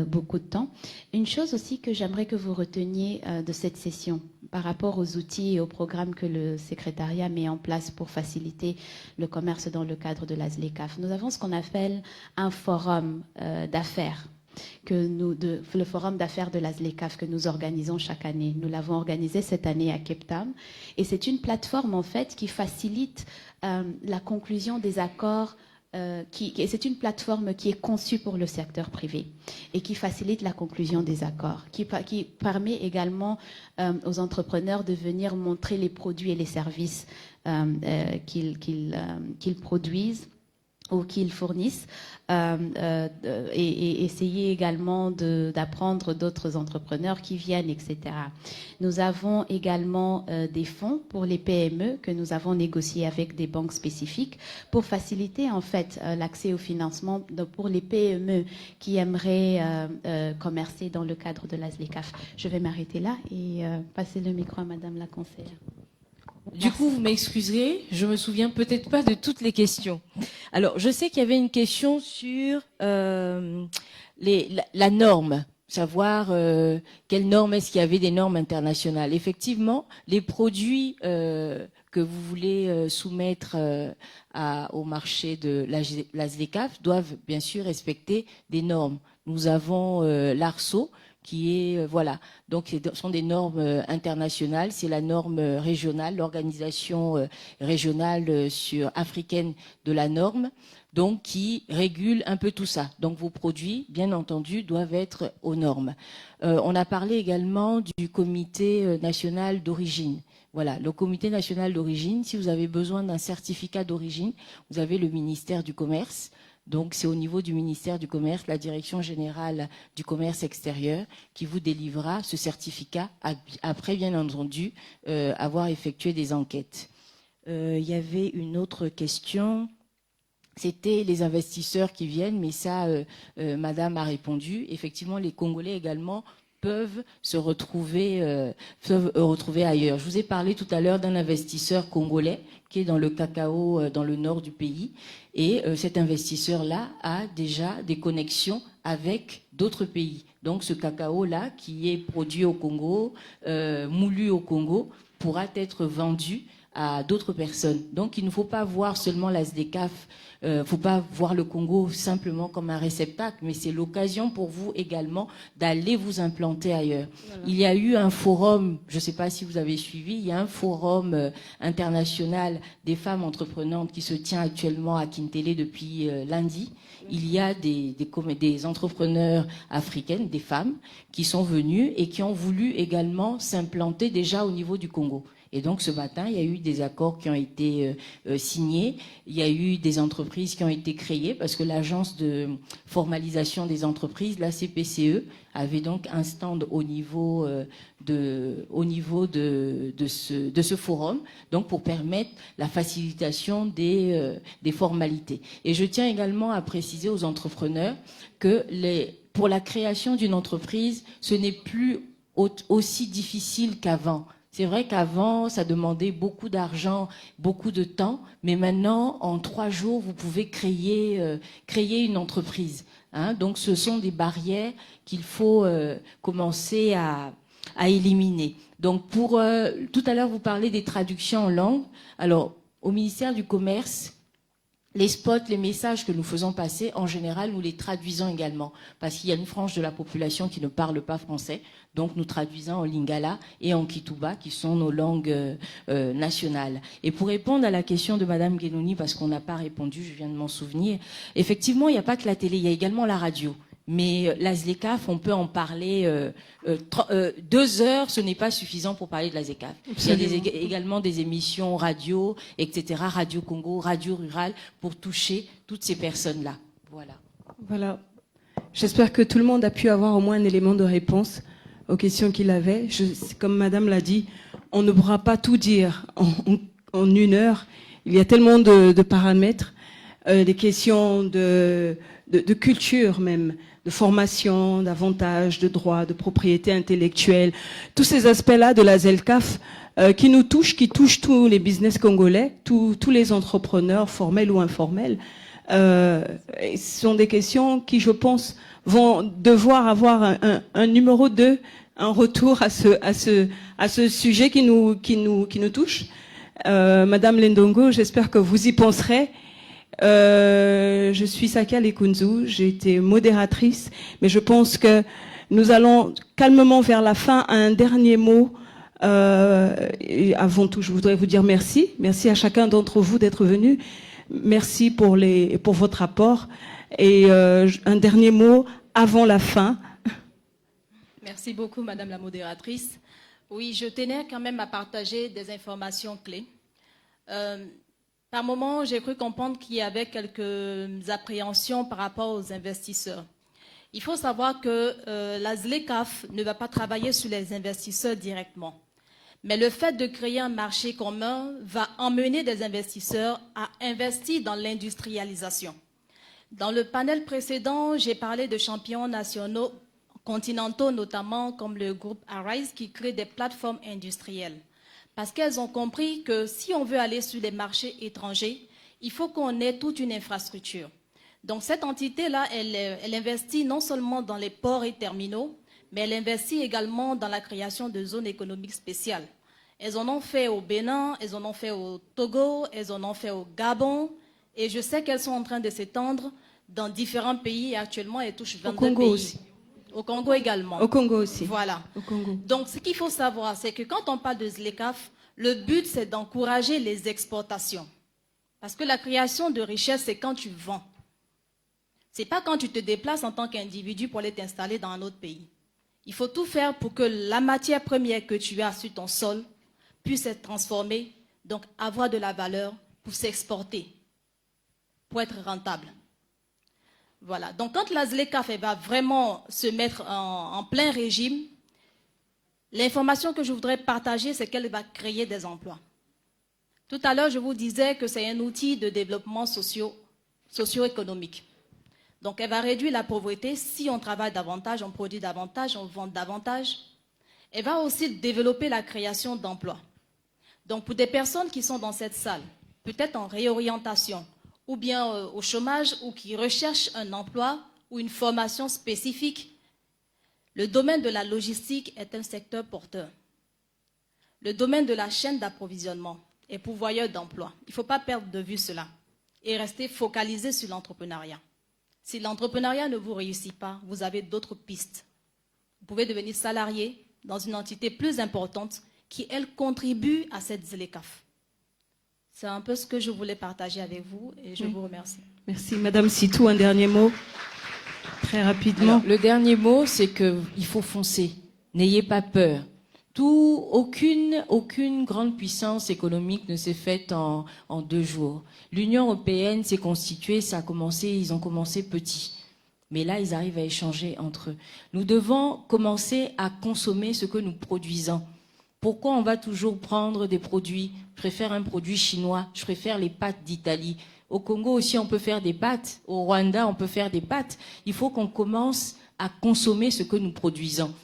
beaucoup de temps. Une chose aussi que j'aimerais que vous reteniez de cette session par rapport aux outils et aux programmes que le secrétariat met en place pour faciliter le commerce dans le cadre de la ZLECAf. Nous avons ce qu'on appelle un forum d'affaires. Le forum d'affaires de la ZLECAf que nous organisons chaque année. Nous l'avons organisé cette année à Cape Town. Et c'est une plateforme, en fait, qui facilite la conclusion des accords. C'est une plateforme qui est conçue pour le secteur privé et qui facilite la conclusion des accords, qui permet également aux entrepreneurs de venir montrer les produits et les services qu'ils produisent ou qu'ils fournissent, et essayer également d'apprendre d'autres entrepreneurs qui viennent, etc. Nous avons également des fonds pour les PME que nous avons négociés avec des banques spécifiques pour faciliter en fait l'accès au financement pour les PME qui aimeraient commercer dans le cadre de la ZLECAf. Je vais m'arrêter là et passer le micro à Madame la conseillère. Du coup, vous m'excuserez, je me souviens peut-être pas de toutes les questions. Alors, je sais qu'il y avait une question sur la norme. savoir quelles normes, est-ce qu'il y avait des normes internationales. Effectivement, les produits que vous voulez soumettre au marché de la ZLECAf doivent bien sûr respecter des normes. Nous avons l'ARSO, qui est, voilà, donc ce sont des normes internationales, c'est la norme régionale, l'organisation régionale africaine de la norme, donc qui régule un peu tout ça. Donc vos produits, bien entendu, doivent être aux normes. On a parlé également du comité national d'origine. Voilà, le comité national d'origine, si vous avez besoin d'un certificat d'origine, vous avez le ministère du Commerce. Donc, c'est au niveau du ministère du Commerce, la Direction générale du commerce extérieur, qui vous délivrera ce certificat après, bien entendu, avoir effectué des enquêtes. Il y avait une autre question. C'était les investisseurs qui viennent, mais ça, Madame a répondu. Effectivement, les Congolais également peuvent se retrouver, ailleurs. Je vous ai parlé tout à l'heure d'un investisseur congolais qui est dans le cacao dans le nord du pays. Et cet investisseur-là a déjà des connexions avec d'autres pays. Donc ce cacao-là, qui est produit au Congo, moulu au Congo, pourra être vendu à d'autres personnes. Donc il ne faut pas voir seulement la ZLECAf, il ne faut pas voir le Congo simplement comme un réceptacle, mais c'est l'occasion pour vous également d'aller vous implanter ailleurs. Voilà. Il y a eu un forum, je ne sais pas si vous avez suivi, il y a un forum international des femmes entreprenantes qui se tient actuellement à Kintélé depuis lundi. Il y a des entrepreneurs africaines, des femmes, qui sont venues et qui ont voulu également s'implanter déjà au niveau du Congo. Et donc ce matin, il y a eu des accords qui ont été signés, il y a eu des entreprises qui ont été créées parce que l'agence de formalisation des entreprises, la CPCE, avait donc un stand au niveau de ce forum, donc pour permettre la facilitation des formalités. Et je tiens également à préciser aux entrepreneurs que pour la création d'une entreprise, ce n'est plus aussi difficile qu'avant. C'est vrai qu'avant, ça demandait beaucoup d'argent, beaucoup de temps, mais maintenant, en 3 jours, vous pouvez créer une entreprise. Hein. Donc, ce sont des barrières qu'il faut commencer à éliminer. Donc, tout à l'heure, vous parlez des traductions en langue. Alors, au ministère du Commerce, les spots, les messages que nous faisons passer, en général, nous les traduisons également. Parce qu'il y a une frange de la population qui ne parle pas français. Donc, nous traduisons en lingala et en kituba, qui sont nos langues nationales. Et pour répondre à la question de Madame Guénouni, parce qu'on n'a pas répondu, je viens de m'en souvenir, effectivement, il n'y a pas que la télé, il y a également la radio. Mais la ZLECAf, on peut en parler 2 heures, ce n'est pas suffisant pour parler de la ZLECAf. Absolument. Il y a également des émissions radio, etc., Radio Congo, Radio Rural, pour toucher toutes ces personnes-là. Voilà. Voilà. J'espère que tout le monde a pu avoir au moins un élément de réponse aux questions qu'il avait. Comme Madame l'a dit, on ne pourra pas tout dire en 1 heure. Il y a tellement de paramètres, des questions de culture même, de formation, d'avantages, de droits, de propriété intellectuelle, tous ces aspects-là de la ZLECAf qui nous touchent, qui touchent tous les business congolais, tous les entrepreneurs formels ou informels. Ce sont des questions qui, je pense, vont devoir avoir un numéro 2, un retour à ce sujet qui nous touche. Madame Lendongo, j'espère que vous y penserez. Je suis Sakia Lekunzu, j'ai été modératrice, mais je pense que nous allons calmement vers la fin. Un dernier mot. Et avant tout, je voudrais vous dire merci. Merci à chacun d'entre vous d'être venu. Merci pour votre apport. Et un dernier mot avant la fin. Merci beaucoup, Madame la modératrice. Oui, je tenais quand même à partager des informations clés. Par moment, j'ai cru comprendre qu'il y avait quelques appréhensions par rapport aux investisseurs. Il faut savoir que la ZLECAf ne va pas travailler sur les investisseurs directement. Mais le fait de créer un marché commun va emmener des investisseurs à investir dans l'industrialisation. Dans le panel précédent, j'ai parlé de champions nationaux, continentaux notamment, comme le groupe Arise, qui crée des plateformes industrielles. Parce qu'elles ont compris que si on veut aller sur les marchés étrangers, il faut qu'on ait toute une infrastructure. Donc cette entité-là, elle investit non seulement dans les ports et terminaux, mais elle investit également dans la création de zones économiques spéciales. Elles en ont fait au Bénin, elles en ont fait au Togo, elles en ont fait au Gabon, et je sais qu'elles sont en train de s'étendre dans différents pays, et actuellement elles touchent 22 Congo pays. aussi. Au Congo également. Au Congo aussi. Voilà. Au Congo. Donc ce qu'il faut savoir, c'est que quand on parle de ZLECAf, le but c'est d'encourager les exportations. Parce que la création de richesse, c'est quand tu vends. Ce n'est pas quand tu te déplaces en tant qu'individu pour aller t'installer dans un autre pays. Il faut tout faire pour que la matière première que tu as sur ton sol puisse être transformée, donc avoir de la valeur pour s'exporter, pour être rentable. Voilà. Donc quand la ZLECAf va vraiment se mettre en plein régime, l'information que je voudrais partager, c'est qu'elle va créer des emplois. Tout à l'heure, je vous disais que c'est un outil de développement socio-économique. Donc, elle va réduire la pauvreté si on travaille davantage, on produit davantage, on vend davantage. Elle va aussi développer la création d'emplois. Donc, pour des personnes qui sont dans cette salle, peut-être en réorientation, ou bien au chômage, ou qui recherchent un emploi ou une formation spécifique, le domaine de la logistique est un secteur porteur. Le domaine de la chaîne d'approvisionnement est pourvoyeur d'emplois. Il ne faut pas perdre de vue cela et rester focalisé sur l'entrepreneuriat. Si l'entrepreneuriat ne vous réussit pas, vous avez d'autres pistes. Vous pouvez devenir salarié dans une entité plus importante qui, elle, contribue à cette ZLECAf. C'est un peu ce que je voulais partager avec vous et je vous remercie. Merci. Madame Sitou, un dernier mot, très rapidement. Alors, le dernier mot, c'est qu'il faut foncer. N'ayez pas peur. Aucune grande puissance économique ne s'est faite en 2 jours. L'Union européenne s'est constituée, ils ont commencé petit. Mais là, ils arrivent à échanger entre eux. Nous devons commencer à consommer ce que nous produisons. Pourquoi on va toujours prendre des produits? Je préfère un produit chinois, je préfère les pâtes d'Italie. Au Congo aussi, on peut faire des pâtes. Au Rwanda, on peut faire des pâtes. Il faut qu'on commence à consommer ce que nous produisons.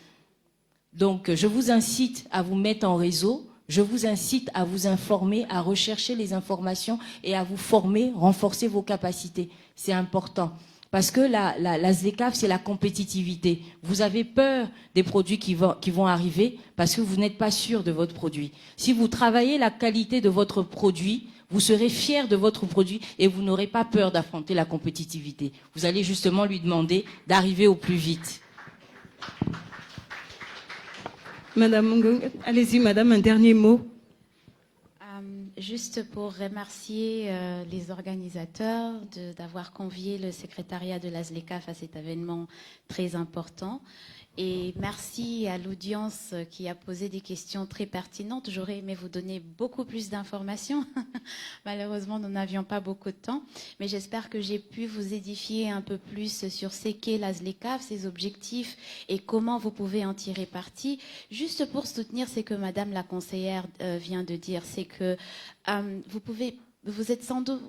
Donc, je vous incite à vous mettre en réseau, je vous incite à vous informer, à rechercher les informations et à vous former, renforcer vos capacités. C'est important. Parce que la ZLECAf, c'est la compétitivité. Vous avez peur des produits qui vont arriver parce que vous n'êtes pas sûr de votre produit. Si vous travaillez la qualité de votre produit, vous serez fier de votre produit et vous n'aurez pas peur d'affronter la compétitivité. Vous allez justement lui demander d'arriver au plus vite. Madame Mungong, allez-y, madame, un dernier mot. Juste pour remercier les organisateurs d'avoir convié le secrétariat de la ZLECAf à cet événement très important. Et merci à l'audience qui a posé des questions très pertinentes. J'aurais aimé vous donner beaucoup plus d'informations. Malheureusement, nous n'avions pas beaucoup de temps. Mais j'espère que j'ai pu vous édifier un peu plus sur ce qu'est la ZLECAf, ses objectifs et comment vous pouvez en tirer parti. Juste pour soutenir ce que Madame la conseillère vient de dire, c'est que vous êtes sans doute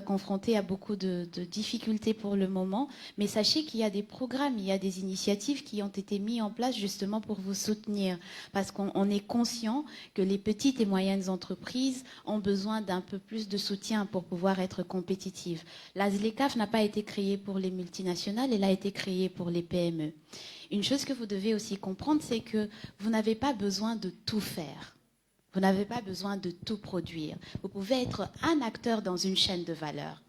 confronté à beaucoup de difficultés pour le moment, mais sachez qu'il y a des programmes, il y a des initiatives qui ont été mises en place justement pour vous soutenir, parce qu'on est conscient que les petites et moyennes entreprises ont besoin d'un peu plus de soutien pour pouvoir être compétitives. La ZLECAf n'a pas été créée pour les multinationales, elle a été créée pour les PME. Une chose que vous devez aussi comprendre, c'est que vous n'avez pas besoin de tout faire. Vous n'avez pas besoin de tout produire. Vous pouvez être un acteur dans une chaîne de valeur.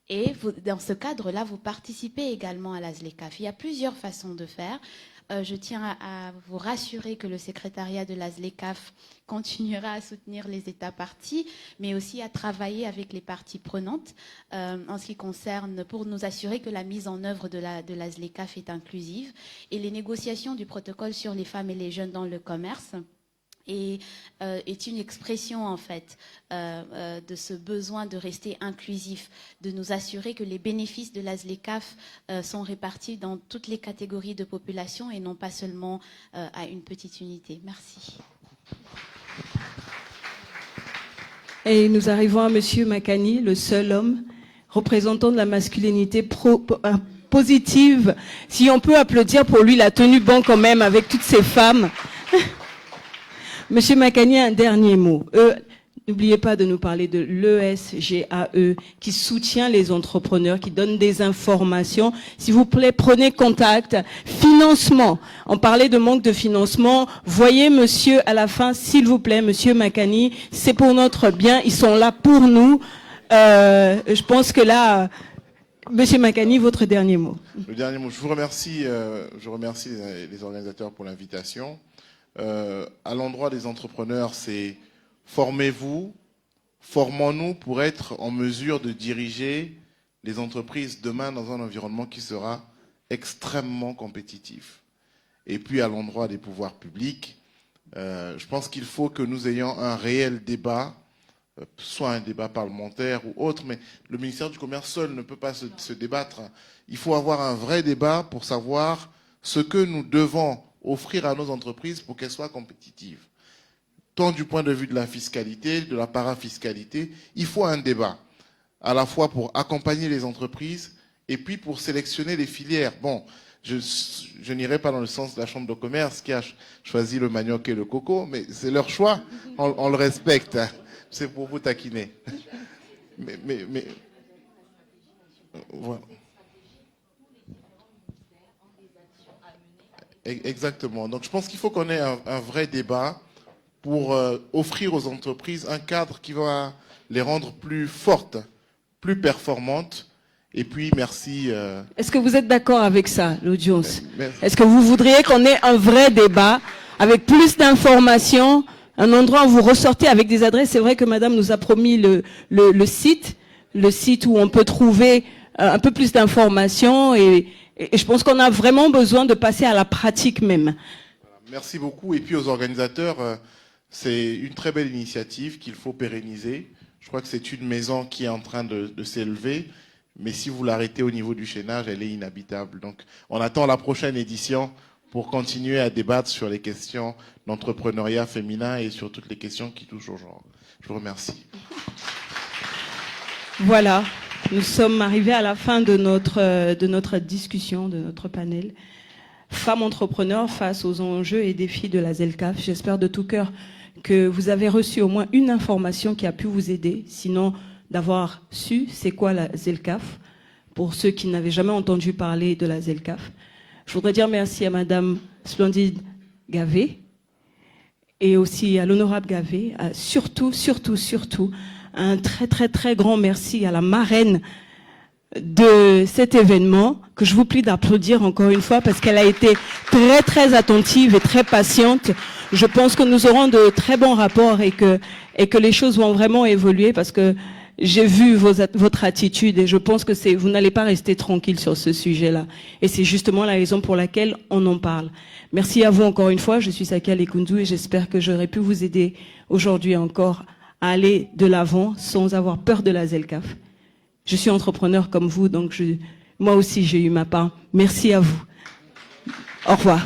Et dans ce cadre-là, vous participez également à la ZLECAf. Il y a plusieurs façons de faire. Je tiens à vous rassurer que le secrétariat de la ZLECAf continuera à soutenir les États parties, mais aussi à travailler avec les parties prenantes en ce qui concerne, pour nous assurer que la mise en œuvre de la ZLECAf est inclusive. Et les négociations du protocole sur les femmes et les jeunes dans le commerce est une expression en fait de ce besoin de rester inclusif, de nous assurer que les bénéfices de la ZLECAf sont répartis dans toutes les catégories de population et non pas seulement à une petite unité. Merci. Et nous arrivons à Monsieur Makani, le seul homme représentant de la masculinité positive. Si on peut applaudir pour lui, la tenue bon quand même avec toutes ces femmes. Monsieur Makani, un dernier mot. n'oubliez pas de nous parler de l'ESGAE qui soutient les entrepreneurs, qui donne des informations. S'il vous plaît, prenez contact. Financement. On parlait de manque de financement. Voyez monsieur à la fin, s'il vous plaît, monsieur Makani, c'est pour notre bien. Ils sont là pour nous. Je pense que là, monsieur Makani, votre dernier mot. Le dernier mot. Je remercie les organisateurs pour l'invitation. À l'endroit des entrepreneurs, c'est formez-vous, formons-nous pour être en mesure de diriger les entreprises demain dans un environnement qui sera extrêmement compétitif. Et puis à l'endroit des pouvoirs publics, je pense qu'il faut que nous ayons un réel débat, soit un débat parlementaire ou autre, mais le ministère du Commerce seul ne peut pas se débattre. Il faut avoir un vrai débat pour savoir ce que nous devons offrir à nos entreprises pour qu'elles soient compétitives. Tant du point de vue de la fiscalité, de la parafiscalité, il faut un débat, à la fois pour accompagner les entreprises et puis pour sélectionner les filières. Bon, je n'irai pas dans le sens de la Chambre de commerce qui a choisi le manioc et le coco, mais c'est leur choix, on le respecte. C'est pour vous taquiner. Mais voilà. Exactement. Donc je pense qu'il faut qu'on ait un vrai débat pour offrir aux entreprises un cadre qui va les rendre plus fortes, plus performantes. Et puis, merci. Est-ce que vous êtes d'accord avec ça, l'audience? Est-ce que vous voudriez qu'on ait un vrai débat avec plus d'informations, un endroit où vous ressortez avec des adresses? C'est vrai que madame nous a promis le site où on peut trouver un peu plus d'informations et je pense qu'on a vraiment besoin de passer à la pratique même. Merci beaucoup. Et puis aux organisateurs, c'est une très belle initiative qu'il faut pérenniser. Je crois que c'est une maison qui est en train de s'élever, mais si vous l'arrêtez au niveau du chaînage, elle est inhabitable. Donc on attend la prochaine édition pour continuer à débattre sur les questions d'entrepreneuriat féminin et sur toutes les questions qui touchent au genre. Je vous remercie. Voilà. Nous sommes arrivés à la fin de notre discussion, de notre panel. Femmes entrepreneurs face aux enjeux et défis de la ZELCAF. J'espère de tout cœur que vous avez reçu au moins une information qui a pu vous aider, sinon d'avoir su c'est quoi la ZELCAF, pour ceux qui n'avaient jamais entendu parler de la ZELCAF. Je voudrais dire merci à madame Splendide Gavé et aussi à l'honorable Gavé, surtout, un très très très grand merci à la marraine de cet événement, que je vous prie d'applaudir encore une fois parce qu'elle a été très très attentive et très patiente. Je pense que nous aurons de très bons rapports et que les choses vont vraiment évoluer parce que j'ai vu votre attitude et je pense que vous n'allez pas rester tranquille sur ce sujet-là. Et c'est justement la raison pour laquelle on en parle. Merci à vous encore une fois. Je suis Sakia Lekundu et j'espère que j'aurai pu vous aider aujourd'hui encore à aller de l'avant sans avoir peur de la ZELCAF. Je suis entrepreneur comme vous, donc moi aussi j'ai eu ma part. Merci à vous. Au revoir.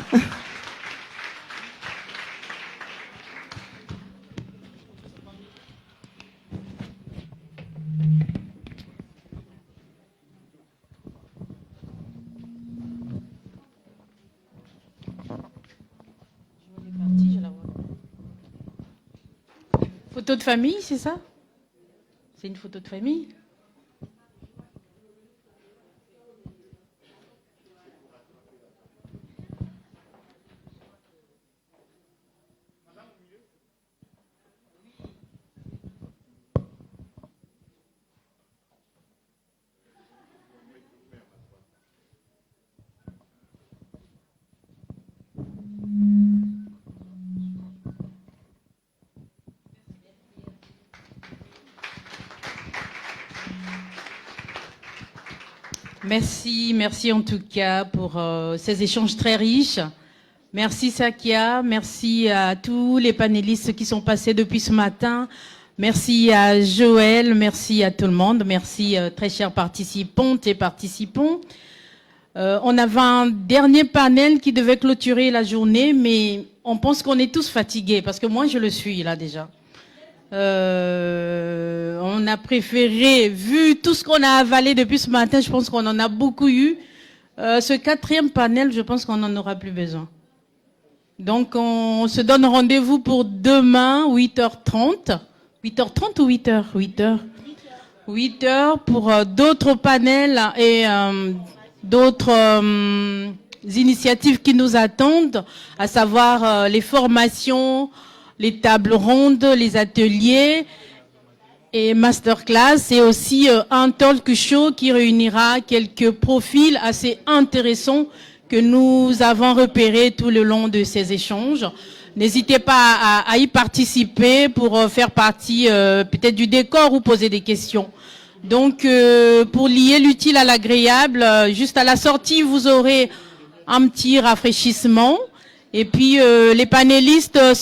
Photo de famille, c'est ça? C'est une photo de famille? Merci en tout cas pour ces échanges très riches. Merci Sakia, merci à tous les panélistes qui sont passés depuis ce matin. Merci à Joël, merci à tout le monde. Merci très chers participantes et participants. On avait un dernier panel qui devait clôturer la journée, mais on pense qu'on est tous fatigués parce que moi je le suis là déjà. On a préféré, vu tout ce qu'on a avalé depuis ce matin, je pense qu'on en a beaucoup eu. Ce quatrième panel, je pense qu'on n'en aura plus besoin. Donc on se donne rendez-vous pour demain, 8h30. 8h30 ou 8h 8h. 8h pour d'autres panels et d'autres initiatives qui nous attendent, à savoir les formations, les tables rondes, les ateliers et masterclass, et aussi un talk show qui réunira quelques profils assez intéressants que nous avons repérés tout le long de ces échanges. N'hésitez pas à y participer pour faire partie peut-être du décor ou poser des questions. Donc, pour lier l'utile à l'agréable, juste à la sortie, vous aurez un petit rafraîchissement. Et puis, les panélistes